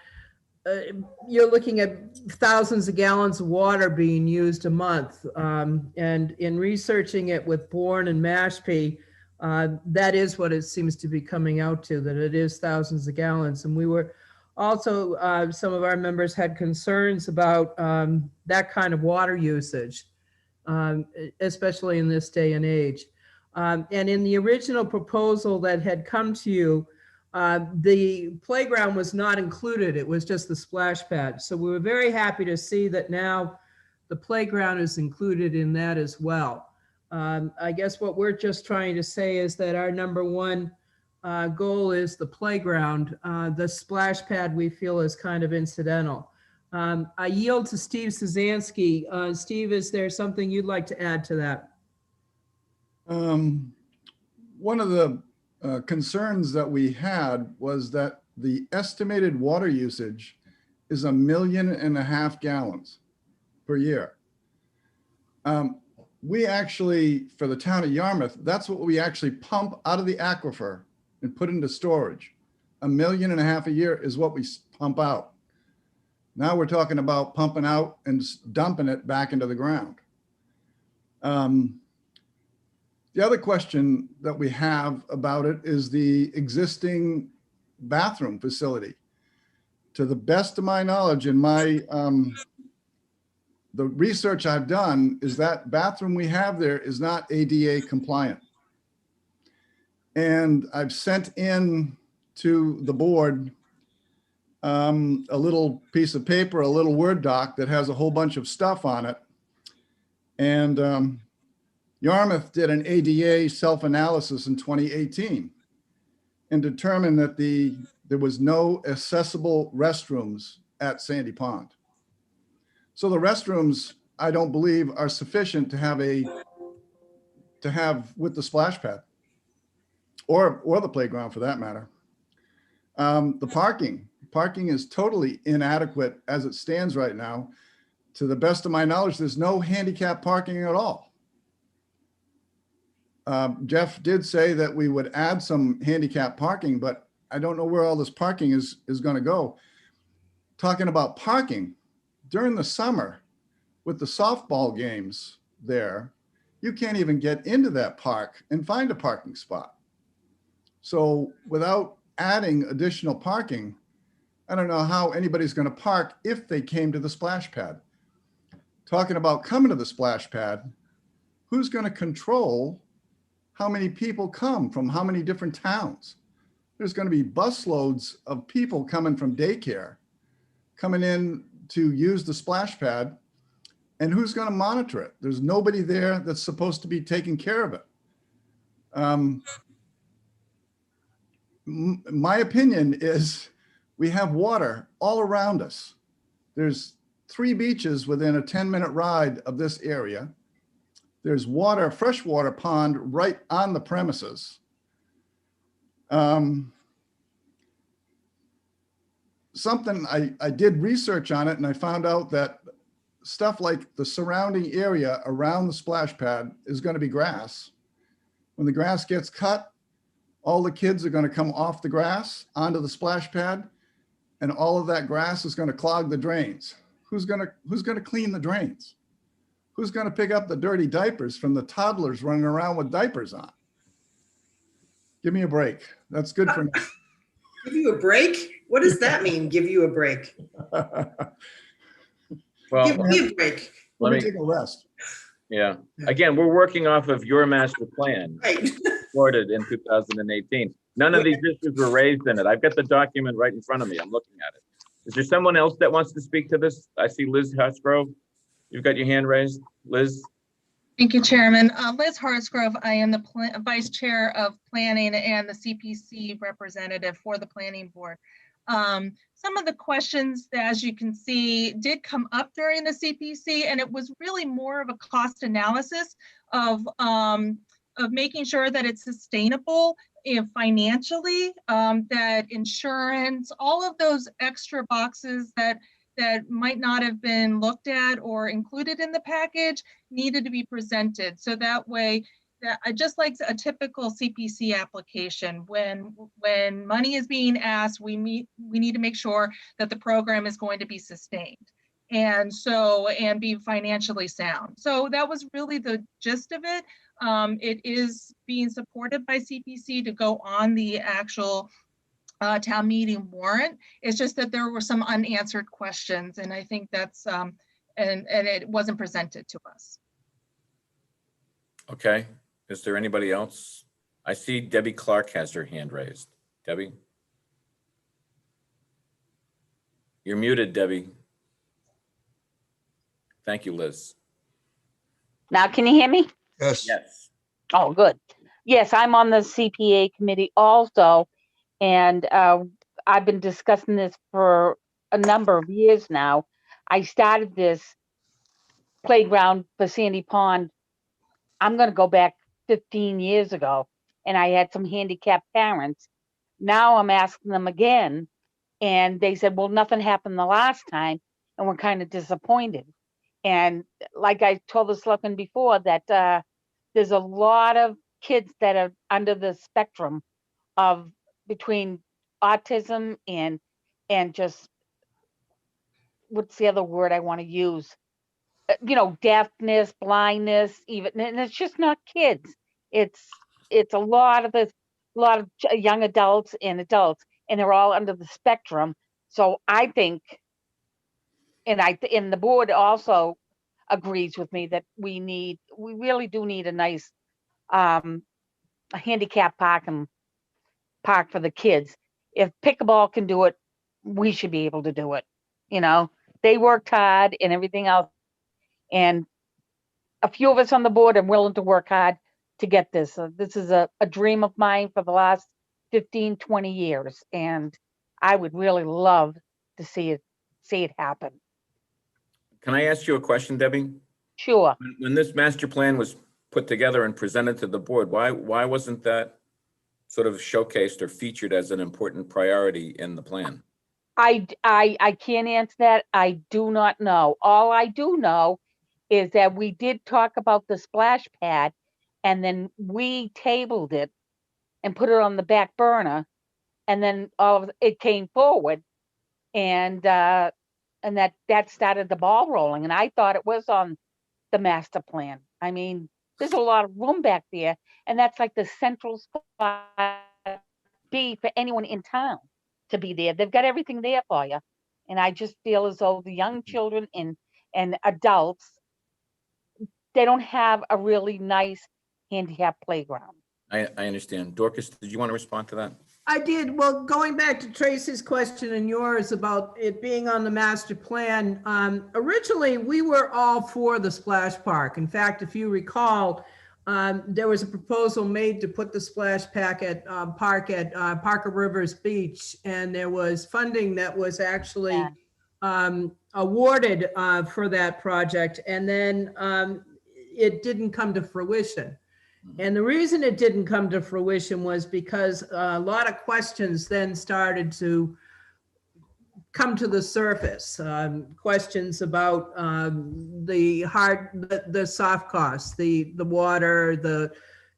you're looking at thousands of gallons of water being used a month. And in researching it with Bourne and Mashpee, that is what it seems to be coming out to, that it is thousands of gallons. And we were also, some of our members had concerns about that kind of water usage, especially in this day and age. And in the original proposal that had come to you, the playground was not included. It was just the splash pad. So we were very happy to see that now the playground is included in that as well. I guess what we're just trying to say is that our number one goal is the playground. The splash pad we feel is kind of incidental. I yield to Steve Szanski. Steve, is there something you'd like to add to that? One of the concerns that we had was that the estimated water usage is 1.5 million gallons per year. We actually, for the town of Yarmouth, that's what we actually pump out of the aquifer and put into storage. 1.5 million a year is what we pump out. Now we're talking about pumping out and dumping it back into the ground. The other question that we have about it is the existing bathroom facility. To the best of my knowledge, in my the research I've done, is that bathroom we have there is not ADA compliant. And I've sent in to the board a little piece of paper, a little Word doc that has a whole bunch of stuff on it. And Yarmouth did an ADA self-analysis in 2018 and determined that there was no accessible restrooms at Sandy Pond. So the restrooms, I don't believe, are sufficient to have with the splash pad or the playground for that matter. The parking is totally inadequate as it stands right now. To the best of my knowledge, there's no handicap parking at all. Jeff did say that we would add some handicap parking, but I don't know where all this parking is going to go. Talking about parking, during the summer with the softball games there, you can't even get into that park and find a parking spot. So without adding additional parking, I don't know how anybody's going to park if they came to the splash pad. Talking about coming to the splash pad, who's going to control how many people come from how many different towns? There's going to be busloads of people coming from daycare, coming in to use the splash pad. And who's going to monitor it? There's nobody there that's supposed to be taking care of it. My opinion is we have water all around us. There's 3 beaches within a 10-minute ride of this area. There's water, freshwater pond right on the premises. Something I did research on it and I found out that stuff like the surrounding area around the splash pad is going to be grass. When the grass gets cut, all the kids are going to come off the grass onto the splash pad, and all of that grass is going to clog the drains. Who's going to clean the drains? Who's going to pick up the dirty diapers from the toddlers running around with diapers on? Give me a break. That's good for me. Give you a break? What does that mean, give you a break? Well, Give me a break. Let me take a rest. Yeah. Again, we're working off of your master plan. Right. Recorded in 2018. None of these issues were raised in it. I've got the document right in front of me. I'm looking at it. Is there someone else that wants to speak to this? I see Liz Husgrove. You've got your hand raised. Liz? Thank you, Chairman. Liz Hartsgrove, I am the Vice Chair of Planning and the CPC representative for the Planning Board. Some of the questions, as you can see, did come up during the CPC, and it was really more of a cost analysis of making sure that it's sustainable financially, that insurance, all of those extra boxes that might not have been looked at or included in the package needed to be presented. So that way, just like a typical CPC application, when money is being asked, we need to make sure that the program is going to be sustained and be financially sound. So that was really the gist of it. It is being supported by CPC to go on the actual town meeting warrant. It's just that there were some unanswered questions, and I think that's and it wasn't presented to us. Okay, is there anybody else? I see Debbie Clark has her hand raised. Debbie? You're muted, Debbie. Thank you, Liz. Now, can you hear me? Yes. Yes. Oh, good. Yes, I'm on the CPA committee also. And I've been discussing this for a number of years now. I started this playground for Sandy Pond. I'm going to go back 15 years ago, and I had some handicapped parents. Now I'm asking them again, and they said, well, nothing happened the last time, and we're kind of disappointed. And like I told the selectmen before, that there's a lot of kids that are under the spectrum of between autism and just, what's the other word I want to use? You know, deafness, blindness, even, and it's just not kids. It's a lot of young adults, and they're all under the spectrum. So I think, and the board also agrees with me that we really do need a nice a handicap park for the kids. If pickleball can do it, we should be able to do it. You know, they worked hard and everything else. And a few of us on the board are willing to work hard to get this. This is a dream of mine for the last 15, 20 years. And I would really love to see it happen. Can I ask you a question, Debbie? Sure. When this master plan was put together and presented to the board, why wasn't that sort of showcased or featured as an important priority in the plan? I can't answer that. I do not know. All I do know is that we did talk about the splash pad, and then we tabled it and put it on the back burner, and then it came forward, and that started the ball rolling. And I thought it was on the master plan. I mean, there's a lot of room back there, and that's like the central spot for anyone in town to be there. They've got everything there for you. And I just feel as though the young children and adults, they don't have a really nice handicap playground. I understand. Dorcas, did you want to respond to that? I did. Well, going back to Tracy's question and yours about it being on the master plan, originally we were all for the splash park. In fact, if you recall, there was a proposal made to put the splash park at Parker Rivers Beach, and there was funding that was actually awarded for that project, and then it didn't come to fruition. And the reason it didn't come to fruition was because a lot of questions then started to come to the surface. Questions about the soft costs, the water, the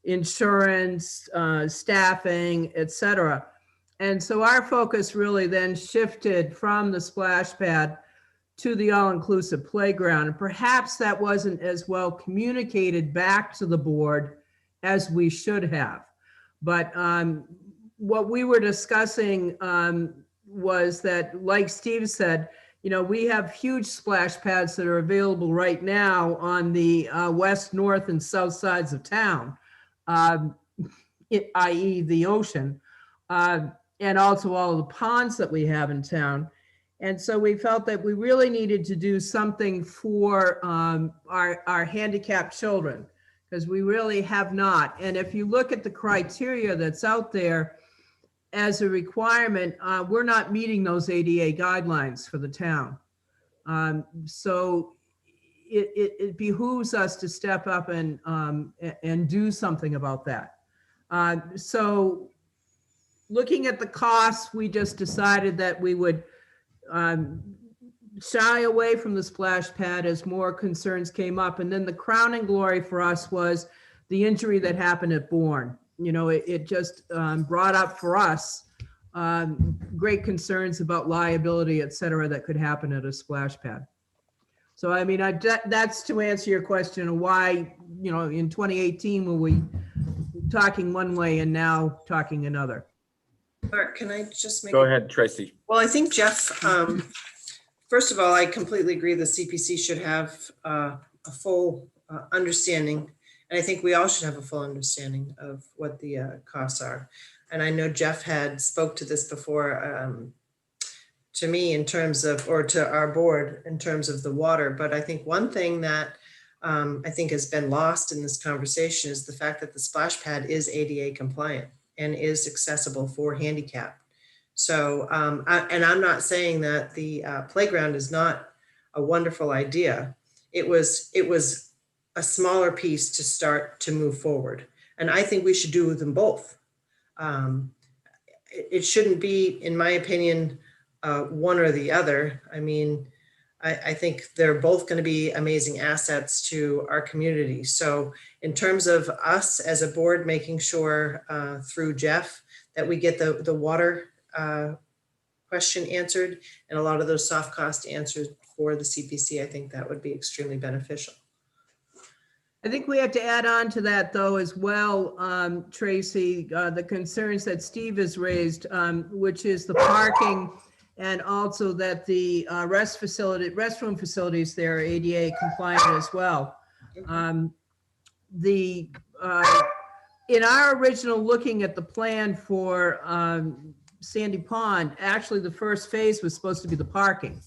insurance, staffing, etc. And so our focus really then shifted from the splash pad to the all-inclusive playground. And perhaps that wasn't as well communicated back to the board as we should have. But what we were discussing was that, like Steve said, you know, we have huge splash pads that are available right now on the west, north, and south sides of town, i.e. the ocean, and also all of the ponds that we have in town. And so we felt that we really needed to do something for our handicapped children, because we really have not. And if you look at the criteria that's out there as a requirement, we're not meeting those ADA guidelines for the town. So it behooves us to step up and do something about that. So looking at the costs, we just decided that we would shy away from the splash pad as more concerns came up. And then the crowning glory for us was the injury that happened at Bourne. You know, it just brought up for us great concerns about liability, et cetera, that could happen at a splash pad. So, I mean, that's to answer your question of why, you know, in 2018, were we talking one way and now talking another. Mark, can I just make? Go ahead, Tracy. Well, I think Jeff, first of all, I completely agree the CPC should have a full understanding. And I think we all should have a full understanding of what the costs are. And I know Jeff had spoke to this before to me in terms of, or to our board in terms of the water. But I think one thing that I think has been lost in this conversation is the fact that the splash pad is ADA compliant and is accessible for handicap. So, and I'm not saying that the playground is not a wonderful idea. It was a smaller piece to start to move forward. And I think we should do them both. It shouldn't be, in my opinion, one or the other. I mean, I think they're both going to be amazing assets to our community. So in terms of us as a board, making sure through Jeff that we get the water question answered and a lot of those soft cost answers for the CPC, I think that would be extremely beneficial. I think we have to add on to that though as well, Tracy, the concerns that Steve has raised, which is the parking and also that the restroom facilities there are ADA compliant as well. In our original looking at the plan for Sandy Pond, actually the first phase was supposed to be the parking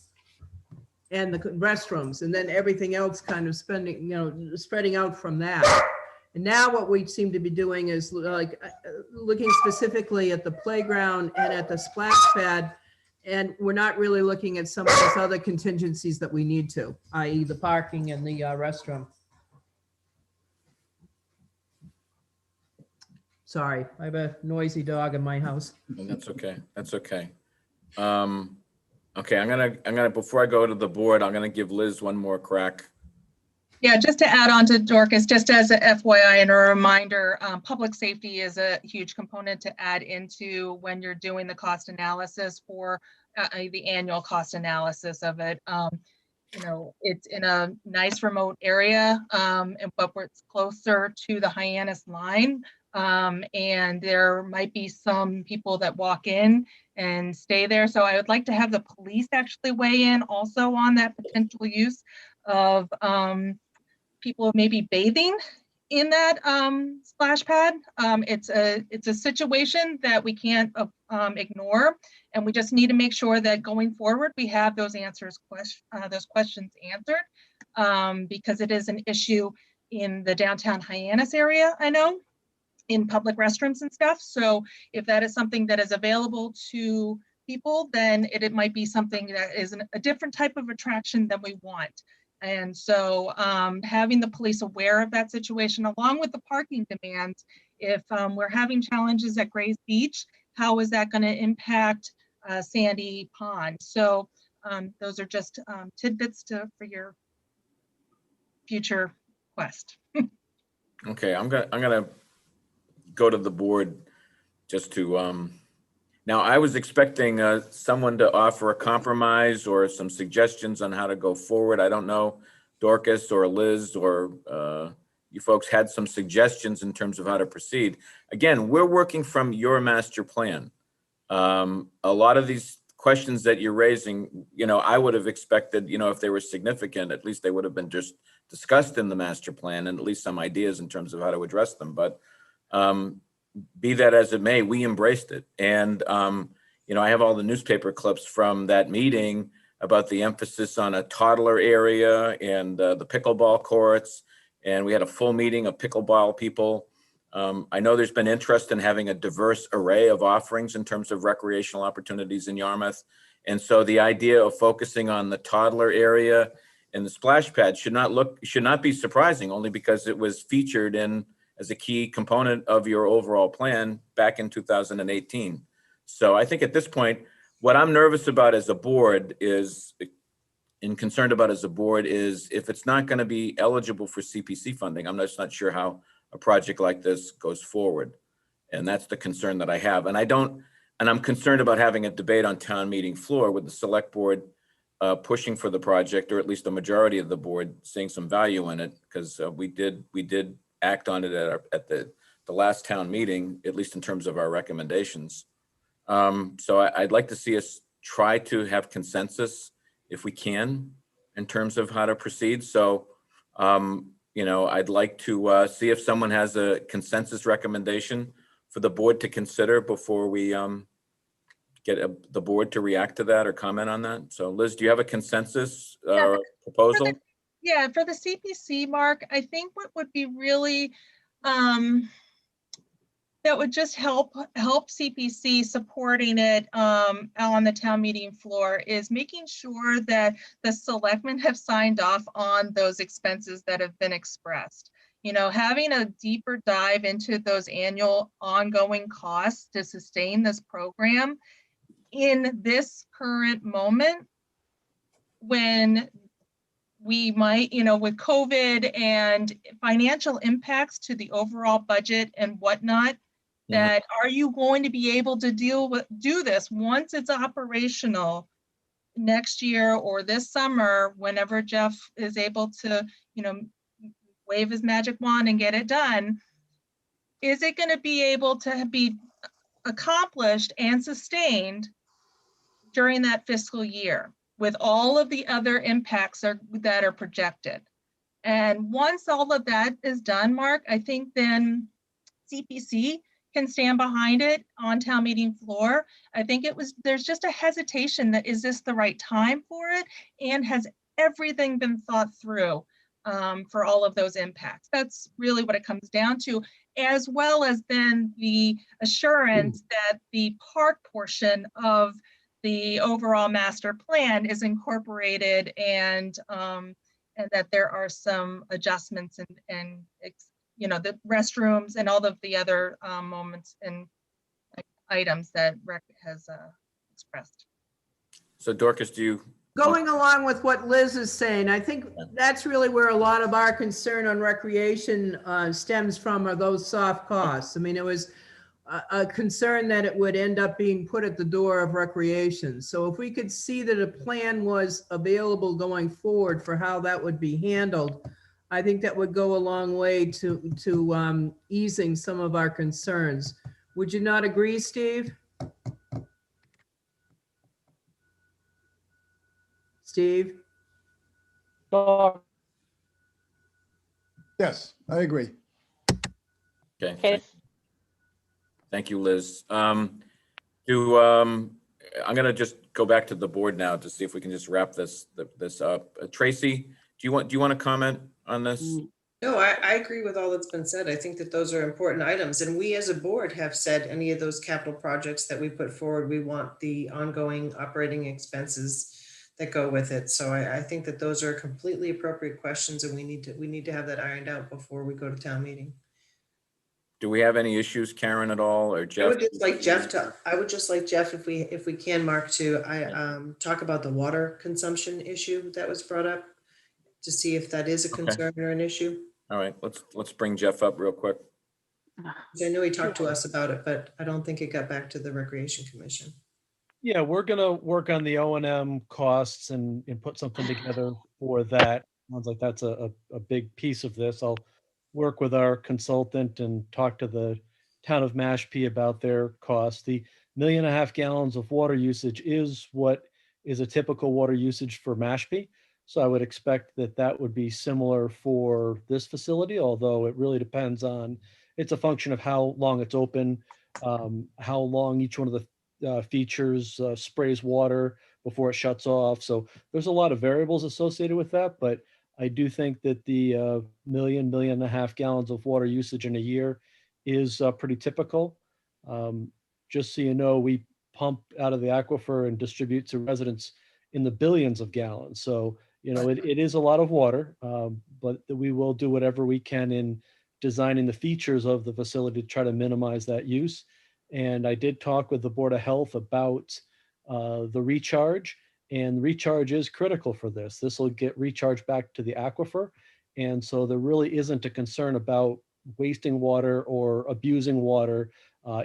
and the restrooms, and then everything else kind of spreading out from that. And now what we seem to be doing is like looking specifically at the playground and at the splash pad, and we're not really looking at some of those other contingencies that we need to, i.e. the parking and the restroom. Sorry, I have a noisy dog in my house. And that's okay. That's okay. Okay, I'm gonna before I go to the board, I'm gonna give Liz one more crack. Yeah, just to add on to Dorcas, just as a FYI and a reminder, public safety is a huge component to add into when you're doing the cost analysis for the annual cost analysis of it. You know, it's in a nice remote area, but it's closer to the Hyannis line. And there might be some people that walk in and stay there. So I would like to have the police actually weigh in also on that potential use of people maybe bathing in that splash pad. It's a situation that we can't ignore, and we just need to make sure that going forward we have those those questions answered, because it is an issue in the downtown Hyannis area, I know, in public restrooms and stuff. So if that is something that is available to people, then it might be something that is a different type of attraction than we want. And so having the police aware of that situation, along with the parking demands, if we're having challenges at Grays Beach, how is that going to impact Sandy Pond? So those are just tidbits for your future quest. Okay, I'm gonna go to the board just to now I was expecting someone to offer a compromise or some suggestions on how to go forward. I don't know, Dorcas or Liz or you folks had some suggestions in terms of how to proceed. Again, we're working from your master plan. A lot of these questions that you're raising, you know, I would have expected, you know, if they were significant, at least they would have been just discussed in the master plan and at least some ideas in terms of how to address them. But be that as it may, we embraced it. And, I have all the newspaper clips from that meeting about the emphasis on a toddler area and the pickleball courts. And we had a full meeting of pickleball people. I know there's been interest in having a diverse array of offerings in terms of recreational opportunities in Yarmouth. And so the idea of focusing on the toddler area and the splash pad should not be surprising, only because it was featured in as a key component of your overall plan back in 2018. So I think at this point, what I'm nervous about as a board is, and concerned about as a board, is if it's not going to be eligible for CPC funding, I'm just not sure how a project like this goes forward. And that's the concern that I have. And I'm concerned about having a debate on town meeting floor with the select board pushing for the project, or at least the majority of the board seeing some value in it, because we did act on it at the last town meeting, at least in terms of our recommendations. So I'd like to see us try to have consensus if we can in terms of how to proceed. So, I'd like to see if someone has a consensus recommendation for the board to consider before we get the board to react to that or comment on that. So Liz, do you have a consensus proposal? For the CPC, Mark, I think what would be really, that would just help CPC supporting it on the town meeting floor is making sure that the selectmen have signed off on those expenses that have been expressed. Having a deeper dive into those annual ongoing costs to sustain this program in this current moment, when we might, with COVID and financial impacts to the overall budget and whatnot, that are you going to be able to do this once it's operational next year or this summer, whenever Jeff is able to, wave his magic wand and get it done? Is it going to be able to be accomplished and sustained during that fiscal year with all of the other impacts that are projected? And once all of that is done, Mark, I think then CPC can stand behind it on town meeting floor. I think there's just a hesitation that, is this the right time for it? And has everything been thought through for all of those impacts? That's really what it comes down to, as well as then the assurance that the park portion of the overall master plan is incorporated, and that there are some adjustments and the restrooms and all of the other moments and items that Rec has expressed. So Dorcas, Going along with what Liz is saying, I think that's really where a lot of our concern on recreation stems from, are those soft costs. I mean, it was a concern that it would end up being put at the door of recreation. So if we could see that a plan was available forward for how that would be handled, I think that would go a long way to easing some of our concerns. Would you not agree, Steve? Steve? Yes, I agree. Okay. Thank you, Liz. I'm going to just go back to the board now to see if we can just wrap this up. Tracy, do you want to comment on this? No, I agree with all that's been said. I think that those are important items. And we as a board have said any of those capital projects that we put forward, we want the ongoing operating expenses that go with it. So I think that those are completely appropriate questions, and we need to have that ironed out before we go to town meeting. Do we have any issues, Karen, at all, or Jeff? I would just like Jeff, if we can, Mark, to talk about the water consumption issue that was brought up, to see if that is a concern or an issue. All right, let's bring Jeff up real quick. I know he talked to us about it, but I don't think it got back to the Recreation Commission. Yeah, we're gonna work on the O&M costs and put something together for that. Sounds like that's a big piece of this. I'll work with our consultant and talk to the town of Mashpee about their costs. The 1.5 million gallons of water usage is what is a typical water usage for Mashpee. So I would expect that would be similar for this facility, although it really depends on, it's a function of how long it's open, how long each one of the features, sprays water before it shuts off. So there's a lot of variables associated with that, but I do think that the million and a half gallons of water usage in a year is pretty typical. Just so you know, we pump out of the aquifer and distribute to residents in the billions of gallons. So, you know, it is a lot of water, but we will do whatever we can in designing the features of the facility to try to minimize that use. And I did talk with the Board of Health about the recharge, and recharge is critical for this. This will get recharged back to the aquifer. And so there really isn't a concern about wasting water or abusing water.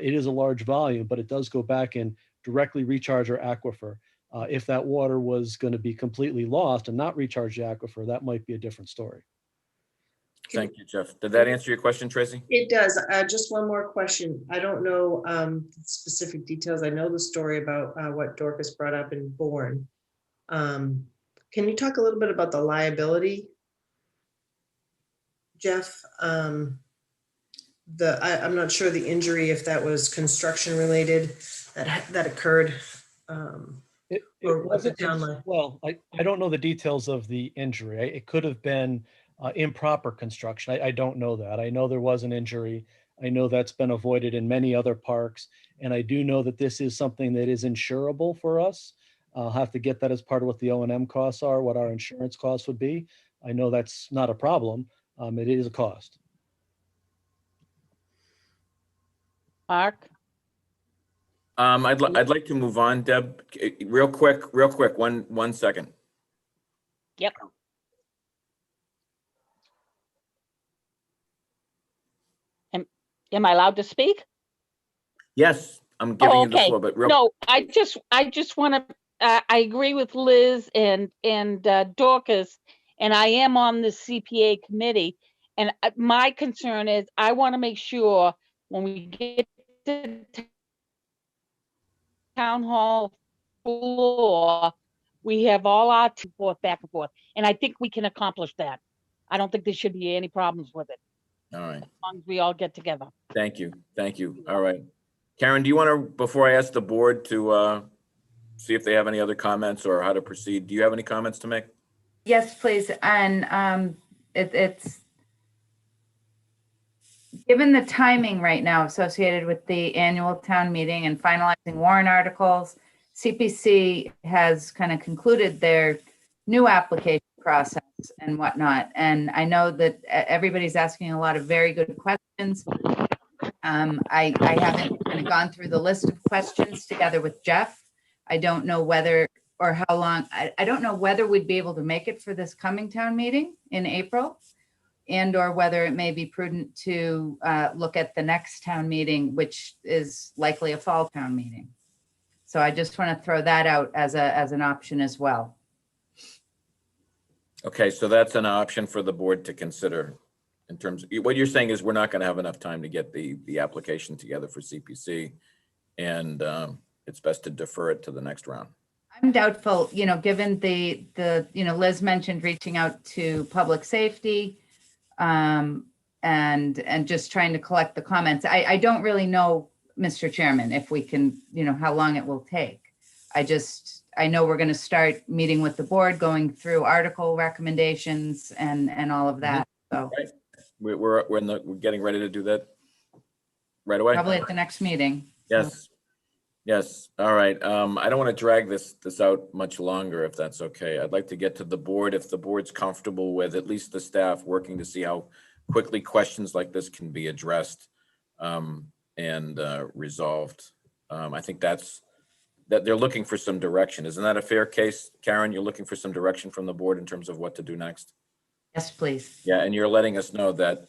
It is a large volume, but it does go back and directly recharge our aquifer. If that water was going to be completely lost and not recharge the aquifer, that might be a different story. Thank you, Jeff. Did that answer your question, Tracy? It does. Just one more question. I don't know specific details. I know the story about what Dorcas brought up in Bourne. Can you talk a little bit about the liability, Jeff? I'm not sure the injury, if that was construction related that occurred. Or was it down? Well, I don't know the details of the injury. It could have been improper construction. I don't know that. I know there was an injury. I know that's been avoided in many other parks. And I do know that this is something that is insurable for us. I'll have to get that as part of what the O&M costs are, what our insurance costs would be. I know that's not a problem. It is a cost. Mark? I'd like to move on, Deb, real quick, one second. Yep. Am I allowed to speak? Yes, I'm giving you the floor, but real. No, I just want to, I agree with Liz and Dorcas, and I am on the CPA committee. And my concern is I want to make sure when we get to town hall floor, we have all our back and forth. And I think we can accomplish that. I don't think there should be any problems with it. All right. As long as we all get together. Thank you. Thank you. All right. Karen, do you want to, before I ask the board to see if they have any other comments or how to proceed, do you have any comments to make? Yes, please. And it's given the timing right now associated with the annual town meeting and finalizing warrant articles, CPC has kind of concluded their new application process and whatnot. And I know that everybody's asking a lot of very good questions. I haven't kind of gone through the list of questions together with Jeff. I don't know whether or how long, I don't know whether we'd be able to make it for this coming town meeting in April, and or whether it may be prudent to look at the next town meeting, which is likely a fall town meeting. So I just want to throw that out as an option as well. Okay, so that's an option for the board to consider in terms of, what you're saying is we're not going to have enough time to get the application together for CPC, and it's best to defer it to the next round. I'm doubtful, given the Liz mentioned reaching out to public safety and just trying to collect the comments. I don't really know, Mr. Chairman, if we can, how long it will take. I know we're going to start meeting with the board, going through article recommendations and all of that. So right. We're getting ready to do that right away. Probably at the next meeting. Yes. So. Yes. All right. I don't want to drag this out much longer, if that's okay. I'd like to get to the board, if the board's comfortable with at least the staff working to see how quickly questions like this can be addressed and resolved. I think that they're looking for some direction. Isn't that a fair case, Karen? You're looking for some direction from the board in terms of what to do next? Yes, please. Yeah, and you're letting us know that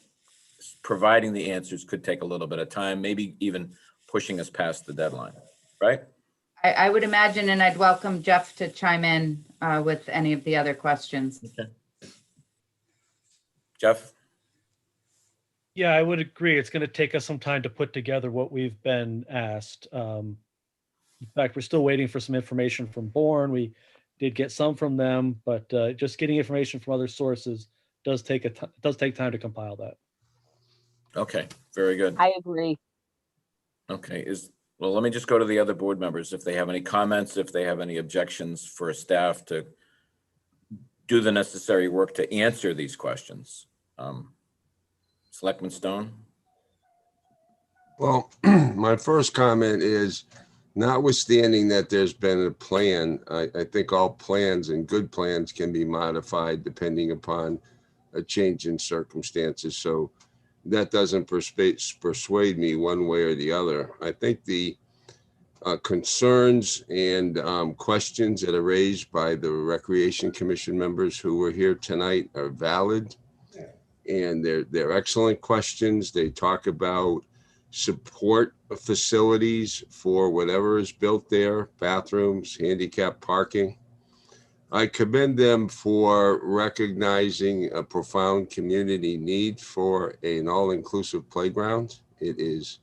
providing the answers could take a little bit of time, maybe even pushing us past the deadline, right? I would imagine, and I'd welcome Jeff to chime in with any of the other questions. Okay. Jeff? Yeah, I would agree. It's going to take us some time to put together what we've been asked. In fact, we're still waiting for some information from Bourne. We did get some from them, but just getting information from other sources does take time to compile that. Okay, very good. I agree. Okay, Well, let me just go to the other board members. If they have any comments, if they have any objections for staff to do the necessary work to answer these questions. Selectman Stone? Well, my first comment is, notwithstanding that there's been a plan, I think all plans and good plans can be modified depending upon a change in circumstances. So that doesn't persuade me one way or the other. I think the concerns and questions that are raised by the Recreation Commission members who were here tonight are valid. And they're excellent questions. They talk about support facilities for whatever is built there, bathrooms, handicap parking. I commend them for recognizing a profound community need for an all-inclusive playground. It is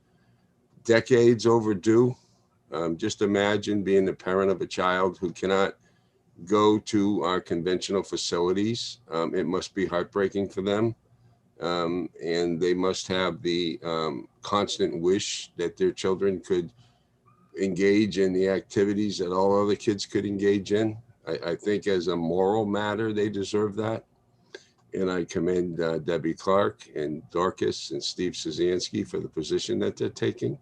decades overdue. Just imagine being the parent of a child who cannot go to our conventional facilities. It must be heartbreaking for them. And they must have the constant wish that their children could engage in the activities that all other kids could engage in. I think as a moral matter, they deserve that. And I commend Debbie Clark and Dorcas and Steve Szanski for the position that they're taking.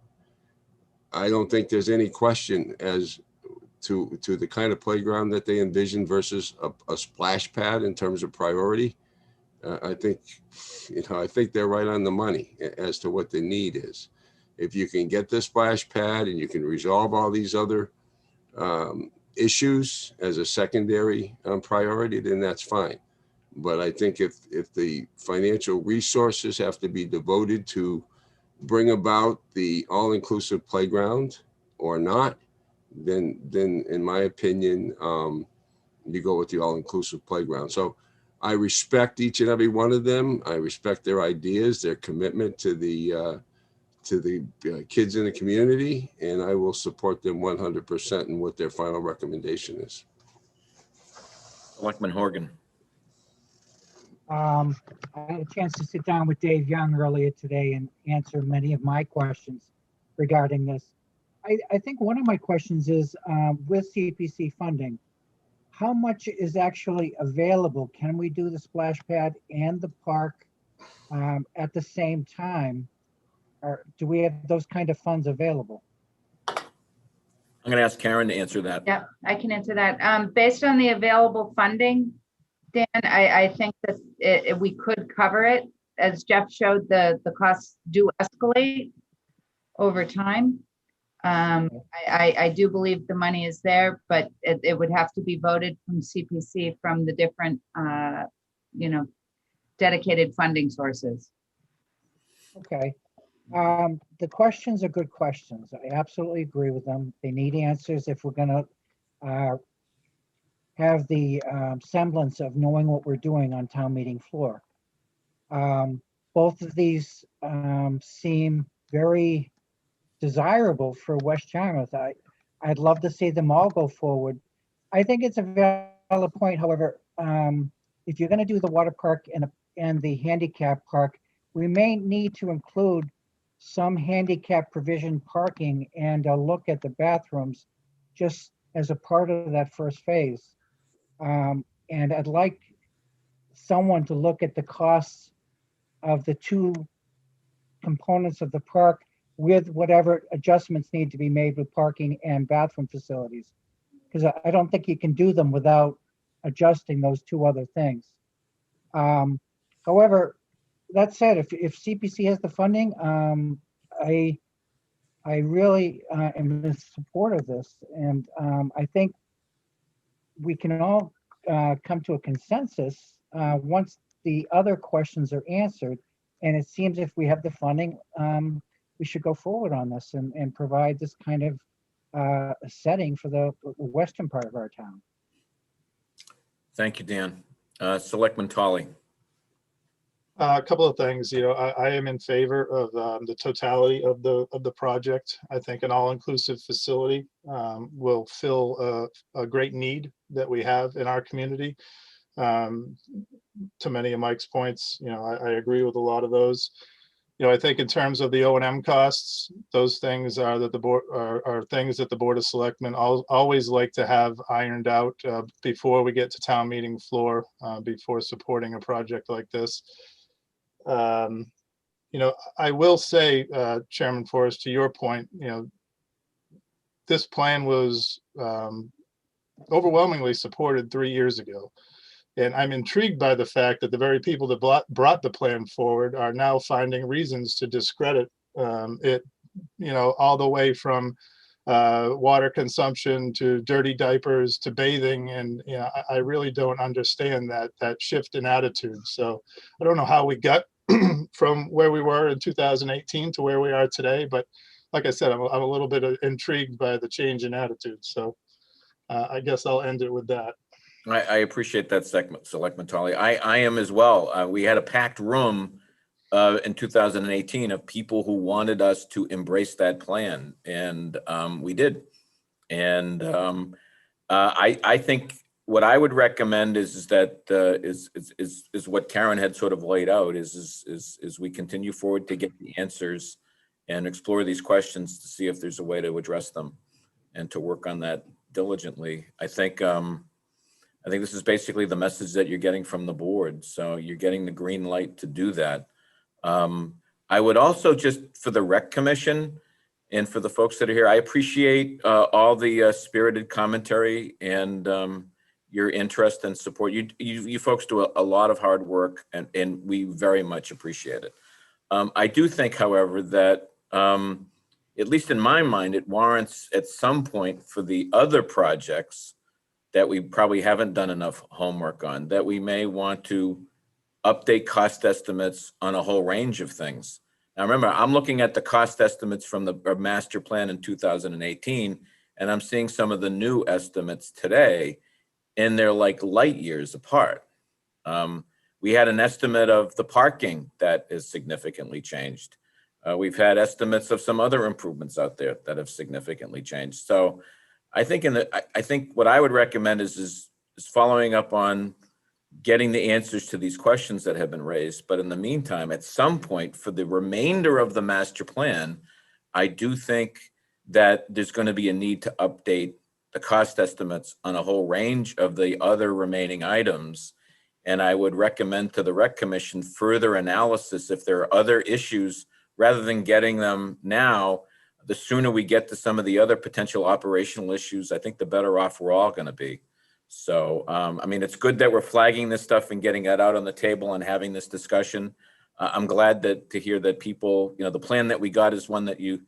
I don't think there's any question as to the kind of playground that they envision versus a splash pad in terms of priority. I think, I think they're right on the money as to what the need is. If you can get the splash pad and you can resolve all these other issues as a secondary priority, then that's fine. But I think if the financial resources have to be devoted to bring about the all-inclusive playground or not, then in my opinion, you go with the all-inclusive playground. So I respect each and every one of them. I respect their ideas, their commitment to the kids in the community, and I will support them 100% in what their final recommendation is. Selectman Horgan. I had a chance to sit down with Dave Young earlier today and answer many of my questions regarding this. I think one of my questions is with CPC funding, how much is actually available? Can we do the splash pad and the park at the same time? Or do we have those kind of funds available? I'm going to ask Karen to answer that. Yeah, I can answer that. Based on the available funding, Dan, I think that we could cover it. As Jeff showed, the costs do escalate over time. I do believe the money is there, but it would have to be voted from CPC from the different, dedicated funding sources. Okay. The questions are good questions. I absolutely agree with them. They need answers if we're going to have the semblance of knowing what we're doing on town meeting floor. Both of these seem very desirable for West Yarmouth. I'd love to see them all go forward. I think it's a valid point. However, if you're going to do the water park and the handicap park, we may need to include some handicap provision parking and a look at the bathrooms just as a part of that first phase. And I'd like someone to look at the costs of the two components of the park with whatever adjustments need to be made with parking and bathroom facilities. Because I don't think you can do them without adjusting those two other things. However, that said, if CPC has the funding, I really am in support of this. And I think we can all come to a consensus once the other questions are answered. And it seems if we have the funding, we should go forward on this and provide this kind of a setting for the western part of our town. Thank you, Dan. Selectman Tully. A couple of things, I am in favor of the totality of the project. I think an all-inclusive facility will fill a great need that we have in our community. To many of Mike's points, I agree with a lot of those. I think in terms of the O&M costs, those things are that the board are things that the Board of Selectmen always like to have ironed out before we get to town meeting floor, before supporting a project like this. I will say, Chairman Forrest, to your point, this plan was overwhelmingly supported 3 years ago. And I'm intrigued by the fact that the very people that brought the plan forward are now finding reasons to discredit it, all the way from water consumption to dirty diapers to bathing. And I really don't understand that shift in attitude. So I don't know how we got from where we were in 2018 to where we are today. But like I said, I'm a little bit intrigued by the change in attitude. So I guess I'll end it with that. I appreciate that, Selectman Tully. I am as well. We had a packed room in 2018 of people who wanted us to embrace that plan, and we did. And I think what I would recommend is that is what Karen had sort of laid out is we continue forward to get the answers and explore these questions to see if there's a way to address them and to work on that diligently. I think this is basically the message that you're getting from the board. So you're getting the green light to do that. I would also, just for the Rec Commission and for the folks that are here, I appreciate all the spirited commentary and your interest and support. You folks do a lot of hard work, and we very much appreciate it. I do think, however, that at least in my mind, it warrants at some point for the other projects that we probably haven't done enough homework on, that we may want to update cost estimates on a whole range of things. Now, remember, I'm looking at the cost estimates from the master plan in 2018, and I'm seeing some of the new estimates today, and they're like light years apart. We had an estimate of the parking that is significantly changed. We've had estimates of some other improvements out there that have significantly changed. So I think I think what I would recommend is following up on getting the answers to these questions that have been raised. But in the meantime, at some point for the remainder of the master plan, I do think that there's going to be a need to update the cost estimates on a whole range of the other remaining items. And I would recommend to the Rec Commission further analysis if there are other issues, rather than getting them now. The sooner we get to some of the other potential operational issues, I think the better off we're all going to be. So, I mean, it's good that we're flagging this stuff and getting that out on the table and having this discussion. I'm glad to hear that people, the plan that we got is one that you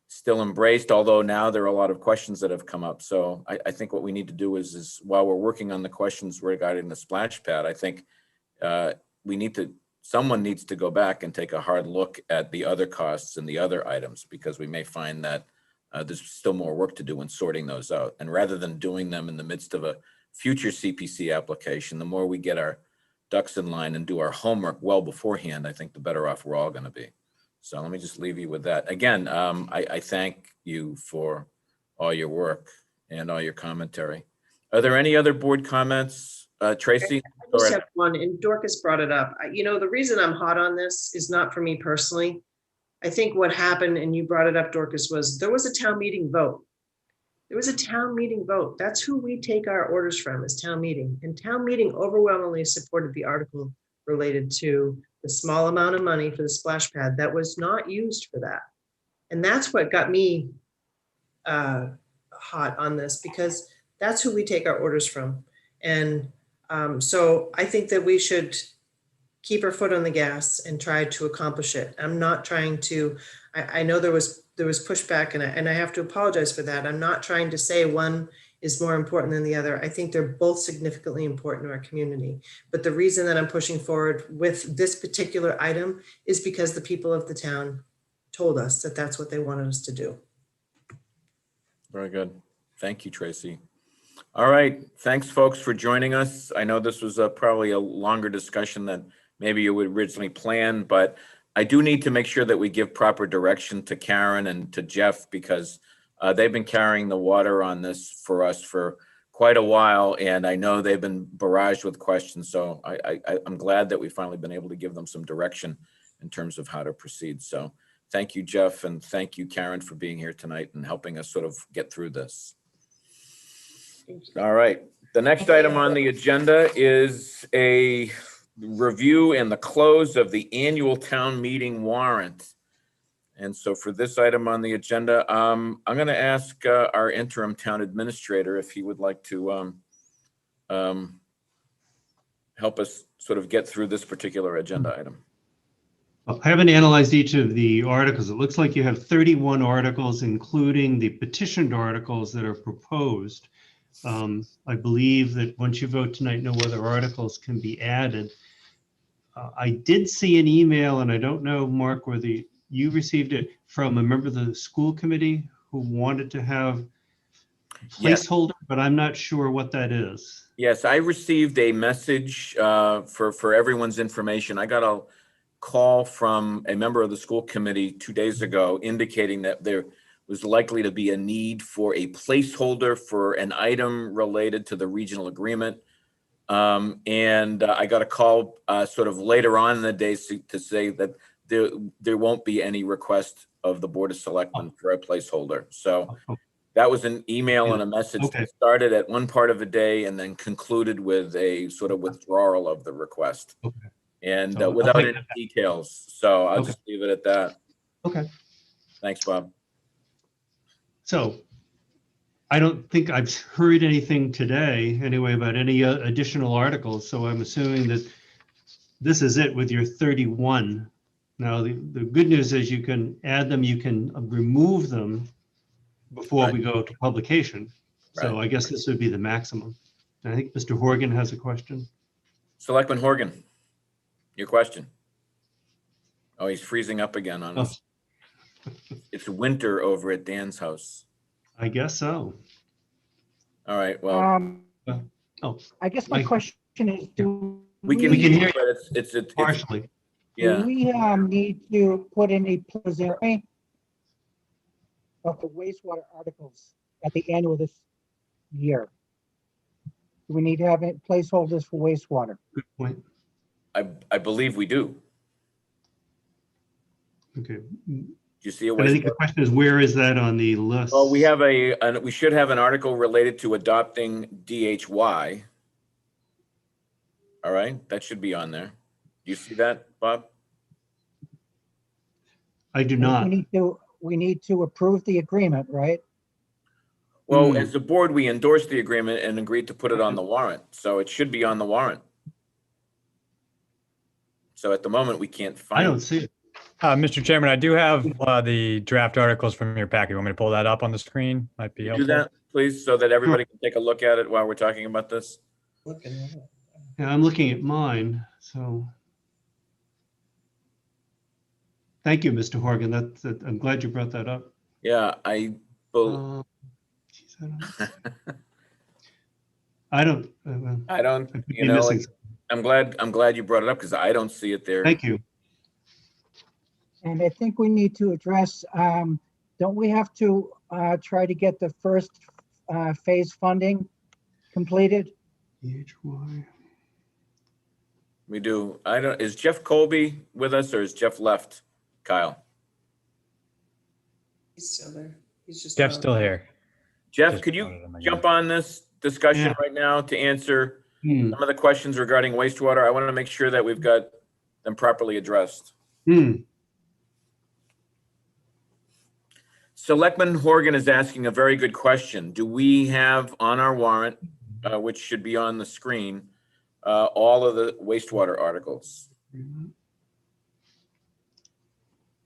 still embraced, although now there are a lot of questions that have come up. So I think what we need to do is while we're working on the questions regarding the splash pad, I think someone needs to go back and take a hard look at the other costs and the other items, because we may find that there's still more work to do in sorting those out. And rather than doing them in the midst of a future CPC application, the more we get our ducks in line and do our homework well beforehand, I think the better off we're all going to be. So let me just leave you with that. Again, I thank you for all your work and all your commentary. Are there any other board comments? Tracy? I just have one, and Dorcas brought it up. The reason I'm hot on this is not for me personally. I think what happened, and you brought it up, Dorcas, was there was a town meeting vote. There was a town meeting vote. That's who we take our orders from, is town meeting. And town meeting overwhelmingly supported the article related to the small amount of money for the splash pad that was not used for that. And that's what got me hot on this, because that's who we take our orders from. And so I think that we should keep our foot on the gas and try to accomplish it. I'm not trying to, I know there was pushback, and I have to apologize for that. I'm not trying to say one is more important than the other. I think they're both significantly important to our community. But the reason that I'm pushing forward with this particular item is because the people of the town told us that that's what they wanted us to do. Very good. Thank you, Tracy. All right. Thanks, folks, for joining us. I know this was probably a longer discussion than maybe you would originally plan, but I do need to make sure that we give proper direction to Karen and to Jeff, because they've been carrying the water on this for us for quite a while, and I know they've been barraged with questions. So I'm glad that we've finally been able to give them some direction in terms of how to proceed. So thank you, Jeff, and thank you, Karen, for being here tonight and helping us sort of get through this. All right. The next item on the agenda is a review and the close of the annual town meeting warrant. And so for this item on the agenda, I'm going to ask our interim town administrator if he would like to help us sort of get through this particular agenda item. I haven't analyzed each of the articles. It looks like you have 31 articles, including the petitioned articles that are proposed. I believe that once you vote tonight, no other articles can be added. I did see an email, and I don't know, Mark, whether you received it from a member of the school committee who wanted to have a placeholder, but I'm not sure what that is. Yes, I received a message for everyone's information. I got a call from a member of the school committee 2 days ago indicating that there was likely to be a need for a placeholder for an item related to the regional agreement. And I got a call sort of later on in the day to say that there won't be any request of the Board of Selectmen for a placeholder. So that was an email and a message that started at one part of the day and then concluded with a sort of withdrawal of the request. And So without I'll take any that back. details. So I'll Okay. just leave it at that. Okay. Thanks, Bob. So I don't think I've heard anything today anyway about any additional articles. So I'm assuming that this is it with your 31. Now, the good news is you can add them, you can remove them before we go to publication. So I guess this would be the maximum. I think Mr. Horgan has a question. Selectman Horgan, your question. Oh, he's freezing up again on us. It's winter over at Dan's house. I guess so. All right, well. I guess my question is, do We can hear you, but it's partially. Yeah. Do we need to put any position of the wastewater articles at the annual this year? Do we need to have placeholders for wastewater? Good point. I believe we do. Okay. Do you see a But I think wastewater? the question is, where is that on the list? Well, we have we should have an article related to adopting DHY. All right, that should be on there. Do you see that, Bob? I do not. We need to approve the agreement, right? Well, as a board, we endorsed the agreement and agreed to put it on the warrant, so it should be on the warrant. So at the moment, we can't find. I don't see it. Mr. Chairman, I do have the draft articles from your packet. You want me to pull that up on the screen? Might be Do helpful. that, please, so that everybody can take a look at it while we're talking about this. Yeah, I'm looking at mine, so. Thank you, Mr. Horgan. I'm glad you brought that up. Yeah, I don't. I don't. I don't. I could You be know, missing like, I'm glad you brought it up because I don't see it there. Thank you. And I think we need to address, don't we have to try to get the first phase funding completed? DHY. We do. Is Jeff Colby with us or is Jeff left? Kyle. He's still there. He's just. Jeff's still here. Jeff, Just could you voted him again. jump on this discussion Yeah. right now to answer some of the questions regarding wastewater? I want to make sure that we've got them properly addressed. Selectman Horgan is asking a very good question. Do we have on our warrant, which should be on the screen, all of the wastewater articles? Can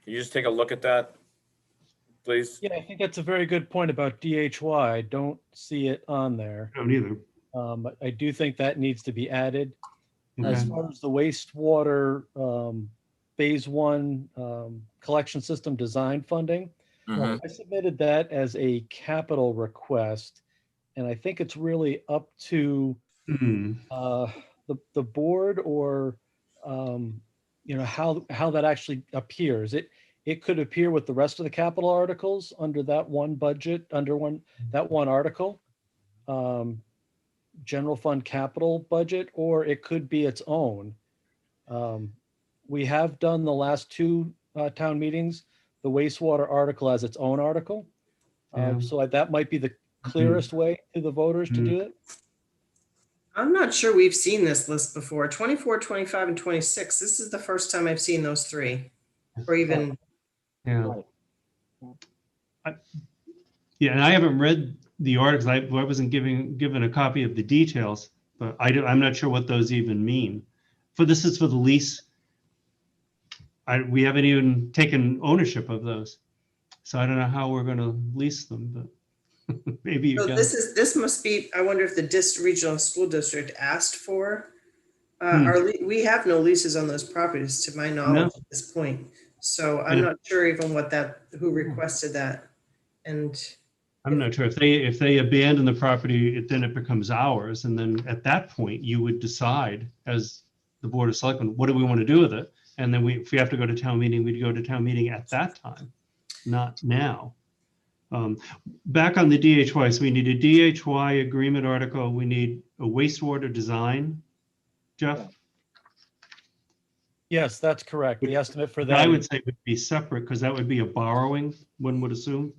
you just take a look at that, please? Yeah, I think that's a very good point about DHY. I don't see it on there. I don't either. But I do think that needs to be added. As Okay. far as the wastewater phase one collection system design funding, Mhm. I submitted that as a capital request, and I think it's really up to the board or how that actually appears. It could appear with the rest of the capital articles under that one budget, that one article, general fund capital budget, or it could be its own. We have done the last two town meetings, the wastewater article as its own article. Yeah. So that might be the clearest way to the voters to do it. I'm not sure we've seen this list before. 24, 25, and 26. This is the first time I've seen those three, or even. Yeah. Yeah, and I haven't read the articles. I wasn't given a copy of the details, but I'm not sure what those even mean. This is for the lease. We haven't even taken ownership of those, so I don't know how we're going to lease them. But maybe you So can. this must be. I wonder if the regional school district asked for. We have no leases on those properties, to my knowledge, at this point. So I'm not sure even who requested that, and. I'm not sure if they abandon the property, then it becomes ours, and then at that point you would decide as the Board of Selectmen, what do we want to do with it? And then if we have to go to town meeting, we'd go to town meeting at that time, not now. Back on the DHY, so we need a DHY agreement article. We need a wastewater design. Jeff? Yes, that's correct. The estimate for that. I would say would be separate because that would be a borrowing, one would assume.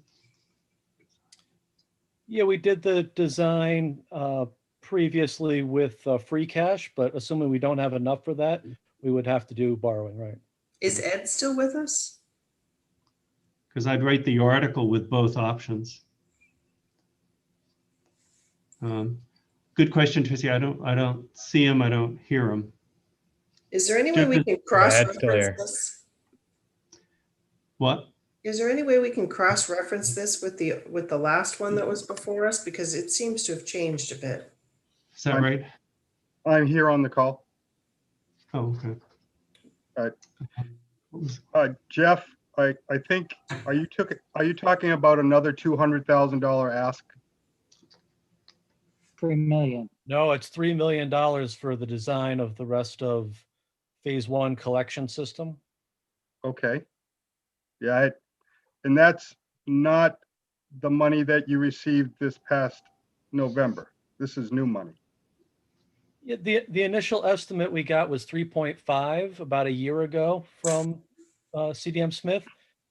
Yeah, we did the design previously with free cash, but assuming we don't have enough for that, we would have to do borrowing, right? Is Ed still with us? Because I'd write the article with both options. Good question, Tracy. I don't see him. I don't hear him. Is there any way we can cross-reference this? What? Is there any way we can cross-reference this with the last one that was before us? Because it seems to have changed a bit. Is that right? I'm here on the call. Oh, okay. Jeff, I think, are you talking about another $200,000 ask? 3 million. No, it's $3 million for the design of the rest of phase 1 collection system. Okay. Yeah, and that's not the money that you received this past November. This is new money. Yeah, the initial estimate we got was 3.5 about a year ago from CDM Smith,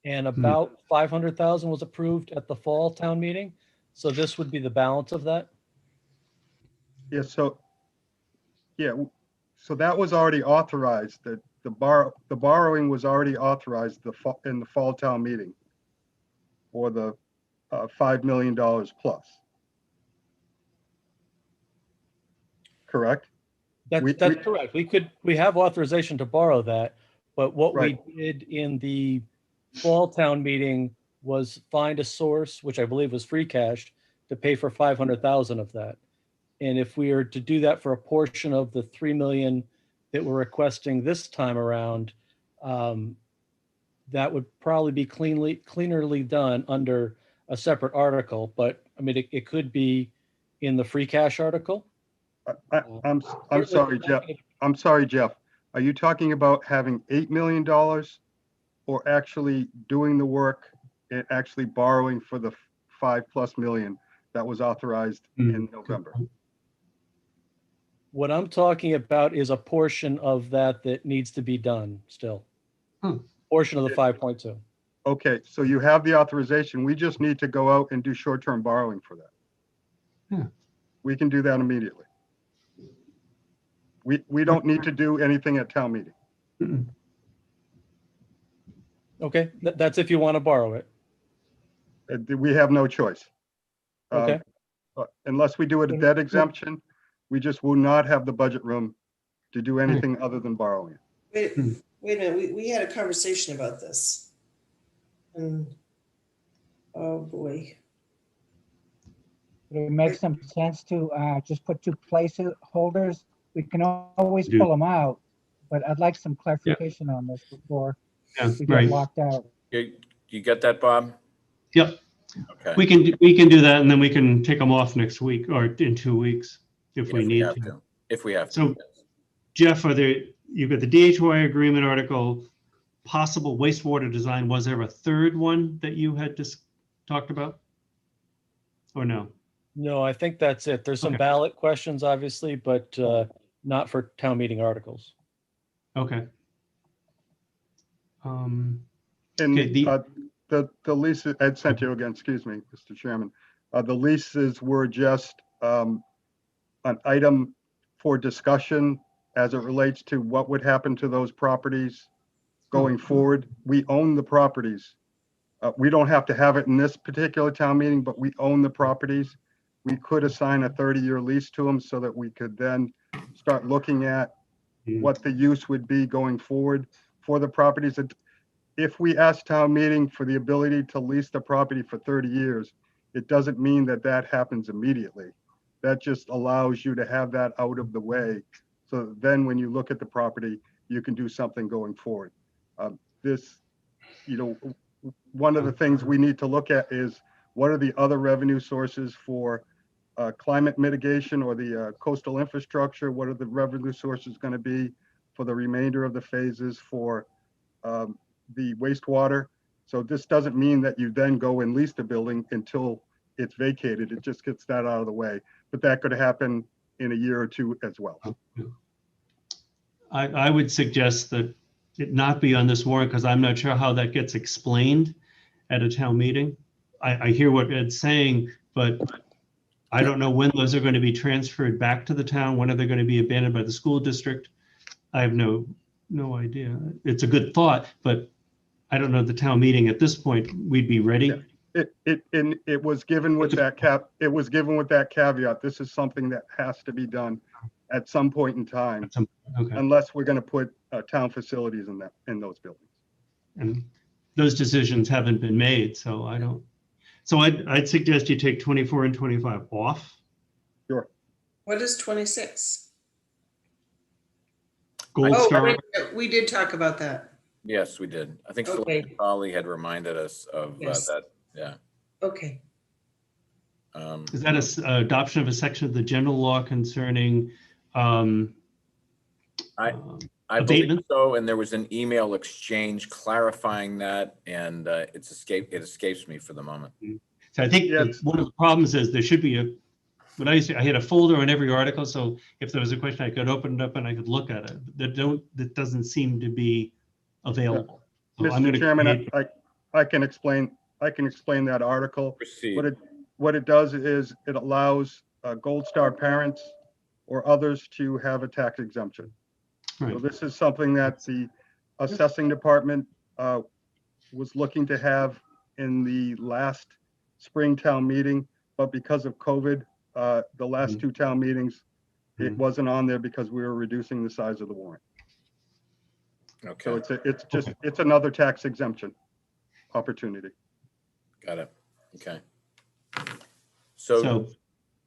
and about 500,000 was approved at the fall town meeting. So this would be the balance of that. Yeah, so that was already authorized. That the borrowing was already authorized in the fall town meeting for the $5 million plus. Correct? That's correct. We have authorization to borrow that, but what we did in the fall town meeting was find a source, which I believe was free cash, to pay for 500,000 of that. And if we are to do that for a portion of the 3 million that we're requesting this time around, that would probably be cleanerly done under a separate article. But I mean, it could be in the free cash article. I'm sorry, Jeff. I'm sorry, Jeff. Are you talking about having $8 million or actually doing the work and actually borrowing for the 5+ million that was authorized in November? What I'm talking about is a portion of that needs to be done still. Portion of the 5.2. Okay, so you have the authorization. We just need to go out and do short-term borrowing for that. Yeah. We can do that immediately. We don't need to do anything at town meeting. Okay, that's if you want to borrow it. We have no choice. Okay. Unless we do a debt exemption, we just will not have the budget room to do anything other than borrowing it. Wait a minute, we had a conversation about this. And, oh boy. Would it make some sense to just put 2 placeholders? We can always pull them out, but I'd like some clarification on this before we get locked out. You get that, Bob? Yep. Okay. We can do that, and then we can take them off next week or in 2 weeks if we need to. If we have to. So, Jeff, you've got the DHY agreement article, possible wastewater design. Was there a third one that you had just talked about? Or no? No, I think that's it. There's some ballot questions, obviously, but not for town meeting articles. Okay. And Okay, the lease, Ed sent you again, excuse me, Mr. Chairman. The leases were just an item for discussion as it relates to what would happen to those properties going forward. We own the properties. We don't have to have it in this particular town meeting, but we own the properties. We could assign a 30-year lease to them so that we could then start looking at what the use would be going forward for the properties. If we ask town meeting for the ability to lease the property for 30 years, it doesn't mean that that happens immediately. That just allows you to have that out of the way. So then when you look at the property, you can do something going forward. One of the things we need to look at is what are the other revenue sources for climate mitigation or the coastal infrastructure? What are the revenue sources going to be for the remainder of the phases for the wastewater? So this doesn't mean that you then go and lease the building until it's vacated. It just gets that out of the way. But that could happen in a year or two as well. I would suggest that it not be on this warrant because I'm not sure how that gets explained at a town meeting. I hear what Ed's saying, but I don't know when those are going to be transferred back to the town. When are they going to be abandoned by the school district? I have no idea. It's a good thought, but I don't know the town meeting at this point. We'd be ready. It was given with that caveat. This is something that has to be done at some point in time, unless we're going to put town facilities in those buildings. And those decisions haven't been made, so I don't. So I'd suggest you take 24 and 25 off. Sure. What is 26? Gold Star. We did talk about that. Yes, we did. I think Okay. Selectman Polly had reminded us of Yes. that. Yeah. Okay. Is that a adoption of a section of the general law concerning I believe so, and there was an email exchange clarifying that, and it escapes me for the moment. So I think one of the problems is there should be I had a folder on every article, so if there was a question, I could open it up and I could look at it. That doesn't seem to be available. So Mr. Chairman, I can explain that article. Proceed. What it does is it allows Gold Star parents or others to have a tax exemption. Right. So this is something that the assessing department was looking to have in the last spring town meeting, but because of COVID, the last two town meetings, it wasn't on there because we were reducing the size of the warrant. Okay. So it's another tax exemption opportunity. Got it. Okay. So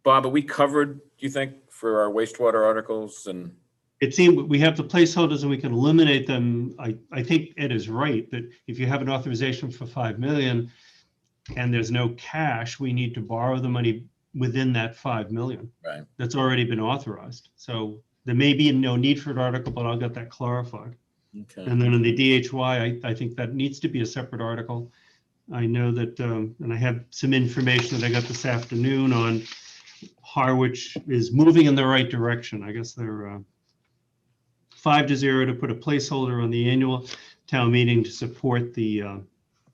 Bob, are we covered, do you think, for our wastewater articles? And it seemed we have the placeholders and we can eliminate them. I think Ed is right that if you have an authorization for 5 million and there's no cash, we need to borrow the money within that 5 million. Right. That's already been authorized. So there may be no need for an article, but I'll get that clarified. Okay. And then in the DHY, I think that needs to be a separate article. I know that, and I have some information that I got this afternoon on Harwich is moving in the right direction. I guess they're 5-0 to put a placeholder on the annual town meeting to support the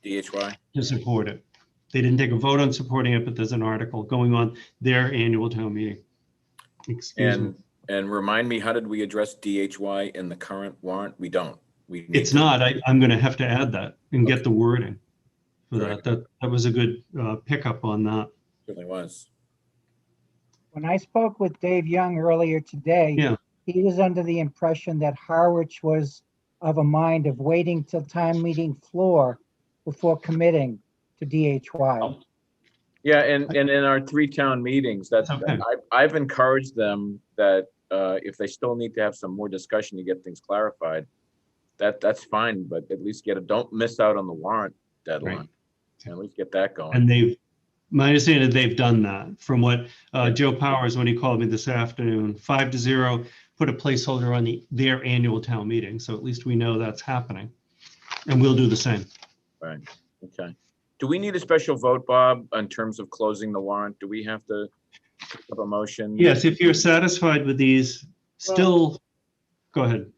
DHY. To support it. They didn't take a vote on supporting it, but there's an article going on their annual town meeting. Excuse me. And remind me, how did we address DHY in the current warrant? We don't. It's not. I'm going to have to add that and get the wording for that. That was a good pickup on that. Certainly was. When I spoke with Dave Young earlier today, he was under the impression that Harwich was of a mind of waiting till town meeting floor before committing to DHY. Yeah, and in our 3 town meetings, I've encouraged them that if they still need to have some more discussion to get things clarified, that's fine, but at least don't miss out on the warrant deadline. Right. And at least get that going. And my understanding is they've done that from what Joe Powers, when he called me this afternoon, 5-0, put a placeholder on their annual town meeting. So at least we know that's happening and we'll do the same. Right. Okay. Do we need a special vote, Bob, in terms of closing the warrant? Do we have to have a motion? Yes, if you're satisfied with these, still, go ahead.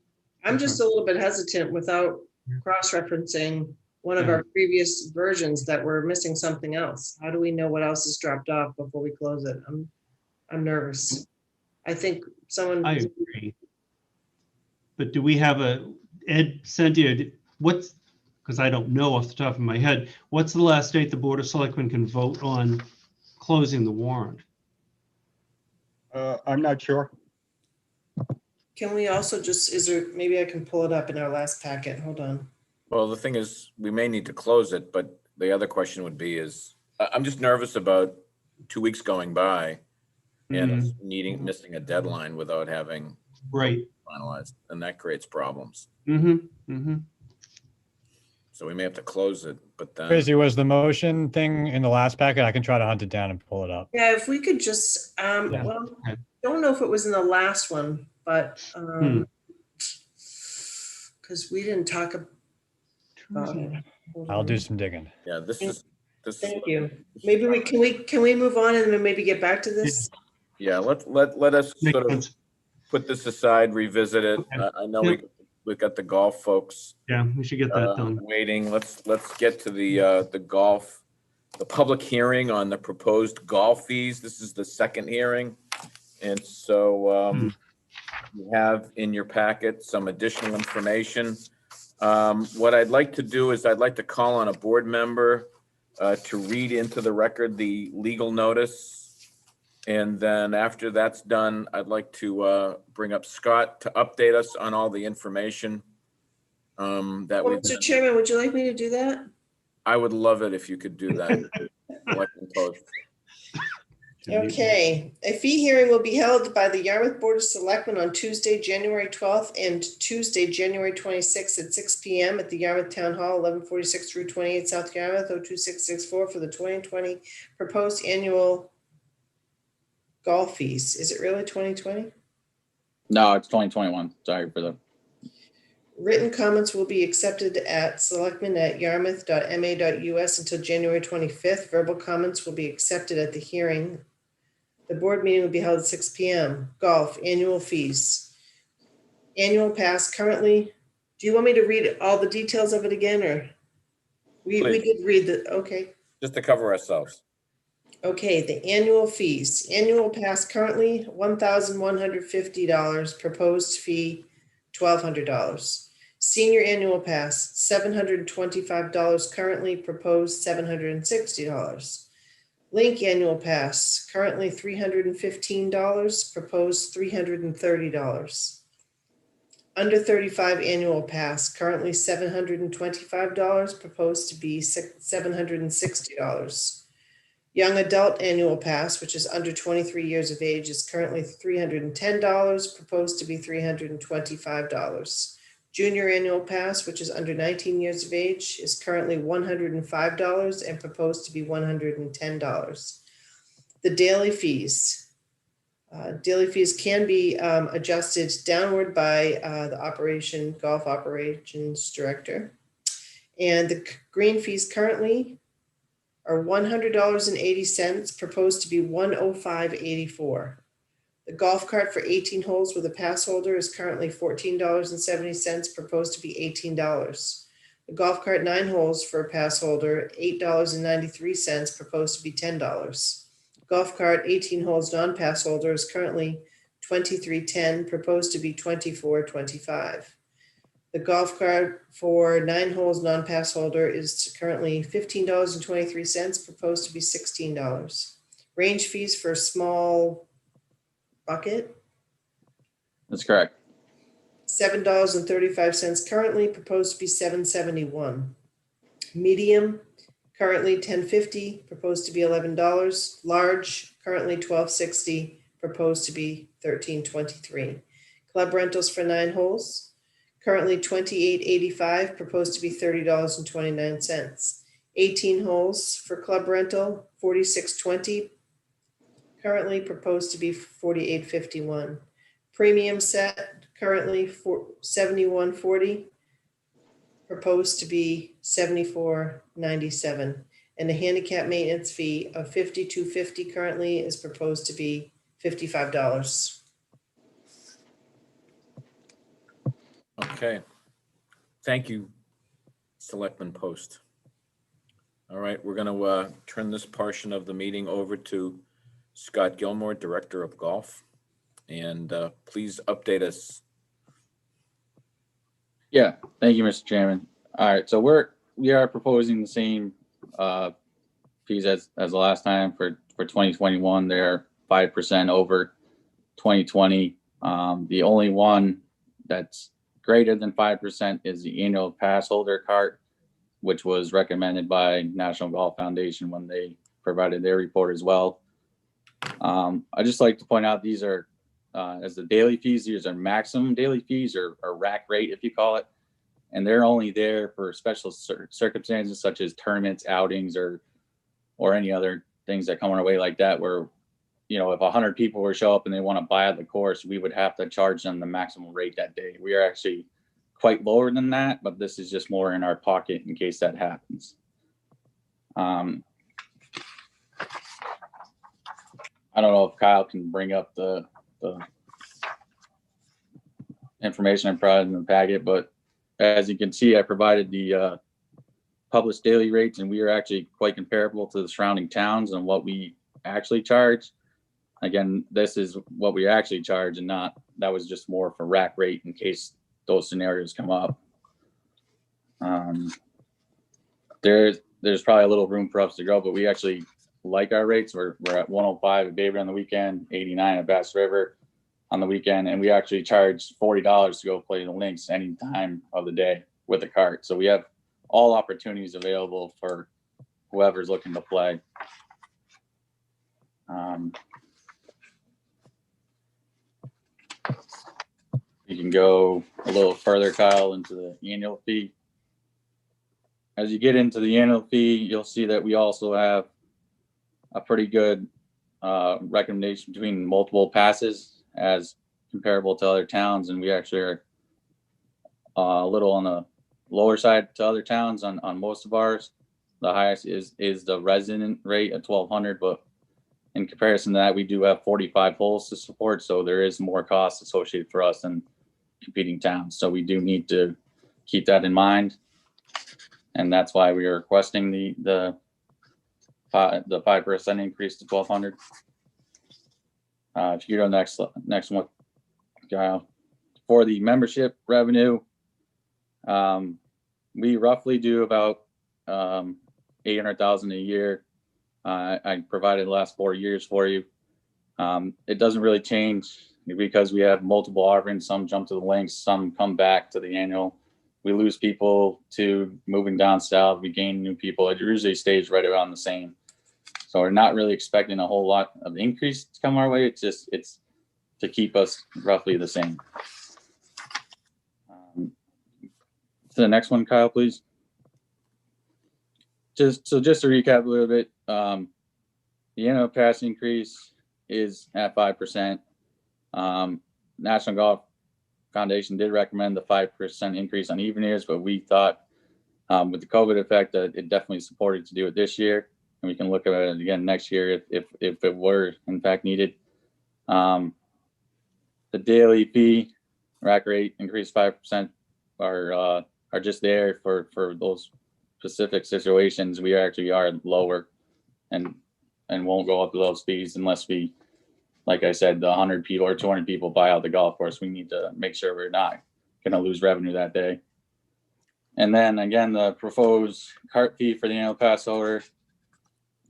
I'm just a little bit hesitant without cross-referencing one of Yeah. our previous versions that we're missing something else. How do we know what else is dropped off before we close it? I'm nervous. I think someone. I agree. But do we have Ed, Cynthia, what's, because I don't know off the top of my head, what's the last date the Board of Selectmen can vote on closing the warrant? I'm not sure. Can we also just, is there, maybe I can pull it up in our last packet. Hold on. Well, the thing is, we may need to close it, but the other question would be is, I'm just nervous about 2 weeks going by and us missing a deadline without having Right. finalized, and that creates problems. Mm-hmm. So we may have to close it, but then. Tracy, was the motion thing in the last packet? I can try to hunt it down and pull it up. Yeah, if we could just, well, don't know if it was in the last one, but, because we didn't talk about it. Hold I'll on. do some digging. Yeah, this Thank you. Maybe can we move on and then maybe get back to this? Yeah, let us sort of put this aside, revisit it. I know we've got the golf folks. Yeah, we should get that done. Waiting. Let's get to the golf, the public hearing on the proposed golf fees. This is the second hearing. And so you have in your packet some additional information. What I'd like to do is I'd like to call on a board member to read into the record the legal notice. And then after that's done, I'd like to bring up Scott to update us on all the information that Well, Mr. Chairman, would you like me to do that? I would love it if you could do that. Selectman Post. Okay, a fee hearing will be held by the Yarmouth Board of Selectmen on Tuesday, January 12th and Tuesday, January 26th at 6 p.m. at the Yarmouth Town Hall, 1146 Route 28, South Yarmouth, 02664 for the 2020 proposed annual golf fees. Is it really 2020? No, it's 2021. Sorry for the. Written comments will be accepted at selectmen@yarmouth.ma.us until January 25th. Verbal comments will be accepted at the hearing. The board meeting will be held at 6 p.m. Golf, annual fees. Annual pass currently. Do you want me to read all the details of it again, or? We did read the, okay. Just to cover ourselves. Okay, the annual fees. Annual pass currently $1,150. Proposed fee $1,200. Senior annual pass $725. Currently proposed $760. Link annual pass currently $315. Proposed $330. Under 35 annual pass currently $725. Proposed to be $760. Young adult annual pass, which is under 23 years of age, is currently $310, proposed to be $325. Junior annual pass, which is under 19 years of age, is currently $105 and proposed to be $110. The daily fees. Daily fees can be adjusted downward by the golf operations director. And the green fees currently are $100.80, proposed to be $105.84. The golf cart for 18 holes with a pass holder is currently $14.70, proposed to be $18. The golf cart 9 holes for a pass holder, $8.93, proposed to be $10. Golf cart 18 holes non-pass holder is currently $23.10, proposed to be $24.25. The golf cart for 9 holes non-pass holder is currently $15.23, proposed to be $16. Range fees for a small bucket, That's correct. $7.35 currently, proposed to be $7.71. Medium, currently $10.50, proposed to be $11. Large, currently $12.60, proposed to be $13.23. Club rentals for 9 holes, currently $28.85, proposed to be $30.29. 18 holes for club rental, $46.20, currently proposed to be $48.51. Premium set, currently $71.40, proposed to be $74.97. And the handicap maintenance fee of $52.50 currently is proposed to be $55. Okay. Thank you, Selectmen post. All right, we're going to turn this portion of the meeting over to Scott Gilmore, Director of Golf, and please update us. Yeah, thank you, Mr. Chairman. All right, so we are proposing the same fees as the last time for 2021. They're 5% over 2020. The only one that's greater than 5% is the annual pass holder cart, which was recommended by National Golf Foundation when they provided their report as well. I just like to point out these are, as the daily fees, these are maximum daily fees or rack rate, if you call it. And they're only there for special circumstances such as tournaments, outings, or any other things that come our way like that, where, you know, if 100 people were to show up and they want to buy out the course, we would have to charge them the maximum rate that day. We are actually quite lower than that, but this is just more in our pocket in case that happens. I don't know if Kyle can bring up the information I provided in the packet, but as you can see, I provided the published daily rates, and we are actually quite comparable to the surrounding towns and what we actually charge. Again, this is what we actually charge, and not, that was just more for rack rate in case those scenarios come up. There's probably a little room for us to go, but we actually like our rates. We're at 105 at Baber on the weekend, 89 at Bass River on the weekend, and we actually charge $40 to go play the links any time of the day with a cart. So we have all opportunities available for whoever's looking to play. You can go a little further, Kyle, into the annual fee. As you get into the annual fee, you'll see that we also have a pretty good recommendation between multiple passes as comparable to other towns, and we actually are a little on the lower side to other towns on most of ours. The highest is the resident rate at 1,200, but in comparison to that, we do have 45 holes to support, so there is more cost associated for us than competing towns. So we do need to keep that in mind, and that's why we are requesting the 5% increase to 1,200. If you go to the next one, Kyle. For the membership revenue, we roughly do about 800,000 a year. I provided the last 4 years for you. It doesn't really change because we have multiple offerings. Some jump to the links, some come back to the annual. We lose people to moving down south. We gain new people. It usually stays right around the same. So we're not really expecting a whole lot of increase to come our way. It's to keep us roughly the same. To the next one, Kyle, please. Just to recap a little bit, the annual pass increase is at 5%. National Golf Foundation did recommend the 5% increase on even years, but we thought with the COVID effect that it definitely supported to do it this year, and we can look at it again next year if it were in fact needed. The daily fee rack rate increased 5% are just there for those specific situations. We actually are lower and won't go up to those fees unless we, like I said, the 100 people or 200 people buy out the golf course. We need to make sure we're not going to lose revenue that day. And then again, the proposed cart fee for the annual pass holder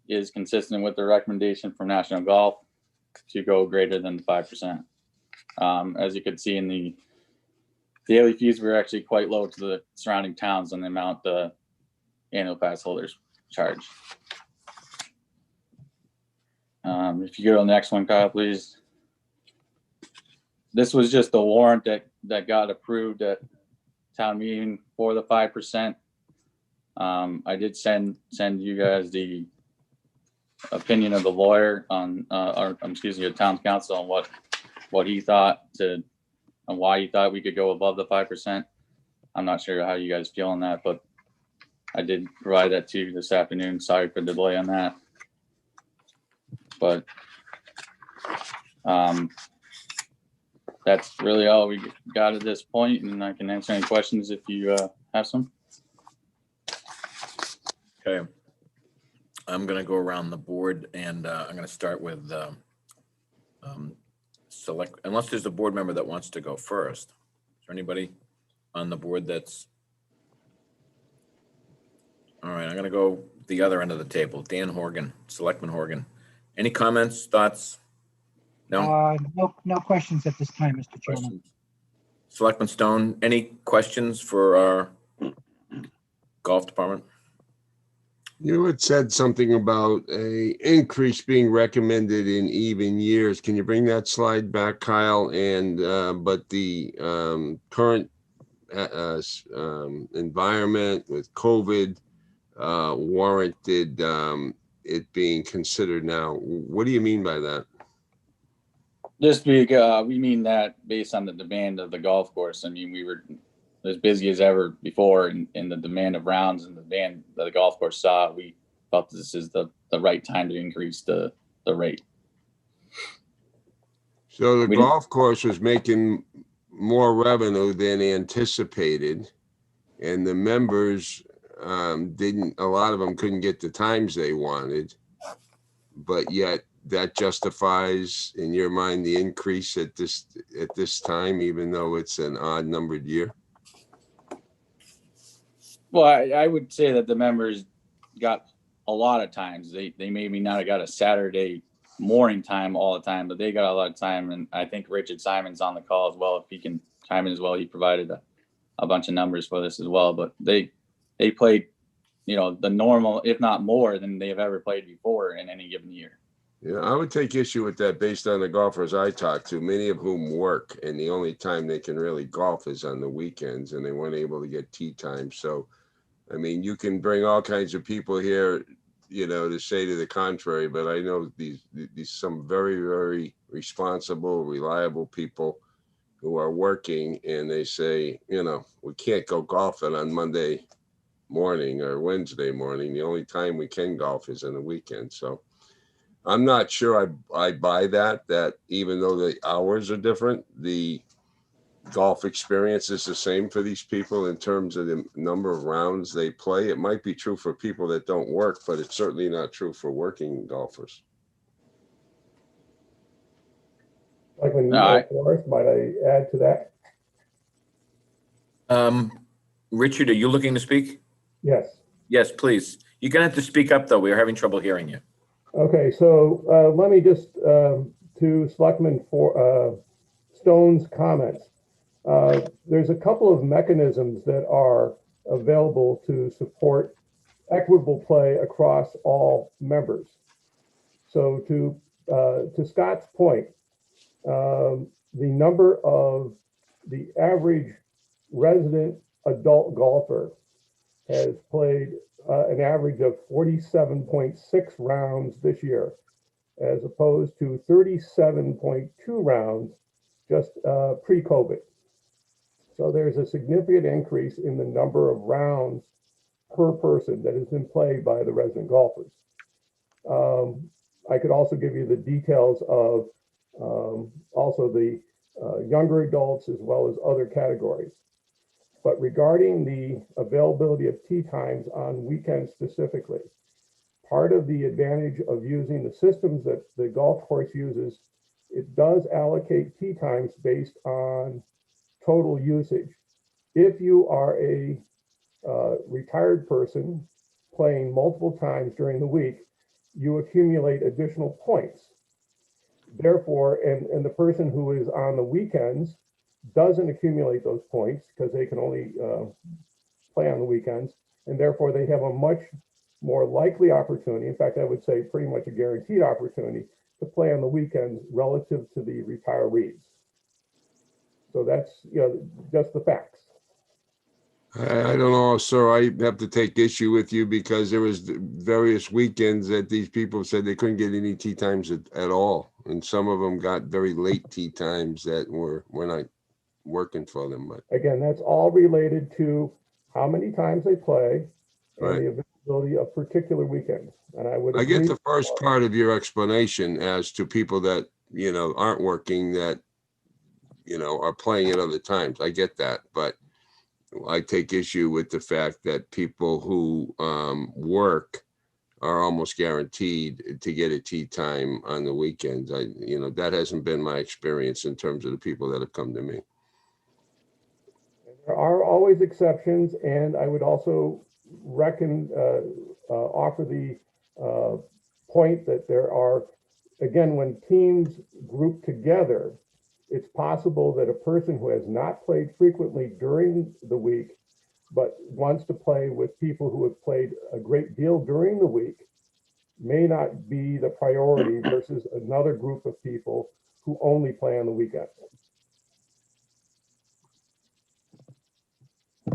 is consistent with the recommendation from National Golf to go greater than 5%. As you can see in the daily fees, we're actually quite low to the surrounding towns on the amount the annual pass holders charge. If you go to the next one, Kyle, please. This was just the warrant that got approved at town meeting for the 5%. I did send you guys the opinion of the lawyer on, the town council on what he thought and why he thought we could go above the 5%. I'm not sure how you guys feel on that, but I did provide that to you this afternoon. Sorry for the delay on that. But that's really all we got at this point, and I can answer any questions if you have some. Okay. I'm going to go around the board and I'm going to start with select, unless there's a board member that wants to go first. Is there anybody on the board that's? All right, I'm going to go the other end of the table. Dan Horgan, Selectman Horgan. Any comments, thoughts? No? No questions at this time, Mr. Chairman. Questions? Selectman Stone, any questions for our golf department? You had said something about a increase being recommended in even years. Can you bring that slide back, Kyle? And but the current environment with COVID warranted it being considered now. What do you mean by that? Just because we mean that based on the demand of the golf course. I mean, we were as busy as ever before, and the demand of rounds and the demand that the golf course saw, we felt this is the right time to increase the rate. So the golf course was making more revenue than anticipated, and the members didn't, a lot of them couldn't get the times they wanted, but yet that justifies, in your mind, the increase at this time, even though it's an odd numbered year? Well, I would say that the members got a lot of times. They maybe not have got a Saturday morning time all the time, but they got a lot of time. And I think Richard Simon's on the call as well. If he can chime in as well, he provided a bunch of numbers for this as well. But they played, the normal, if not more than they have ever played before in any given year. Yeah, I would take issue with that based on the golfers I talked to, many of whom work, and the only time they can really golf is on the weekends, and they weren't able to get tee time. So, I mean, you can bring all kinds of people here, to say to the contrary, but I know these some very, very responsible, reliable people who are working, and they say, we can't go golfing on Monday morning or Wednesday morning. The only time we can golf is on the weekend. So I'm not sure I buy that even though the hours are different, the golf experience is the same for these people in terms of the number of rounds they play. It might be true for people that don't work, but it's certainly not true for working golfers. Forrest, might I add to that? Richard, are you looking to speak? Yes. Yes, please. You're going to have to speak up, though. We are having trouble hearing you. Okay, so let me just, to Selectman Stone's comments, there's a couple of mechanisms that are available to support equitable play across all members. So to Scott's point, the number of the average resident adult golfer has played an average of 47.6 rounds this year, as opposed to 37.2 rounds just pre-COVID. So there's a significant increase in the number of rounds per person that has been played by the resident golfers. I could also give you the details of also the younger adults as well as other categories. But regarding the availability of tee times on weekends specifically, part of the advantage of using the systems that the golf course uses, it does allocate tee times based on total usage. If you are a retired person playing multiple times during the week, you accumulate additional points. Therefore, and the person who is on the weekends doesn't accumulate those points because they can only play on the weekends, and therefore they have a much more likely opportunity, in fact, I would say pretty much a guaranteed opportunity to play on the weekends relative to the retirees. So that's, just the facts. I don't know, sir. I have to take issue with you because there was various weekends that these people said they couldn't get any tee times at all. And some of them got very late tee times that were not working for them. But again, that's all related to how many times they play and right. the availability of particular weekends. And I get the first part of your explanation as to people that, aren't working that, are playing at other times. I get that. But I take issue with the fact that people who work are almost guaranteed to get a tea time on the weekends. That hasn't been my experience in terms of the people that have come to me. There are always exceptions, and I would also offer the point that there are, again, when teams group together, it's possible that a person who has not played frequently during the week, but wants to play with people who have played a great deal during the week, may not be the priority versus another group of people who only play on the weekends.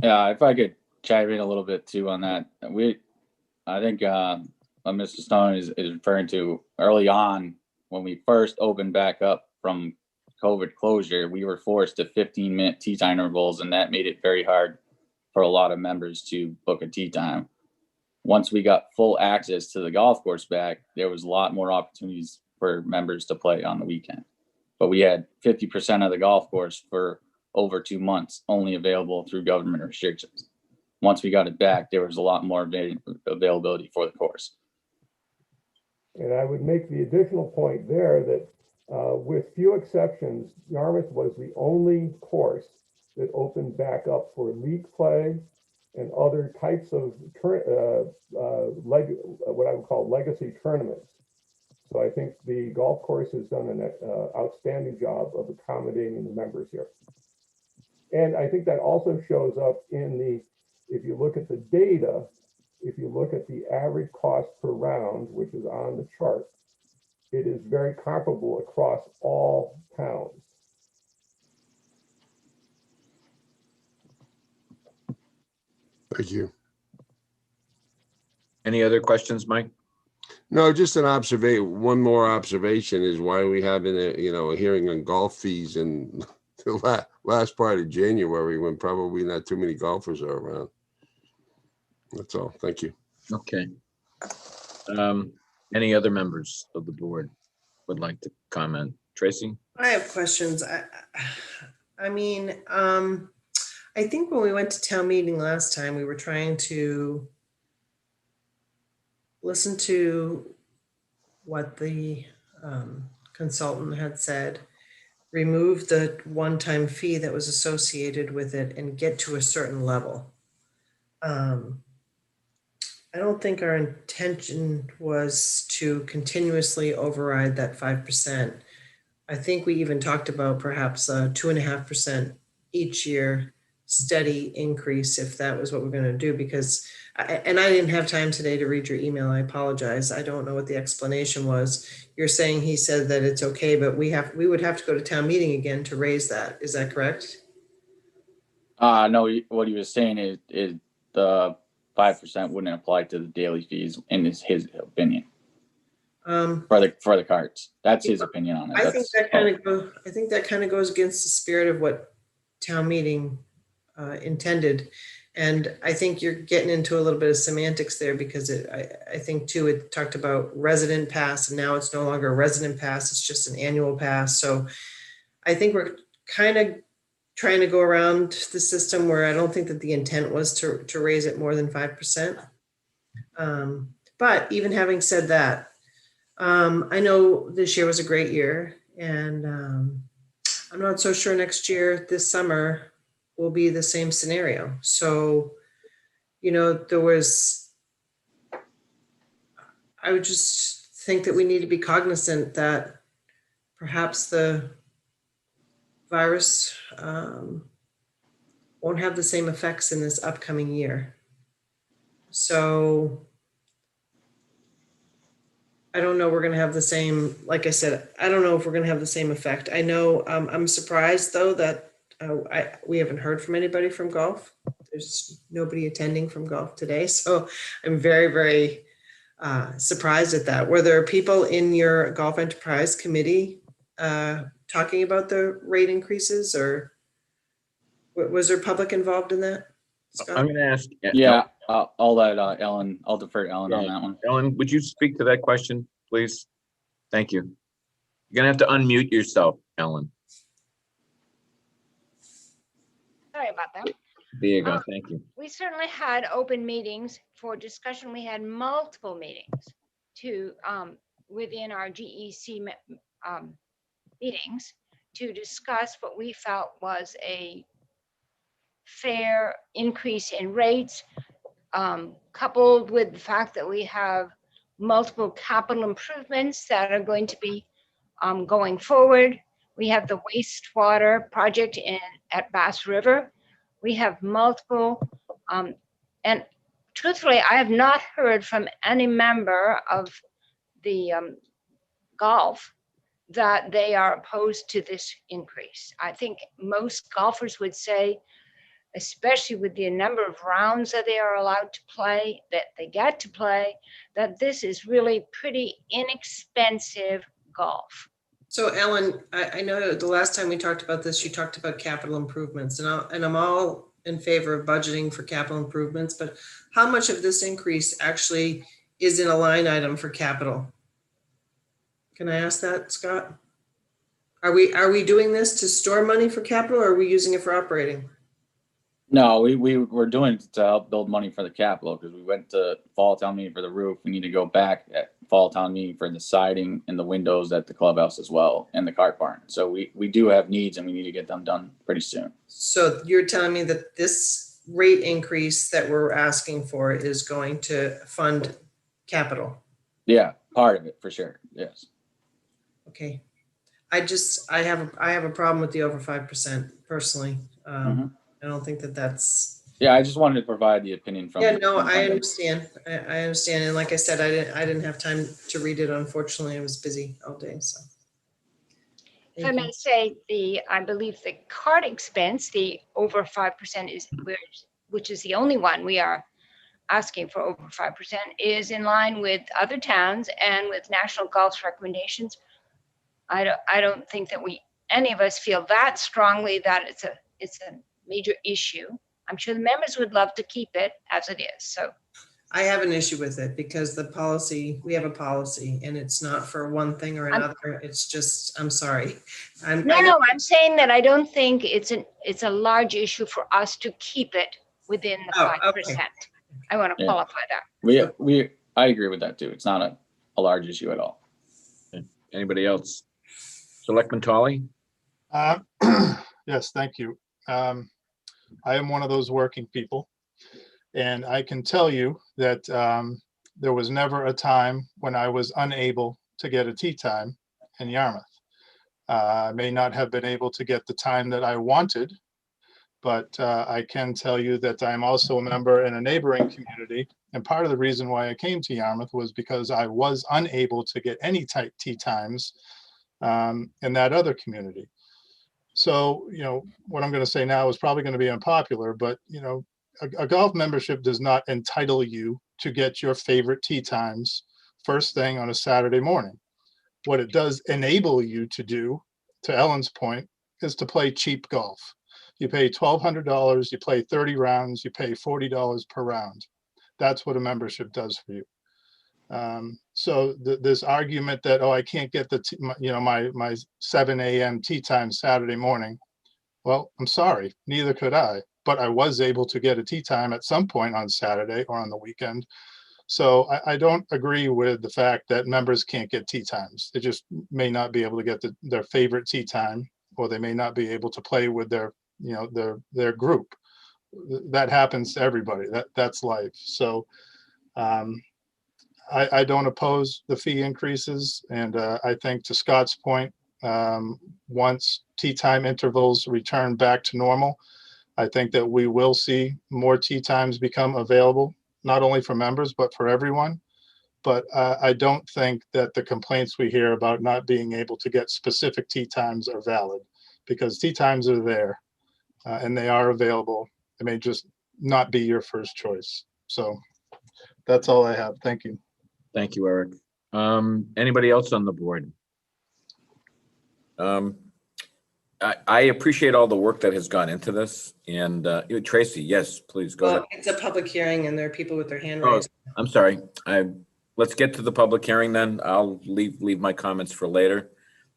Yeah, if I could chime in a little bit too on that. I think Mr. Stone is referring to early on when we first opened back up from COVID closure, we were forced to 15-minute tea time intervals, and that made it very hard for a lot of members to book a tea time. Once we got full access to the golf course back, there was a lot more opportunities for members to play on the weekend. But we had 50% of the golf course for over 2 months only available through government restrictions. Once we got it back, there was a lot more availability for the course. And I would make the additional point there that with few exceptions, Yarmouth was the only course that opened back up for league play and other types of what I would call legacy tournaments. So I think the golf course has done an outstanding job of accommodating the members here. And I think that also shows up in if you look at the data, if you look at the average cost per round, which is on the chart, it is very comparable across all towns. Thank you. Any other questions, Mike? No, just an observation. One more observation is why we having a hearing on golf fees in the last part of January when probably not too many golfers are around. That's all. Thank you. Okay. Any other members of the board would like to comment? Tracy? I have questions. I think when we went to town meeting last time, we were trying to listen to what the consultant had said, remove the one-time fee that was associated with it, and get to a certain level. I don't think our intention was to continuously override that 5%. I think we even talked about perhaps a 2.5% each year steady increase if that was what we're going to do, because I didn't have time today to read your email. I apologize. I don't know what the explanation was. You're saying he said that it's okay, but we would have to go to town meeting again to raise that. Is that correct? No, what he was saying is the 5% wouldn't apply to the daily fees in his opinion. For the carts. That's his opinion on it. I think that kind of goes against the spirit of what town meeting intended. And I think you're getting into a little bit of semantics there, because I think too, it talked about resident pass, and now it's no longer a resident pass, it's just an annual pass. So I think we're kind of trying to go around the system where I don't think that the intent was to raise it more than 5%. But even having said that, I know this year was a great year, and I'm not so sure next year, this summer, will be the same scenario. So, I would just think that we need to be cognizant that perhaps the virus won't have the same effects in this upcoming year. So I don't know we're going to have the same, like I said, I don't know if we're going to have the same effect. I know I'm surprised though that we haven't heard from anybody from golf. There's nobody attending from golf today. So I'm very, very surprised at that. Were there people in your golf enterprise committee talking about the rate increases, or was there public involved in that? Scott? I'm going to ask. Yeah, I'll let Ellen, I'll defer to Ellen on that one. Ellen, would you speak to that question, please? Thank you. You're going to have to unmute yourself, Ellen. Sorry about that. There you go. Thank you. We certainly had open meetings for discussion. We had multiple meetings to, within our GEC meetings to discuss what we felt was a fair increase in rates, coupled with the fact that we have multiple capital improvements that are going to be going forward. We have the wastewater project at Bass River. We have multiple, and truthfully, I have not heard from any member of the golf that they are opposed to this increase. I think most golfers would say, especially with the number of rounds that they are allowed to play, that they get to play, that this is really pretty inexpensive golf. So Ellen, I know the last time we talked about this, you talked about capital improvements, and I'm all in favor of budgeting for capital improvements, but how much of this increase actually is in a line item for capital? Can I ask that, Scott? Are we doing this to store money for capital, or are we using it for operating? No, we're doing it to help build money for the capital, because we went to fall town meeting for the roof. We need to go back at fall town meeting for the siding and the windows at the clubhouse as well, and the cart barn. So we do have needs, and we need to get them done pretty soon. So you're telling me that this rate increase that we're asking for is going to fund capital? Yeah, part of it for sure. Yes. Okay. I have a problem with the over 5% personally. I don't think that that's. Yeah, I just wanted to provide the opinion from. Yeah, no, I understand. I understand. And like I said, I didn't have time to read it. Unfortunately, I was busy all day. So. If I may say, I believe the cart expense, the over 5% is, which is the only one we are asking for over 5%, is in line with other towns and with National Golf's recommendations. I don't think that any of us feel that strongly that it's a major issue. I'm sure the members would love to keep it as it is. So I have an issue with it because we have a policy, and it's not for one thing or another. It's just, I'm sorry. I'm saying that I don't think it's a large issue for us to keep it within the 5%. Okay. I want to qualify that. I agree with that too. It's not a large issue at all. Anybody else? Selectman Tolley? Yes, thank you. I am one of those working people, and I can tell you that there was never a time when I was unable to get a tee time in Yarmouth. I may not have been able to get the time that I wanted, but I can tell you that I'm also a member in a neighboring community, and part of the reason why I came to Yarmouth was because I was unable to get any type tee times in that other community. So, what I'm going to say now is probably going to be unpopular, but, a golf membership does not entitle you to get your favorite tee times first thing on a Saturday morning. What it does enable you to do, to Ellen's point, is to play cheap golf. You pay $1,200, you play 30 rounds, you pay $40 per round. That's what a membership does for you. So this argument that, I can't get my 7 a.m. tee time Saturday morning. Well, I'm sorry, neither could I, but I was able to get a tee time at some point on Saturday or on the weekend. So I don't agree with the fact that members can't get tee times. They just may not be able to get their favorite tee time, or they may not be able to play with their group. That happens to everybody. That's life. So, I don't oppose the fee increases, and I think, to Scott's point, once tee time intervals return back to normal, I think that we will see more tee times become available, not only for members, but for everyone. But I don't think that the complaints we hear about not being able to get specific tee times are valid, because tee times are there and they are available. It may just not be your first choice. So that's all I have. Thank you. Thank you, Eric. Anybody else on the board? I appreciate all the work that has gone into this. And Tracy, yes, please go ahead. It's a public hearing, and there are people with their hand raised. I'm sorry. Let's get to the public hearing then. I'll leave my comments for later.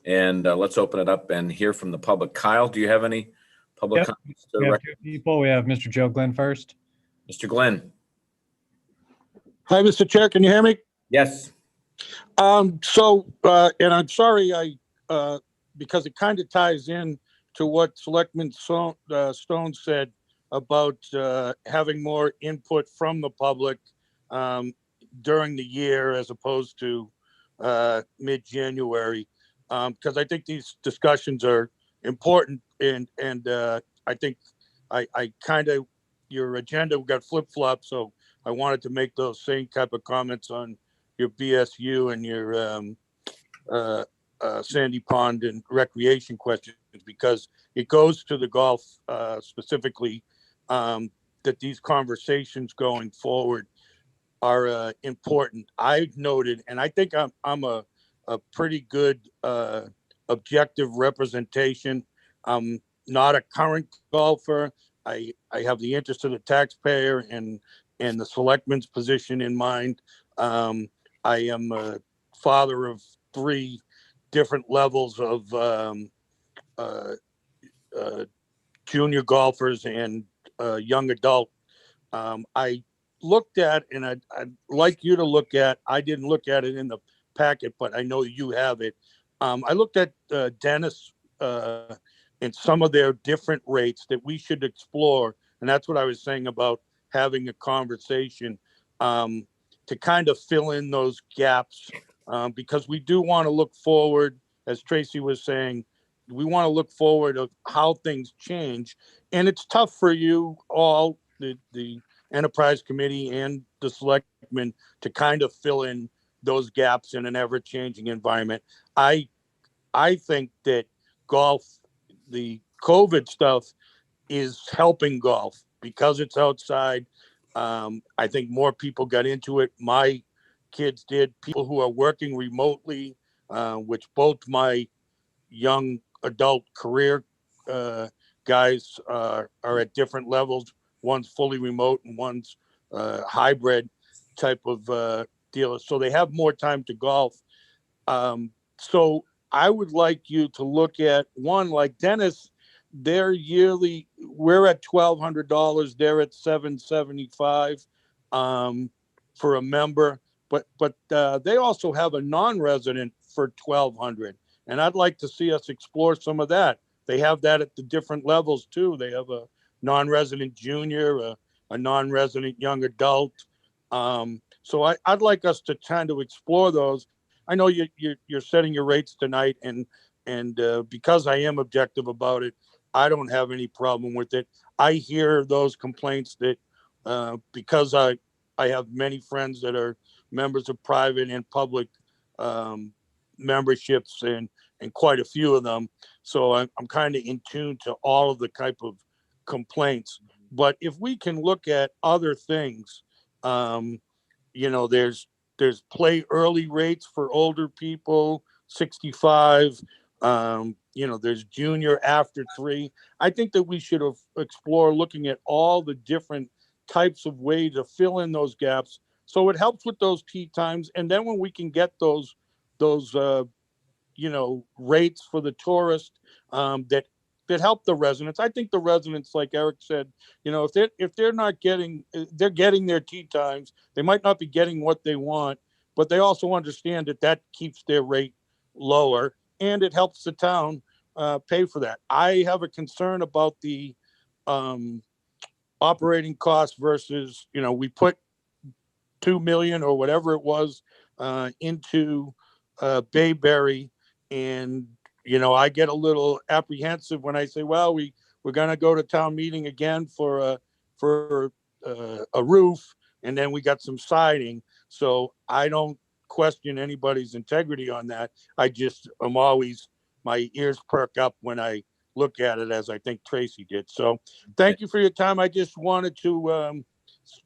And let's open it up and hear from the public. Kyle, do you have any public Yep. comments We to have two people. We have Mr. Joe Glenn first. Mr. Glenn. Hi, Mr. Chair. Can you hear me? Yes. And I'm sorry, because it kind of ties in to what Selectman Stone said about having more input from the public during the year as opposed to mid-January. Because I think these discussions are important, and I think I kind of, your agenda got flip-flopped, so I wanted to make those same type of comments on your BSU and your Sandy Pond and recreation questions, because it goes to the golf specifically, that these conversations going forward are important. I've noted, and I think I'm a pretty good objective representation. I'm not a current golfer. I have the interest of the taxpayer and the selectman's position in mind. I am a father of 3 different levels of junior golfers and young adult. I looked at, and I'd like you to look at, I didn't look at it in the packet, but I know you have it. I looked at Dennis and some of their different rates that we should explore. And that's what I was saying about having a conversation to kind of fill in those gaps, because we do want to look forward, as Tracy was saying, we want to look forward of how things change. And it's tough for you all, the enterprise committee and the selectmen, to kind of fill in those gaps in an ever-changing environment. I think that golf, the COVID stuff, is helping golf because it's outside. I think more people got into it. My kids did. People who are working remotely, which both my young adult career guys are at different levels. One's fully remote and one's hybrid type of deal. So they have more time to golf. So I would like you to look at one like Dennis. Their yearly, we're at $1,200. They're at $775 for a member, but they also have a non-resident for $1,200, and I'd like to see us explore some of that. They have that at the different levels too. They have a non-resident junior, a non-resident young adult. So I'd like us to kind of explore those. I know you're setting your rates tonight, and because I am objective about it, I don't have any problem with it. I hear those complaints that because I have many friends that are members of private and public memberships, and quite a few of them. So I'm kind of in tune to all of the type of complaints. But if we can look at other things, there's play early rates for older people, 65. There's junior after 3. I think that we should explore looking at all the different types of ways to fill in those gaps. So it helps with those tee times. And then when we can get those rates for the tourist that help the residents. I think the residents, like Eric said, if they're not getting, they're getting their tee times. They might not be getting what they want, but they also understand that keeps their rate lower, and it helps the town pay for that. I have a concern about the operating costs versus, we put 2 million or whatever it was into Bayberry, and I get a little apprehensive when I say, well, we're going to go to town meeting again for a roof, and then we got some siding. So I don't question anybody's integrity on that. I just am always, my ears perk up when I look at it, as I think Tracy did. So thank you for your time. I just wanted to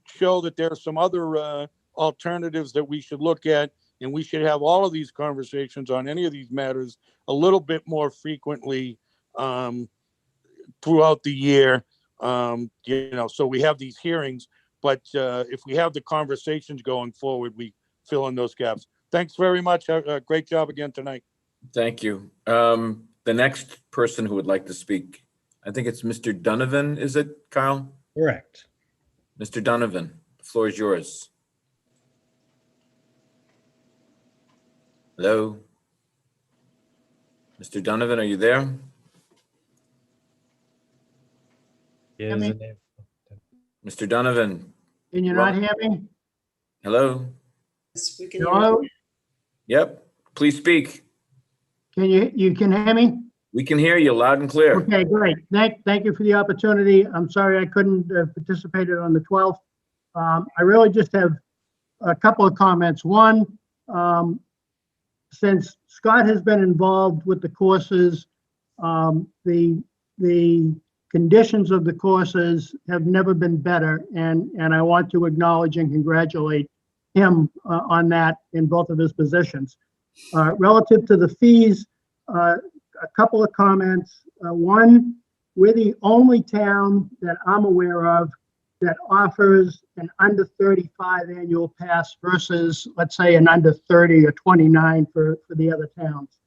show that there are some other alternatives that we should look at, and we should have all of these conversations on any of these matters a little bit more frequently throughout the year. So we have these hearings, but if we have the conversations going forward, we fill in those gaps. Thanks very much. Great job again tonight. Thank you. The next person who would like to speak I think it's Mr. Donovan, is it, Kyle? Correct. Mr. Donovan, the floor is yours. Hello? Mr. Donovan, are you there? Is Mr. Donovan, Can you you're not on. hear me? Hello? Yes, we can hear you. Hello? Yep, please speak. You can hear me? We can hear you loud and clear. Okay, great. Thank you for the opportunity. I'm sorry I couldn't participate on the 12th. I really just have a couple of comments. One, since Scott has been involved with the courses, the conditions of the courses have never been better, and I want to acknowledge and congratulate him on that in both of his positions. Relative to the fees, a couple of comments. One, we're the only town that I'm aware of that offers an under 35 annual pass versus, let's say, an under 30 or 29 for the other towns.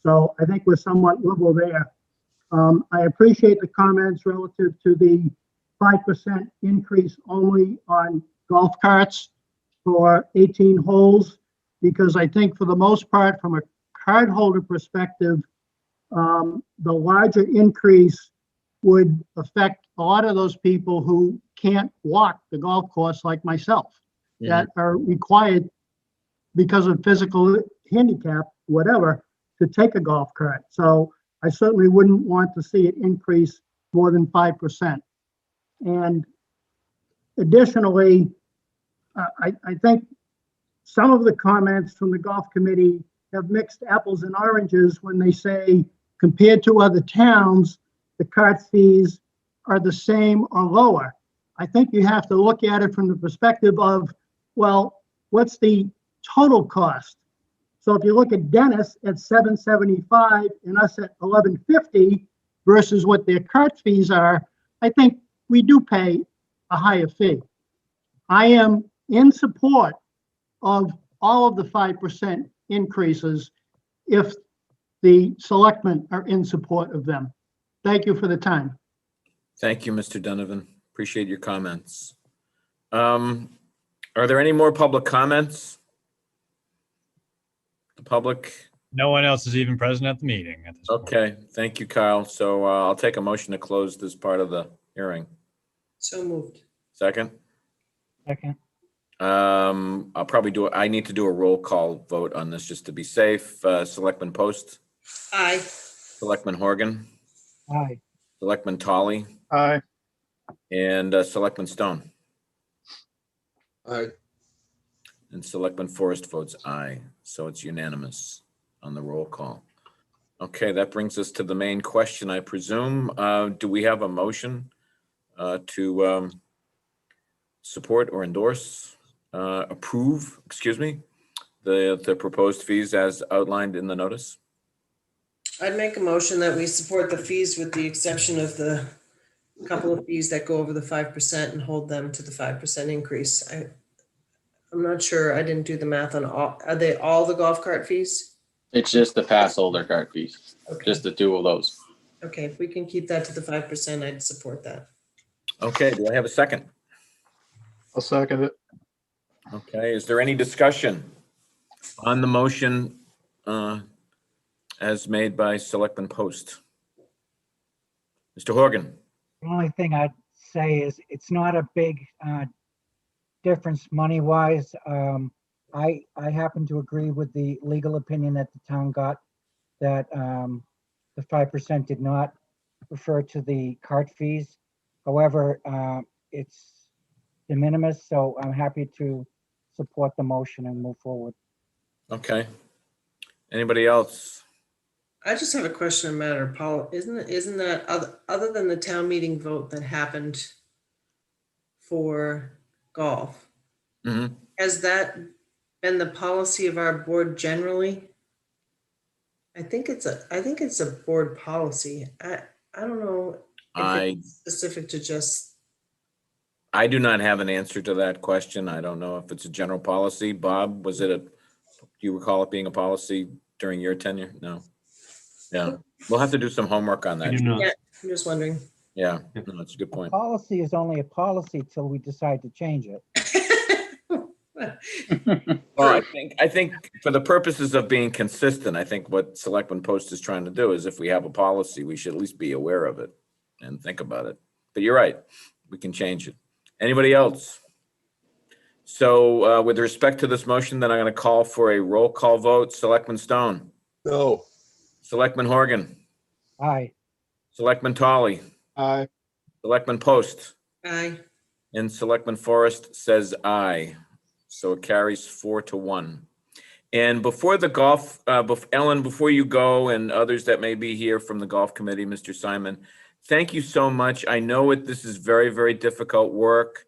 So I think we're somewhat liberal there. I appreciate the comments relative to the 5% increase only on golf carts for 18 holes, because I think for the most part, from a card holder perspective, the larger increase would affect a lot of those people who can't walk the golf course like myself, that are required because of physical handicap, whatever, to take a golf cart. So I certainly wouldn't want to see it increase more than 5%. And additionally, I think some of the comments from the golf committee have mixed apples and oranges when they say, compared to other towns, the cart fees are the same or lower. I think you have to look at it from the perspective of, well, what's the total cost? So if you look at Dennis at $775 and us at $1150 versus what their cart fees are, I think we do pay a higher fee. I am in support of all of the 5% increases if the selectmen are in support of them. Thank you for the time. Thank you, Mr. Donovan. Appreciate your comments. Are there any more public comments? The public? No one else is even present at the meeting at this point. Okay, thank you, Kyle. So I'll take a motion to close this part of the hearing. So moved. Second? Second. I'll probably I need to do a roll call vote on this just to be safe. Selectman Post? Aye. Selectman Horgan? Aye. Selectman Tolly? Aye. And Selectman Stone? Aye. And Selectman Forrest votes aye. So it's unanimous on the roll call. Okay, that brings us to the main question, I presume. Do we have a motion to support or endorse, approve, excuse me, the proposed fees as outlined in the notice? I'd make a motion that we support the fees with the exception of the couple of fees that go over the 5% and hold them to the 5% increase. I'm not sure. I didn't do the math on all. Are they all the golf cart fees? It's just the pass holder cart fees, Okay. just the two of those. Okay, if we can keep that to the 5%, I'd support that. Okay, do I have a second? I'll second it. Okay, is there any discussion on the motion as made by Selectman Post? Mr. Horgan? The only thing I'd say is it's not a big difference money-wise. I happen to agree with the legal opinion that the town got, that the 5% did not refer to the cart fees. However, it's de minimis, so I'm happy to support the motion and move forward. Okay. Anybody else? I just have a question, a matter, Paul. Isn't that other than the town meeting vote that happened for golf? Mm-hmm. Has that been the policy of our board generally? I think it's a board policy. I don't know if it's specific to just. I do not have an answer to that question. I don't know if it's a general policy. Bob, do you recall it being a policy during your tenure? No. Yeah, we'll have to do some homework on I that. do not. Yeah, I'm just wondering. Yeah, no, that's a good point. Policy is only a policy till we decide to change it. Well, I think for the purposes of being consistent, I think what Selectmen Post is trying to do is if we have a policy, we should at least be aware of it and think about it. But you're right, we can change it. Anybody else? So with respect to this motion, then I'm going to call for a roll call vote. Selectman Stone. No. Selectman Horgan. Aye. Selectman Tully. Aye. Selectman Post. Aye. And Selectman Forrest says aye. So it carries 4-1. And before the golf, Ellen, before you go and others that may be here from the golf committee, Mr. Simon, thank you so much. I know this is very, very difficult work.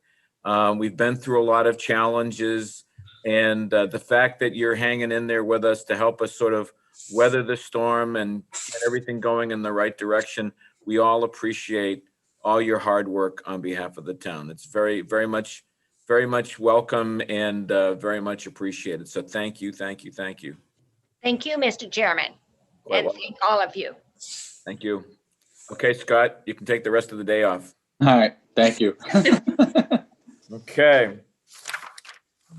We've been through a lot of challenges, and the fact that you're hanging in there with us to help us sort of weather the storm and get everything going in the right direction, we all appreciate all your hard work on behalf of the town. It's very, very much welcome and very much appreciated. So thank you, thank you, thank you. Thank you, Mr. Chairman, Quite and welcome. thank all of you. Thank you. Okay, Scott, you can take the rest of the day off. All right, thank you. Okay.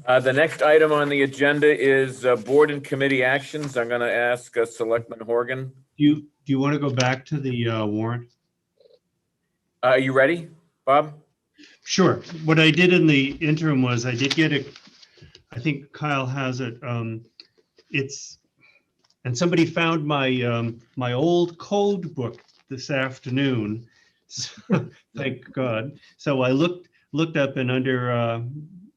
The next item on the agenda is board and committee actions. I'm going to ask Selectman Horgan. Do you want to go back to the warrant? Are you ready, Bob? Sure. What I did in the interim was I did get it. I think Kyle has it. And somebody found my my old code book this afternoon. Thank God. So I looked up, and under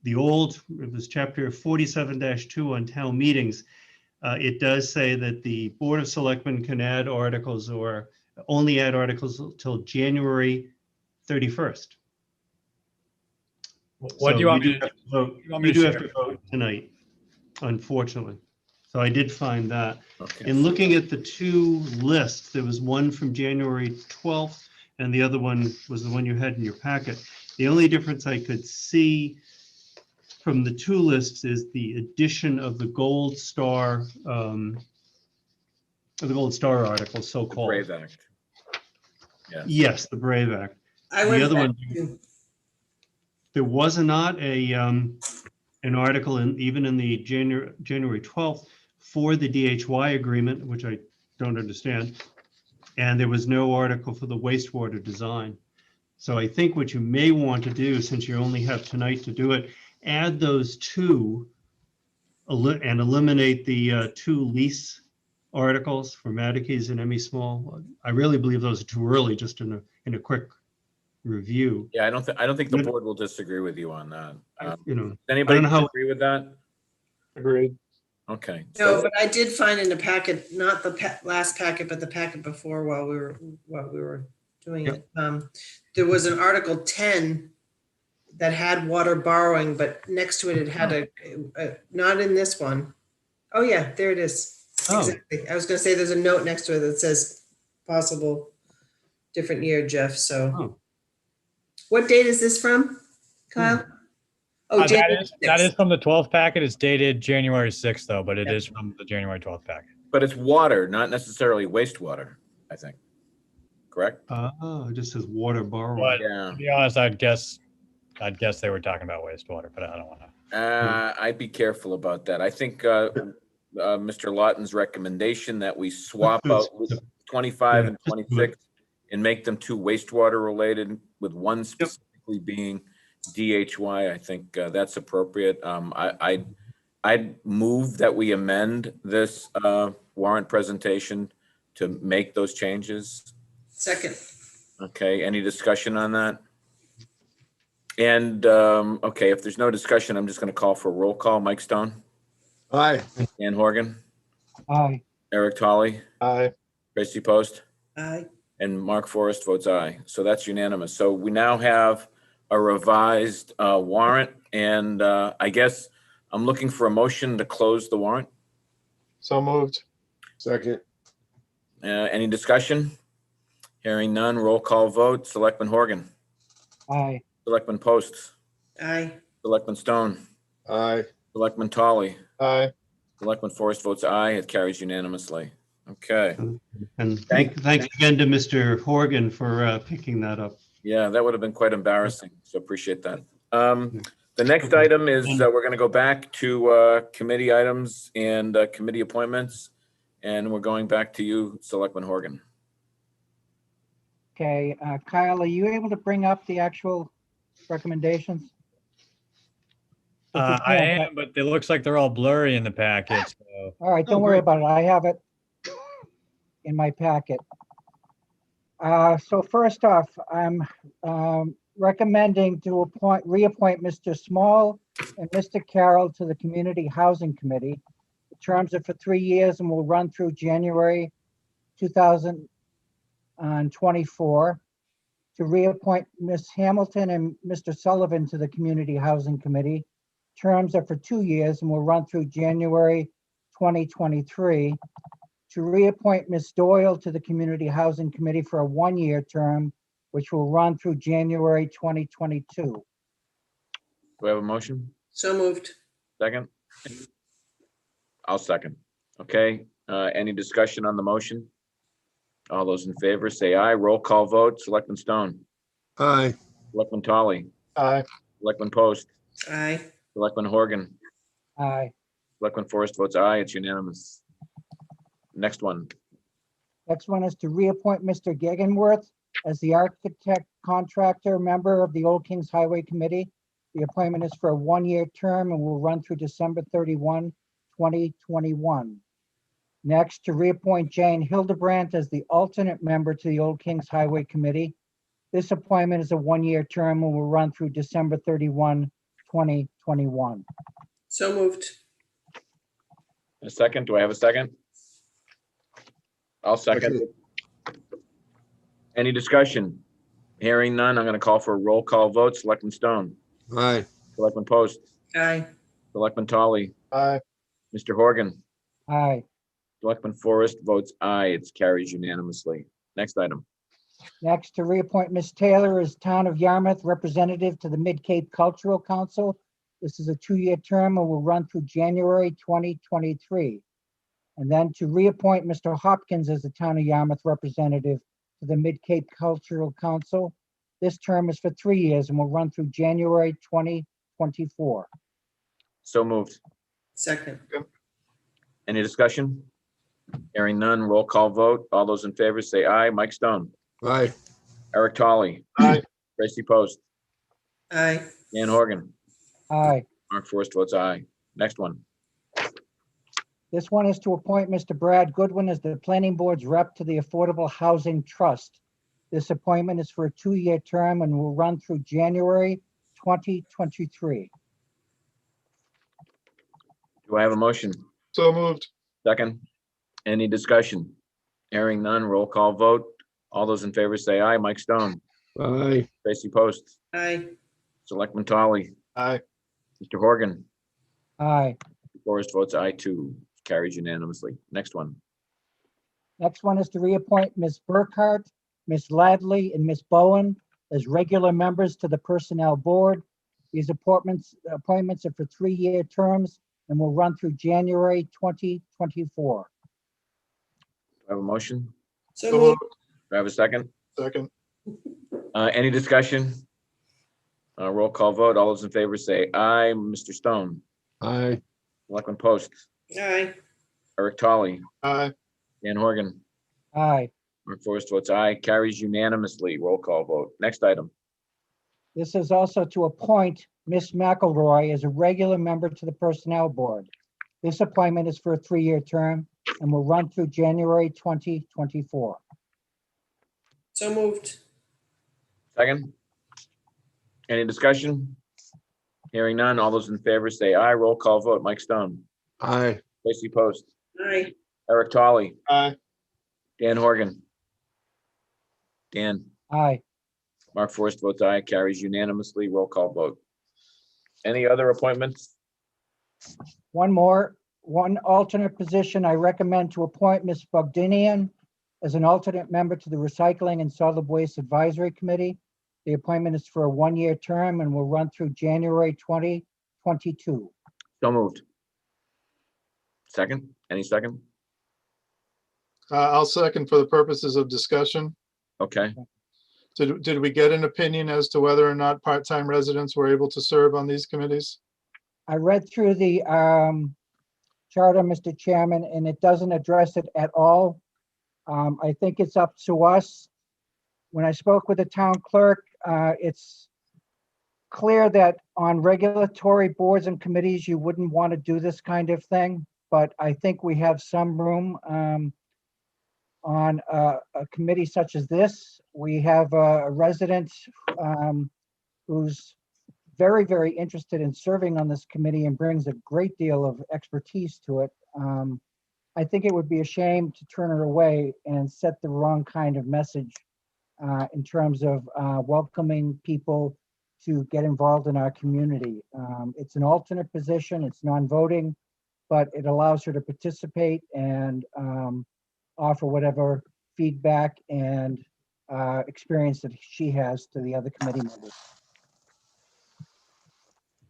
the old, it was chapter 47-2 on town meetings. It does say that the Board of Selectmen can add articles or only add articles until January 31st. What do you want me to vote? you want me You to do have share? to vote tonight, unfortunately. So I did find that. Okay. In looking at the two lists, there was one from January 12th and the other one was the one you had in your packet. The only difference I could see from the two lists is the addition of the Gold Star, article, so-called. Brave Act. Yes. Yes, the Brave Act. I The went other back one, to, there was not an article even in the January 12th for the DHY agreement, which I don't understand. And there was no article for the wastewater design. So I think what you may want to do, since you only have tonight to do it, add those two and eliminate the two lease articles for Matikes and Emmy Small. I really believe those are too early, just in a quick review. Yeah, I don't think the board will disagree with you on that. Does Anybody I don't know how- disagree with that? Agreed. Okay. no, but I did find in the packet, not the last packet, but the packet before while we were doing Yep. it. There was an Article 10 that had water borrowing, but next to it, it had a not in this one. Oh yeah, there it is. Oh. Exactly. I was gonna say there's a note next to it that says possible different year, Jeff, so. Oh. What date is this from, Kyle? Oh, That January is 6th. from the 12th packet. It's dated January 6th, though, but it is from the January 12th packet. But it's water, not necessarily wastewater, I think. Correct? It just says water borrowing. But Yeah. to be honest, I'd guess they were talking about wastewater, but I don't want to. I'd be careful about that. I think Mr. Lawton's recommendation that we swap out 25 and 26 and make them two wastewater related, with one specifically being DHY. I think that's appropriate. I'd move that we amend this warrant presentation to make those changes. Second. Okay, any discussion on that? And, okay, if there's no discussion, I'm just going to call for a roll call. Mike Stone? Aye. Dan Horgan? Aye. Eric Tolley? Aye. Tracy Post? Aye. And Mark Forrest votes aye. So that's unanimous. So we now have a revised warrant, and I guess I'm looking for a motion to close the warrant. So moved. Second. Any discussion? Hearing none, roll call vote. Selectman Horgan? Aye. Selectman Post? Aye. Selectman Stone? Aye. Selectman Tolley? Aye. Selectman Forrest votes aye. It carries unanimously. Okay. And Thank- thanks again to Mr. Horgan for picking that up. Yeah, that would have been quite embarrassing. So appreciate that. The next item is we're going to go back to committee items and committee appointments. And we're going back to you, Selectman Horgan. Okay, Kyle, are you able to bring up the actual recommendations? If you I can, am, but it looks like they're all blurry in the packet. So all right, don't worry about it. I have it in my packet. So first off, I'm recommending to reappoint Mr. Small and Mr. Carroll to the Community Housing Committee. The terms are for 3 years and will run through January 2024. To reappoint Ms. Hamilton and Mr. Sullivan to the Community Housing Committee. Terms are for 2 years and will run through January 2023. To reappoint Ms. Doyle to the Community Housing Committee for a 1-year term, which will run through January 2022. Do we have a motion? So moved. Second? I'll second. Okay, any discussion on the motion? All those in favor say aye. Roll call vote. Selectman Stone. Aye. Selectman Tolly. Aye. Selectman Post. Aye. Selectman Horgan. Aye. Selectman Forrest votes aye. It's unanimous. Next one. Next one is to reappoint Mr. Gegenworth as the architect contractor member of the Old Kings Highway Committee. The appointment is for a 1-year term and will run through December 31, 2021. Next, to reappoint Jane Hildebrandt as the alternate member to the Old Kings Highway Committee. This appointment is a 1-year term and will run through December 31, 2021. So moved. A second. Do I have a second? I'll second. Any discussion? Hearing none, I'm going to call for a roll call vote. Selectman Stone. Aye. Selectman Post. Aye. Selectman Tolly. Aye. Mr. Horgan. Aye. Selectman Forrest votes aye. It's carries unanimously. Next item. Next, to reappoint Ms. Taylor as Town of Yarmouth Representative to the Mid-Cape Cultural Council. This is a 2-year term and will run through January 2023. And then to reappoint Mr. Hopkins as the Town of Yarmouth Representative to the Mid-Cape Cultural Council. This term is for 3 years and will run through January 2024. So moved. Second. Any discussion? Hearing none, roll call vote. All those in favor say aye. Mike Stone. Aye. Eric Tolly. Aye. Tracy Post. Aye. Dan Horgan. Aye. Mark Forrest votes aye. Next one. This one is to appoint Mr. Brad Goodwin as the Planning Board's rep to the Affordable Housing Trust. This appointment is for a 2-year term and will run through January 2023. Do I have a motion? So moved. Second. Any discussion? Hearing none, roll call vote. All those in favor say aye. Mike Stone. Aye. Tracy Post. Aye. Selectman Tolly. Aye. Mr. Horgan. Aye. Forrest votes aye too. Carries unanimously. Next one. Next one is to reappoint Ms. Burkhart, Ms. Ladley, and Ms. Bowen as regular members to the Personnel Board. These appointments are for 3-year terms and will run through January 2024. Do I have a motion? So moved. Do I have a second? Second. Any discussion? Roll call vote. All those in favor say aye. Mr. Stone. Aye. Selectman Post. Aye. Eric Tolly. Aye. Dan Horgan. Aye. Mark Forrest votes aye. Carries unanimously. Roll call vote. Next item. This is also to appoint Ms. McElroy as a regular member to the Personnel Board. This appointment is for a 3-year term and will run through January 2024. So moved. Second. Any discussion? Hearing none. All those in favor say aye. Roll call vote. Mike Stone. Aye. Tracy Post. Aye. Eric Tolly. Aye. Dan Horgan. Dan. Aye. Mark Forrest votes aye. Carries unanimously. Roll call vote. Any other appointments? One more, one alternate position. I recommend to appoint Ms. Bogdanian as an alternate member to the Recycling and Solid Waste Advisory Committee. The appointment is for a 1-year term and will run through January 2022. So moved. Second. Any second? I'll second for the purposes of discussion. Okay. Did we get an opinion as to whether or not part-time residents were able to serve on these committees? I read through the charter, Mr. Chairman, and it doesn't address it at all. I think it's up to us. When I spoke with the town clerk, it's clear that on regulatory boards and committees, you wouldn't want to do this kind of thing, but I think we have some room on a committee such as this. We have a resident who's very, very interested in serving on this committee and brings a great deal of expertise to it. I think it would be a shame to turn her away and set the wrong kind of message in terms of welcoming people to get involved in our community. It's an alternate position, it's non-voting, but it allows her to participate and offer whatever feedback and experience that she has to the other committee members.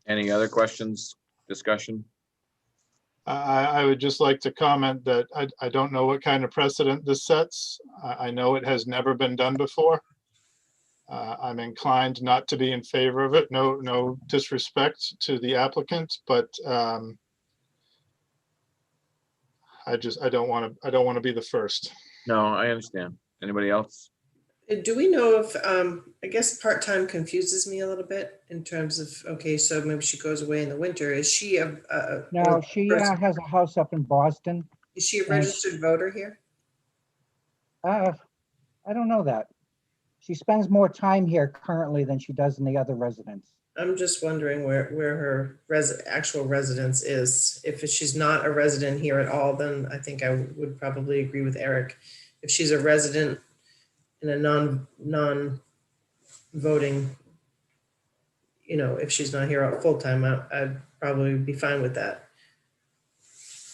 Any other questions, discussion? I would just like to comment that I don't know what kind of precedent this sets. I know it has never been done before. I'm inclined not to be in favor of it. No disrespect to the applicant, but I don't want to be the first. No, I understand. Anybody else? Do we know if, I guess part-time confuses me a little bit in terms of, okay, so maybe she goes away in the winter. Is she No, she has a house up in Boston. Is she a registered voter here? I don't know that. She spends more time here currently than she does in the other residence. I'm just wondering where her actual residence is. If she's not a resident here at all, then I think I would probably agree with Eric. If she's a resident in a non-voting, if she's not here full-time, I'd probably be fine with that.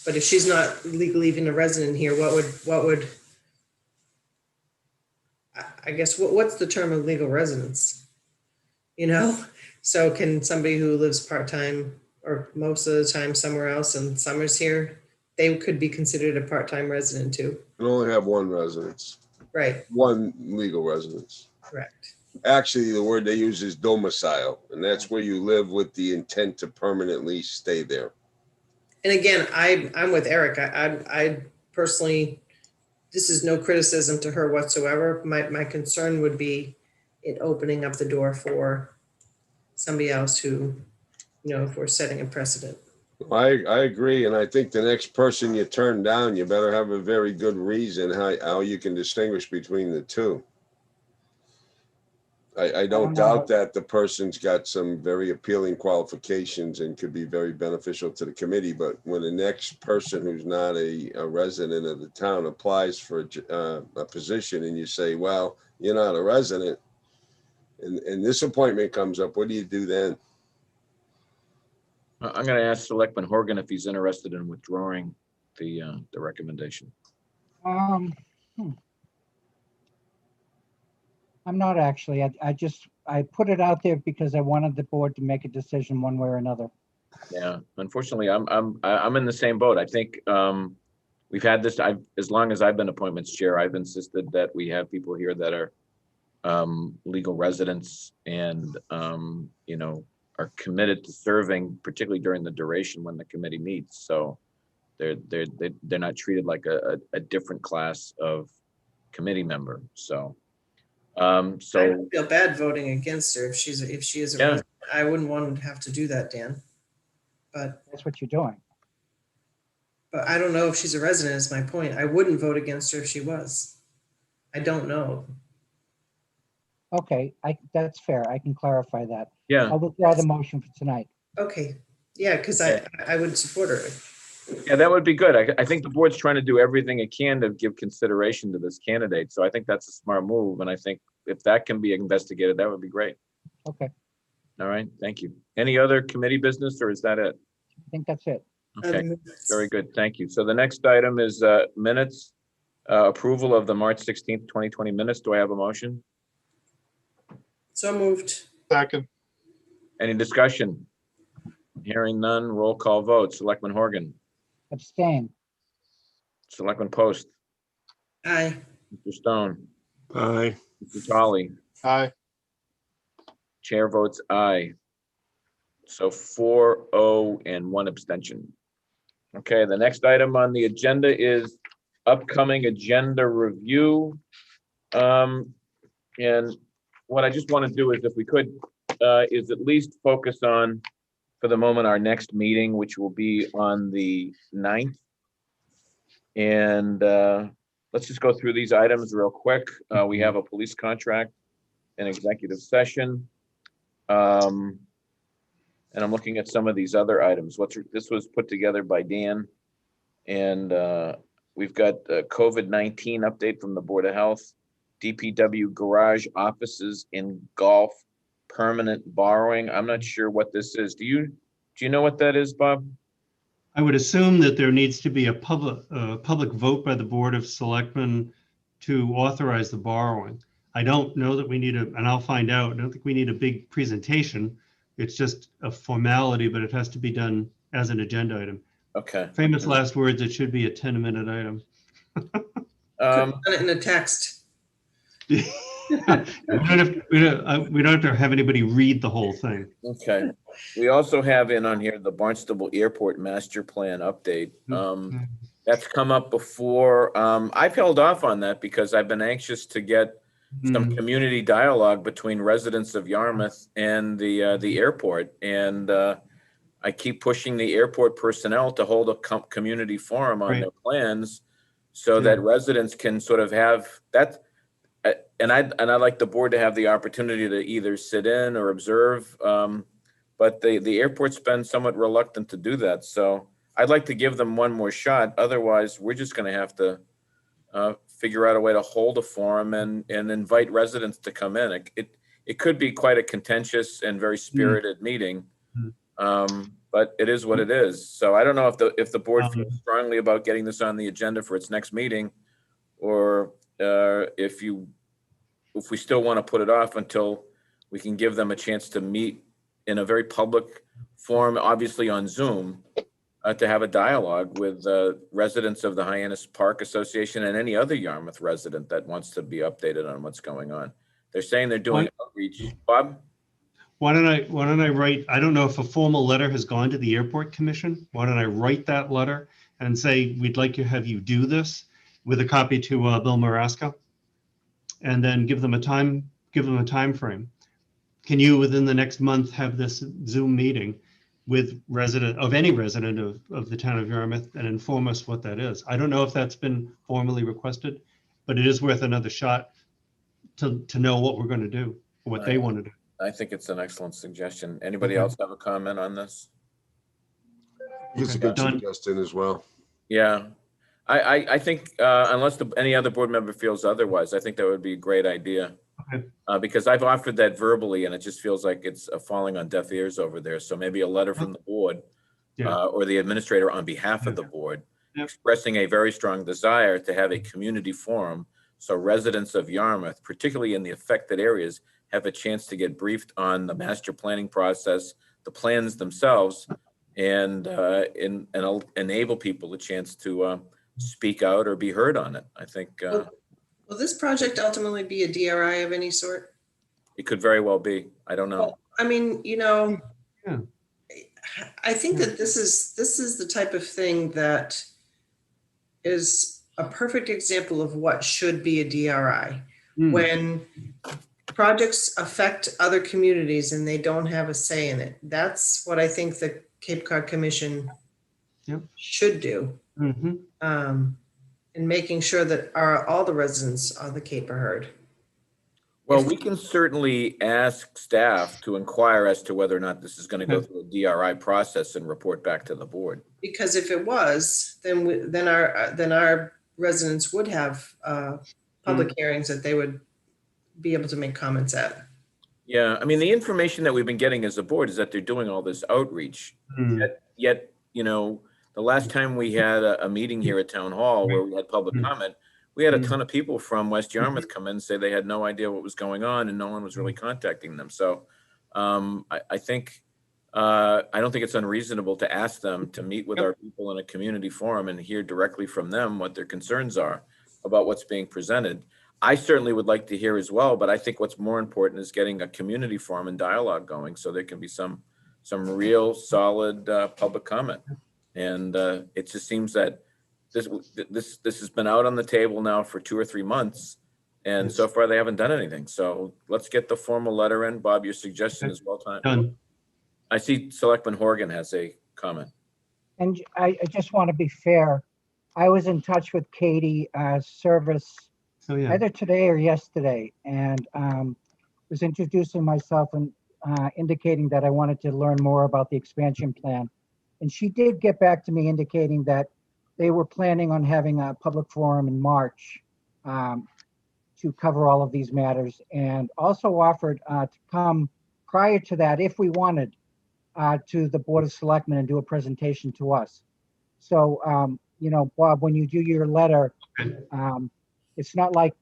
But if she's not legally even a resident here, what would, I guess, what's the term of legal residence? So can somebody who lives part-time or most of the time somewhere else and summer's here, they could be considered a part-time resident too? You only have one residence. Right. One legal residence. Correct. Actually, the word they use is domicile, and that's where you live with the intent to permanently stay there. And again, I'm with Eric. I personally, this is no criticism to her whatsoever. My concern would be it opening up the door for somebody else who, if we're setting a precedent. I agree, and I think the next person you turn down, you better have a very good reason how you can distinguish between the two. I don't doubt that the person's got some very appealing qualifications and could be very beneficial to the committee, but when the next person who's not a resident of the town applies for a position and you say, well, you're not a resident, and this appointment comes up, what do you do then? I'm going to ask Selectman Horgan if he's interested in withdrawing the recommendation. I'm not actually. I put it out there because I wanted the board to make a decision one way or another. Yeah, unfortunately, I'm in the same boat. I think we've had this. As long as I've been appointments chair, I've insisted that we have people here that are legal residents and are committed to serving, particularly during the duration when the committee meets. So they're not treated like a different class of committee member. So I feel bad voting against her if she is a resident. I wouldn't want to have to do that, Dan. But that's what you're doing. But I don't know if she's a resident is my point. I wouldn't vote against her if she was. I don't know. Okay, that's fair. I can clarify that. Yeah. I'll withdraw the motion for tonight. Okay. Yeah, because I would support her. Yeah, that would be good. I think the board's trying to do everything it can to give consideration to this candidate. So I think that's a smart move. And I think if that can be investigated, that would be great. Okay. All right. Thank you. Any other committee business or is that it? I think that's it. Okay. Very good. Thank you. So the next item is minutes, approval of the March 16th, 2020 minutes. Do I have a motion? So moved. Second. Any discussion? Hearing none, roll call vote. Selectman Horgan. Abstain. Selectman Post. Aye. Mr. Stone, Aye. Mr. Tolly, Aye. chair votes aye. So 4-0 and 1 abstention. Okay, the next item on the agenda is upcoming agenda review. And what I just want to do is, if we could, is at least focus on, for the moment, our next meeting, which will be on the 9th. And let's just go through these items real quick. We have a police contract, an executive session. And I'm looking at some of these other items. This was put together by Dan. And we've got a COVID-19 update from the Board of Health, DPW garage offices in golf, permanent borrowing. I'm not sure what this is. Do you know what that is, Bob? I would assume that there needs to be a public vote by the Board of Selectmen to authorize the borrowing. I don't know that we need and I'll find out. I don't think we need a big presentation. It's just a formality, but it has to be done as an agenda item. Okay. Famous last words, it should be a 10-minute item. Put it in a text. we don't have to have anybody read the whole thing. Okay. We also have in on here the Barnstable Airport Master Plan update. That's come up before. I've held off on that because I've been anxious to get some community dialogue between residents of Yarmouth and the airport. And I keep pushing the airport personnel to hold a community forum on their plans so that residents can sort of have that. And I'd like the board to have the opportunity to either sit in or observe. But the airport's been somewhat reluctant to do that. So I'd like to give them one more shot. Otherwise, we're just going to have to figure out a way to hold a forum and invite residents to come in. It could be quite a contentious and very spirited meeting, but it is what it is. So I don't know if the board feels strongly about getting this on the agenda for its next meeting, or if we still want to put it off until we can give them a chance to meet in a very public forum, obviously on Zoom, to have a dialogue with residents of the Hyannis Park Association and any other Yarmouth resident that wants to be updated on what's going on. They're saying they're doing outreach. Bob? Why don't I write, I don't know if a formal letter has gone to the Airport Commission. Why don't I write that letter and say, we'd like to have you do this with a copy to Bill Marasco, and then give them a time frame. Can you, within the next month, have this Zoom meeting with any resident of the town of Yarmouth and inform us what that is? I don't know if that's been formally requested, but it is worth another shot to know what we're going to do, what they want to do. I think it's an excellent suggestion. Anybody else have a comment on this? It's a good suggestion as well. Yeah, I think unless any other board member feels otherwise, I think that would be a great idea. Because I've offered that verbally and it just feels like it's falling on deaf ears over there. So maybe a letter from the board or the administrator on behalf of the board expressing a very strong desire to have a community forum so residents of Yarmouth, particularly in the affected areas, have a chance to get briefed on the master planning process, the plans themselves, and enable people a chance to speak out or be heard on it. I think Will this project ultimately be a DRI of any sort? it could very well be. I don't know. Well, I mean, I think that this is the type of thing that is a perfect example of what should be a DRI. When projects affect other communities and they don't have a say in it. That's what I think the Cape Cod Commission should do. In making sure that all the residents of the Cape are heard. Well, we can certainly ask staff to inquire as to whether or not this is going to go through a DRI process and report back to the board. Because if it was, then our residents would have public hearings that they would be able to make comments at. Yeah, I mean, the information that we've been getting as a board is that they're doing all this outreach. Yet, the last time we had a meeting here at Town Hall where we had public comment, we had a ton of people from West Yarmouth come in and say they had no idea what was going on and no one was really contacting them. So I think, I don't think it's unreasonable to ask them to meet with our people in a community forum and hear directly from them what their concerns are. about what's being presented. I certainly would like to hear as well, but I think what's more important is getting a community forum and dialogue going so there can be some real solid public comment. And it just seems that this has been out on the table now for 2 or 3 months, and so far they haven't done anything. So let's get the formal letter in. Bob, your suggestion is well timed. Done. I see Selectman Horgan has a comment. And I just want to be fair. I was in touch with Katie Service either today or yesterday, and was introducing myself and indicating that I wanted to learn more about the expansion plan. And she did get back to me indicating that they were planning on having a public forum in March to cover all of these matters, and also offered to come prior to that if we wanted to the Board of Selectmen and do a presentation to us. So, you know, Bob, when you do your letter, it's not like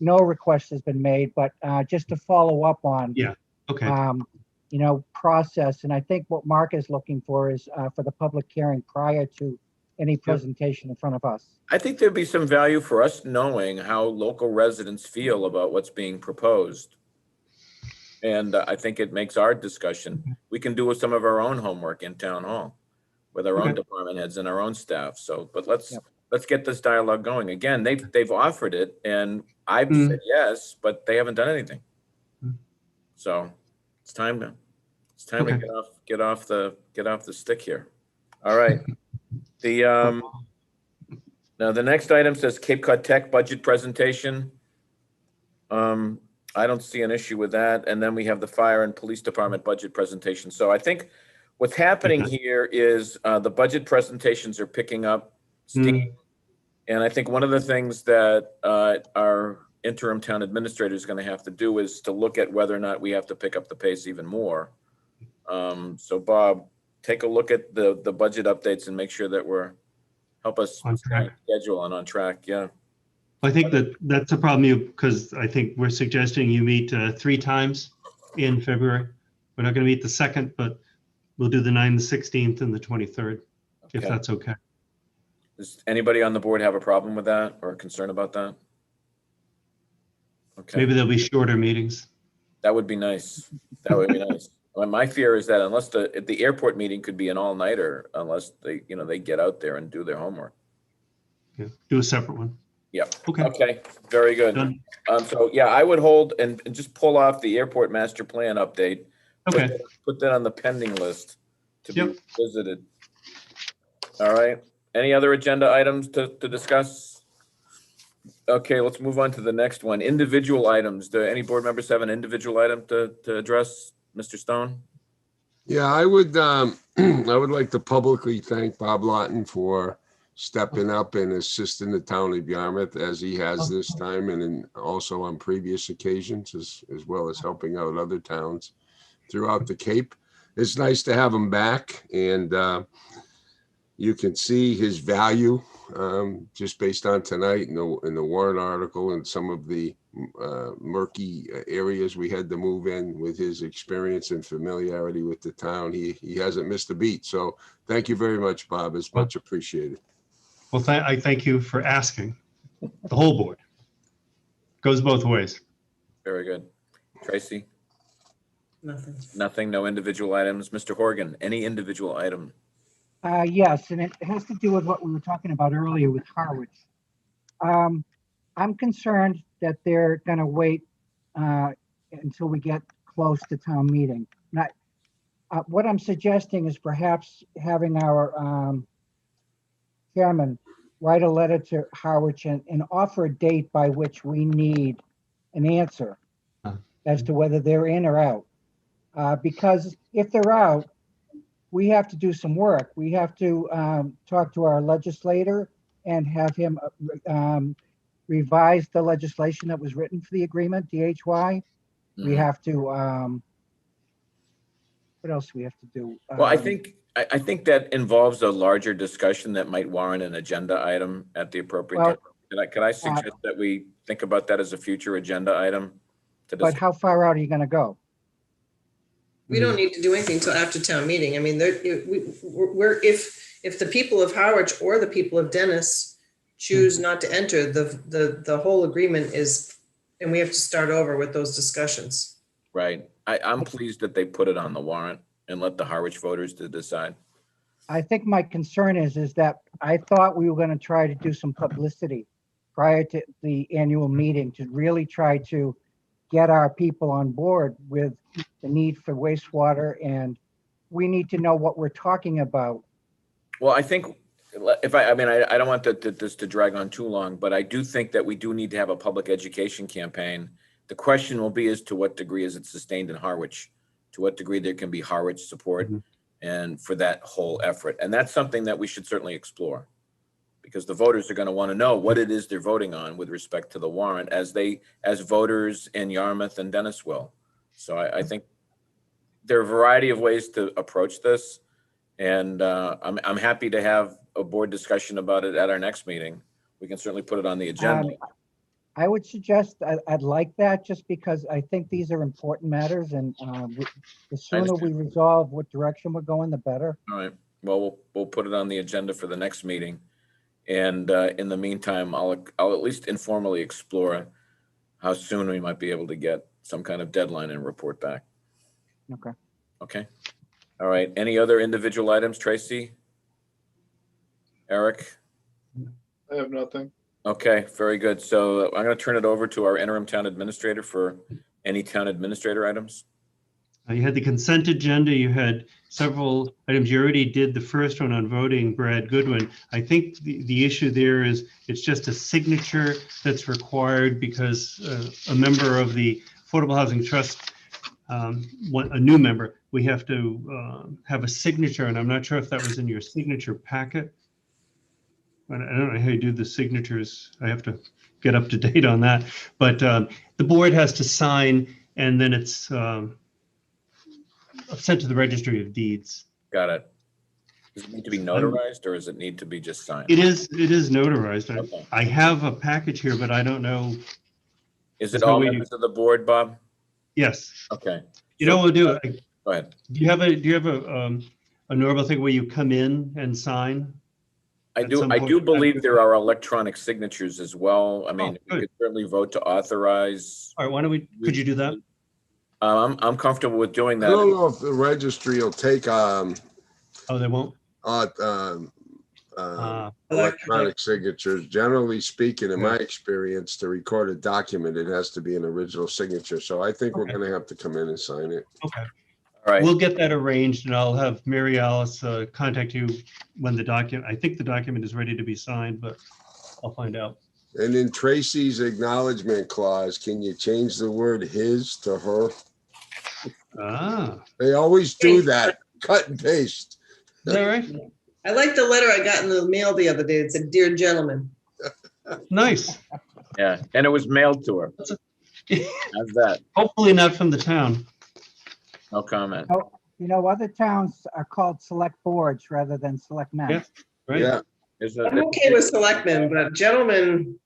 no request has been made, but just to follow up on, you know, process. And I think what Mark is looking for is for the public hearing prior to any presentation in front of us. I think there'd be some value for us knowing how local residents feel about what's being proposed. And I think it makes our discussion, we can do with some of our own homework in town hall with our own department heads and our own staff. So, but let's get this dialogue going. Again, they've offered it and I've said yes, but they haven't done anything. So it's time to get off the stick here. All right. Now the next item says Cape Cod Tech budget presentation. I don't see an issue with that. And then we have the fire and police department budget presentation. So I think what's happening here is the budget presentations are picking up steam. And I think one of the things that our interim town administrator is going to have to do is to look at whether or not we have to pick up the pace even more. So Bob, take a look at the budget updates and make sure that help us on track. Schedule and on track. Yeah. I think that's a problem because I think we're suggesting you meet 3 times in February. We're not going to meet the 2nd, but we'll do the 9th, the 16th, and the 23rd, if that's okay. Does anybody on the board have a problem with that or a concern about that? Okay. Maybe there'll be shorter meetings. That would be nice. That would be nice. Well, my fear is that unless the airport meeting could be an all-nighter, unless they get out there and do their homework. Yeah, do a separate one. Yep. Okay. Okay. Very good. So yeah, I would hold and just pull off the airport master plan update. Okay. Put that on the pending list to be visited. All right. Any other agenda items to discuss? Okay, let's move on to the next one. Individual items. Do any board members have an individual item to address, Mr. Stone? Yeah, I would like to publicly thank Bob Lawton for stepping up and assisting the town of Yarmouth as he has this time and also on previous occasions, as well as helping out other towns throughout the Cape. It's nice to have him back, and you can see his value just based on tonight in the warrant article and some of the murky areas we had to move in with his experience and familiarity with the town. He hasn't missed a beat. So thank you very much, Bob. It's much appreciated. Well, I thank you for asking. The whole board. Goes both ways. Very good. Tracy? Nothing. Nothing, no individual items. Mr. Horgan, any individual item? Yes, and it has to do with what we were talking about earlier with Harwich. I'm concerned that they're going to wait until we get close to town meeting. What I'm suggesting is perhaps having our chairman write a letter to Harwich and offer a date by which we need an answer as to whether they're in or out. Because if they're out, we have to do some work. We have to talk to our legislator and have him revise the legislation that was written for the agreement, DHY. We have to, what else do we have to do? Well, I think that involves a larger discussion that might warrant an agenda item at the appropriate time. Can I suggest that we think about that as a future agenda item? But how far out are you going to go? We don't need to do anything until after town meeting. I mean, if the people of Harwich or the people of Dennis choose not to enter, the whole agreement is, and we have to start over with those discussions. Right. I'm pleased that they put it on the warrant and let the Harwich voters to decide. I think my concern is that I thought we were going to try to do some publicity prior to the annual meeting to really try to get our people on board with the need for wastewater, and we need to know what we're talking about. Well, I think if I mean, I don't want this to drag on too long, but I do think that we do need to have a public education campaign. The question will be as to what degree is it sustained in Harwich, to what degree there can be Harwich support and for that whole effort. And that's something that we should certainly explore, because the voters are going to want to know what it is they're voting on with respect to the warrant as voters in Yarmouth and Dennis will. So I think there are a variety of ways to approach this. And I'm happy to have a board discussion about it at our next meeting. We can certainly put it on the agenda. I would suggest I'd like that, just because I think these are important matters, and the sooner we resolve what direction we're going, the better. All right. Well, we'll put it on the agenda for the next meeting. And in the meantime, I'll at least informally explore how soon we might be able to get some kind of deadline and report back. Okay. Okay. All right. Any other individual items, Tracy? Eric? I have nothing. Okay, very good. So I'm going to turn it over to our interim town administrator for any town administrator items. You had the consent agenda. You had several items. You already did the first one on voting, Brad Goodwin. I think the issue there is it's just a signature that's required because a member of the Affordable Housing Trust, a new member, we have to have a signature, and I'm not sure if that was in your signature packet. I don't know how you do the signatures. I have to get up to date on that. But the board has to sign, and then it's sent to the Registry of Deeds. Got it. Does it need to be notarized, or does it need to be just signed? It is notarized. Okay. I have a package here, but I don't know. Is it all members of the board, Bob? Yes. Okay. You know what we'll do? Go ahead. Do you have a normal thing where you come in and sign? I do believe there are electronic signatures as well. I mean, we could certainly vote to authorize. All right, why don't we, could you do that? I'm comfortable with doing that. I don't know if the registry will take Oh, they won't? Electronic signatures. Generally speaking, in my experience, to record a document, it has to be an original signature. So I think we're going to have to come in and sign it. Okay. All right. We'll get that arranged, and I'll have Mary Alice contact you when the document, I think the document is ready to be signed, but I'll find out. And in Tracy's acknowledgement clause, can you change the word his to her? They always do that. Cut and paste. Is that right? I like the letter I got in the mail the other day. It said, "Dear gentleman." Nice. Yeah, and it was mailed to her. How's that? Hopefully not from the town. No comment. Oh, you know, other towns are called select boards rather than select men. Yeah, right. Yeah. I'm okay with selectmen, but gentlemen.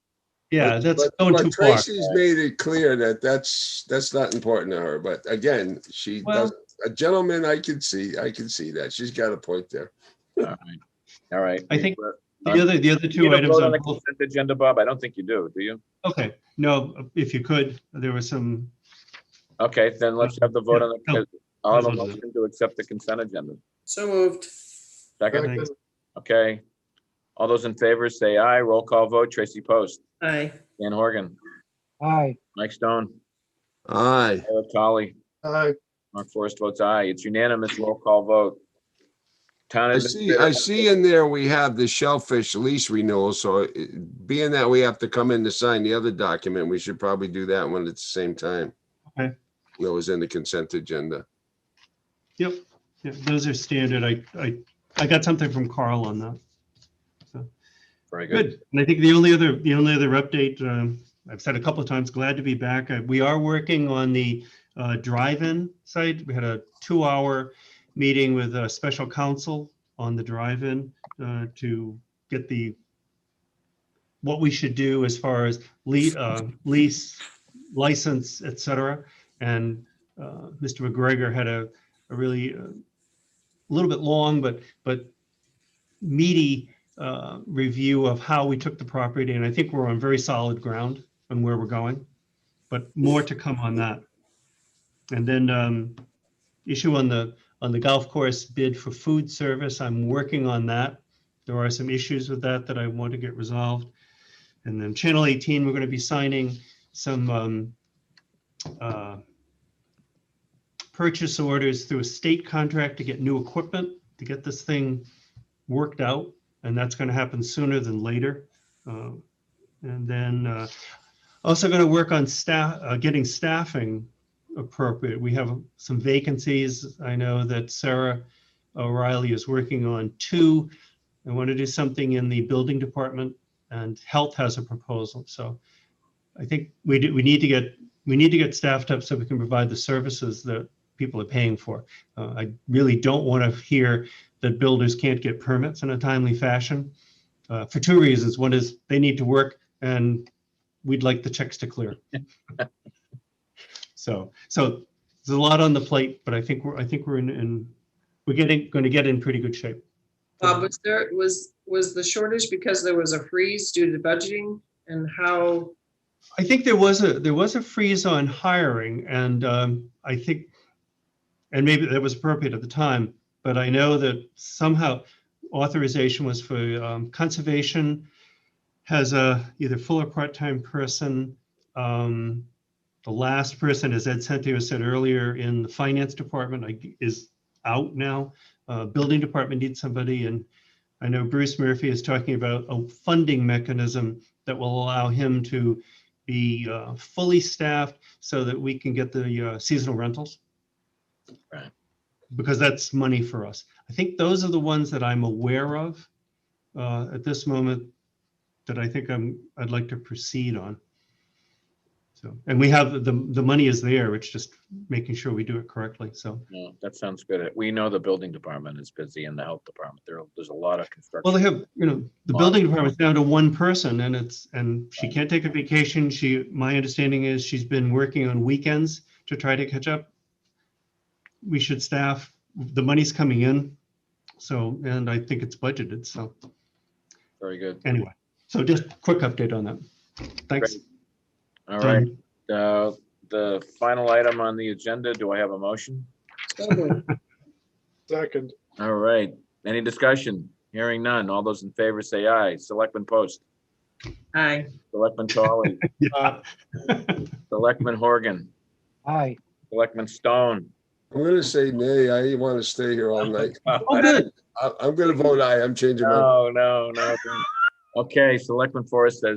Yeah, that's going too far. Tracy's made it clear that that's not important to her. But again, she does. A gentleman, I can see that. She's got a point there. All right. I think the other two items on the consent agenda, Bob? I don't think you do you? Okay. No, if you could, there was some. Okay, then let's have the vote on the. I'll have a motion to accept the consent agenda. So moved. Second. Okay. All those in favor say aye. Roll call vote. Tracy Post. Aye. Dan Horgan. Aye. Mike Stone. Aye. Eric Tolley. Aye. Mark Forrest votes aye. It's unanimous. Roll call vote. Town I see in there we have the shellfish lease renewal. So being that we have to come in to sign the other document, we should probably do that one at the same time. Okay. That was in the consent agenda. Yep. Yeah, those are standard. I got something from Carl on that. So very good. And I think the only other update, I've said a couple of times, glad to be back. We are working on the drive-in site. We had a 2-hour meeting with a special counsel on the drive-in to get what we should do as far as lease, license, etc. And Mr. McGregor had a really a little bit long but meaty review of how we took the property, and I think we're on very solid ground on where we're going, but more to come on that. And then issue on the golf course bid for food service. I'm working on that. There are some issues with that I want to get resolved. And then Channel 18, we're going to be signing some purchase orders through a state contract to get new equipment, to get this thing worked out. And that's going to happen sooner than later. And then also going to work on getting staffing appropriate. We have some vacancies. I know that Sarah O'Reilly is working on 2. I want to do something in the building department, and health has a proposal. So I think we need to get staffed up so we can provide the services that people are paying for. I really don't want to hear that builders can't get permits in a timely fashion for 2 reasons. One is they need to work, and we'd like the checks to clear. So there's a lot on the plate, but I think we're going to get in pretty good shape. Bob, was the shortage because there was a freeze due to budgeting, and how? I think there was a freeze on hiring, and I think, and maybe that was appropriate at the time, but I know that somehow authorization was for conservation has a either full or part-time person. The last person, as Ed Centio said earlier, in the finance department is out now. Building department needs somebody, and I know Bruce Murphy is talking about a funding mechanism that will allow him to be fully staffed so that we can get the seasonal rentals. Right. Because that's money for us. I think those are the ones that I'm aware of at this moment that I think I'd like to proceed on. So, and we have the money is there. It's just making sure we do it correctly. So No, that sounds good. We know the building department is busy and the health department. There's a lot of construction. well, they have, the building department's down to 1 person, and she can't take a vacation. My understanding is she's been working on weekends to try to catch up. We should staff. The money's coming in, so, and I think it's budgeted. So Very good. anyway, so just quick update on that. Thanks. Great. All right. The final item on the agenda, do I have a motion? Second. All right. Any discussion? Hearing none. All those in favor say aye. Selectman Post. Aye. Selectman Colley. Selectman Horgan. Aye. Selectman Stone. I'm going to say nay. I want to stay here all night. Oh, good. I'm going to vote aye. I'm changing my. No. Okay. Selectman Forrest says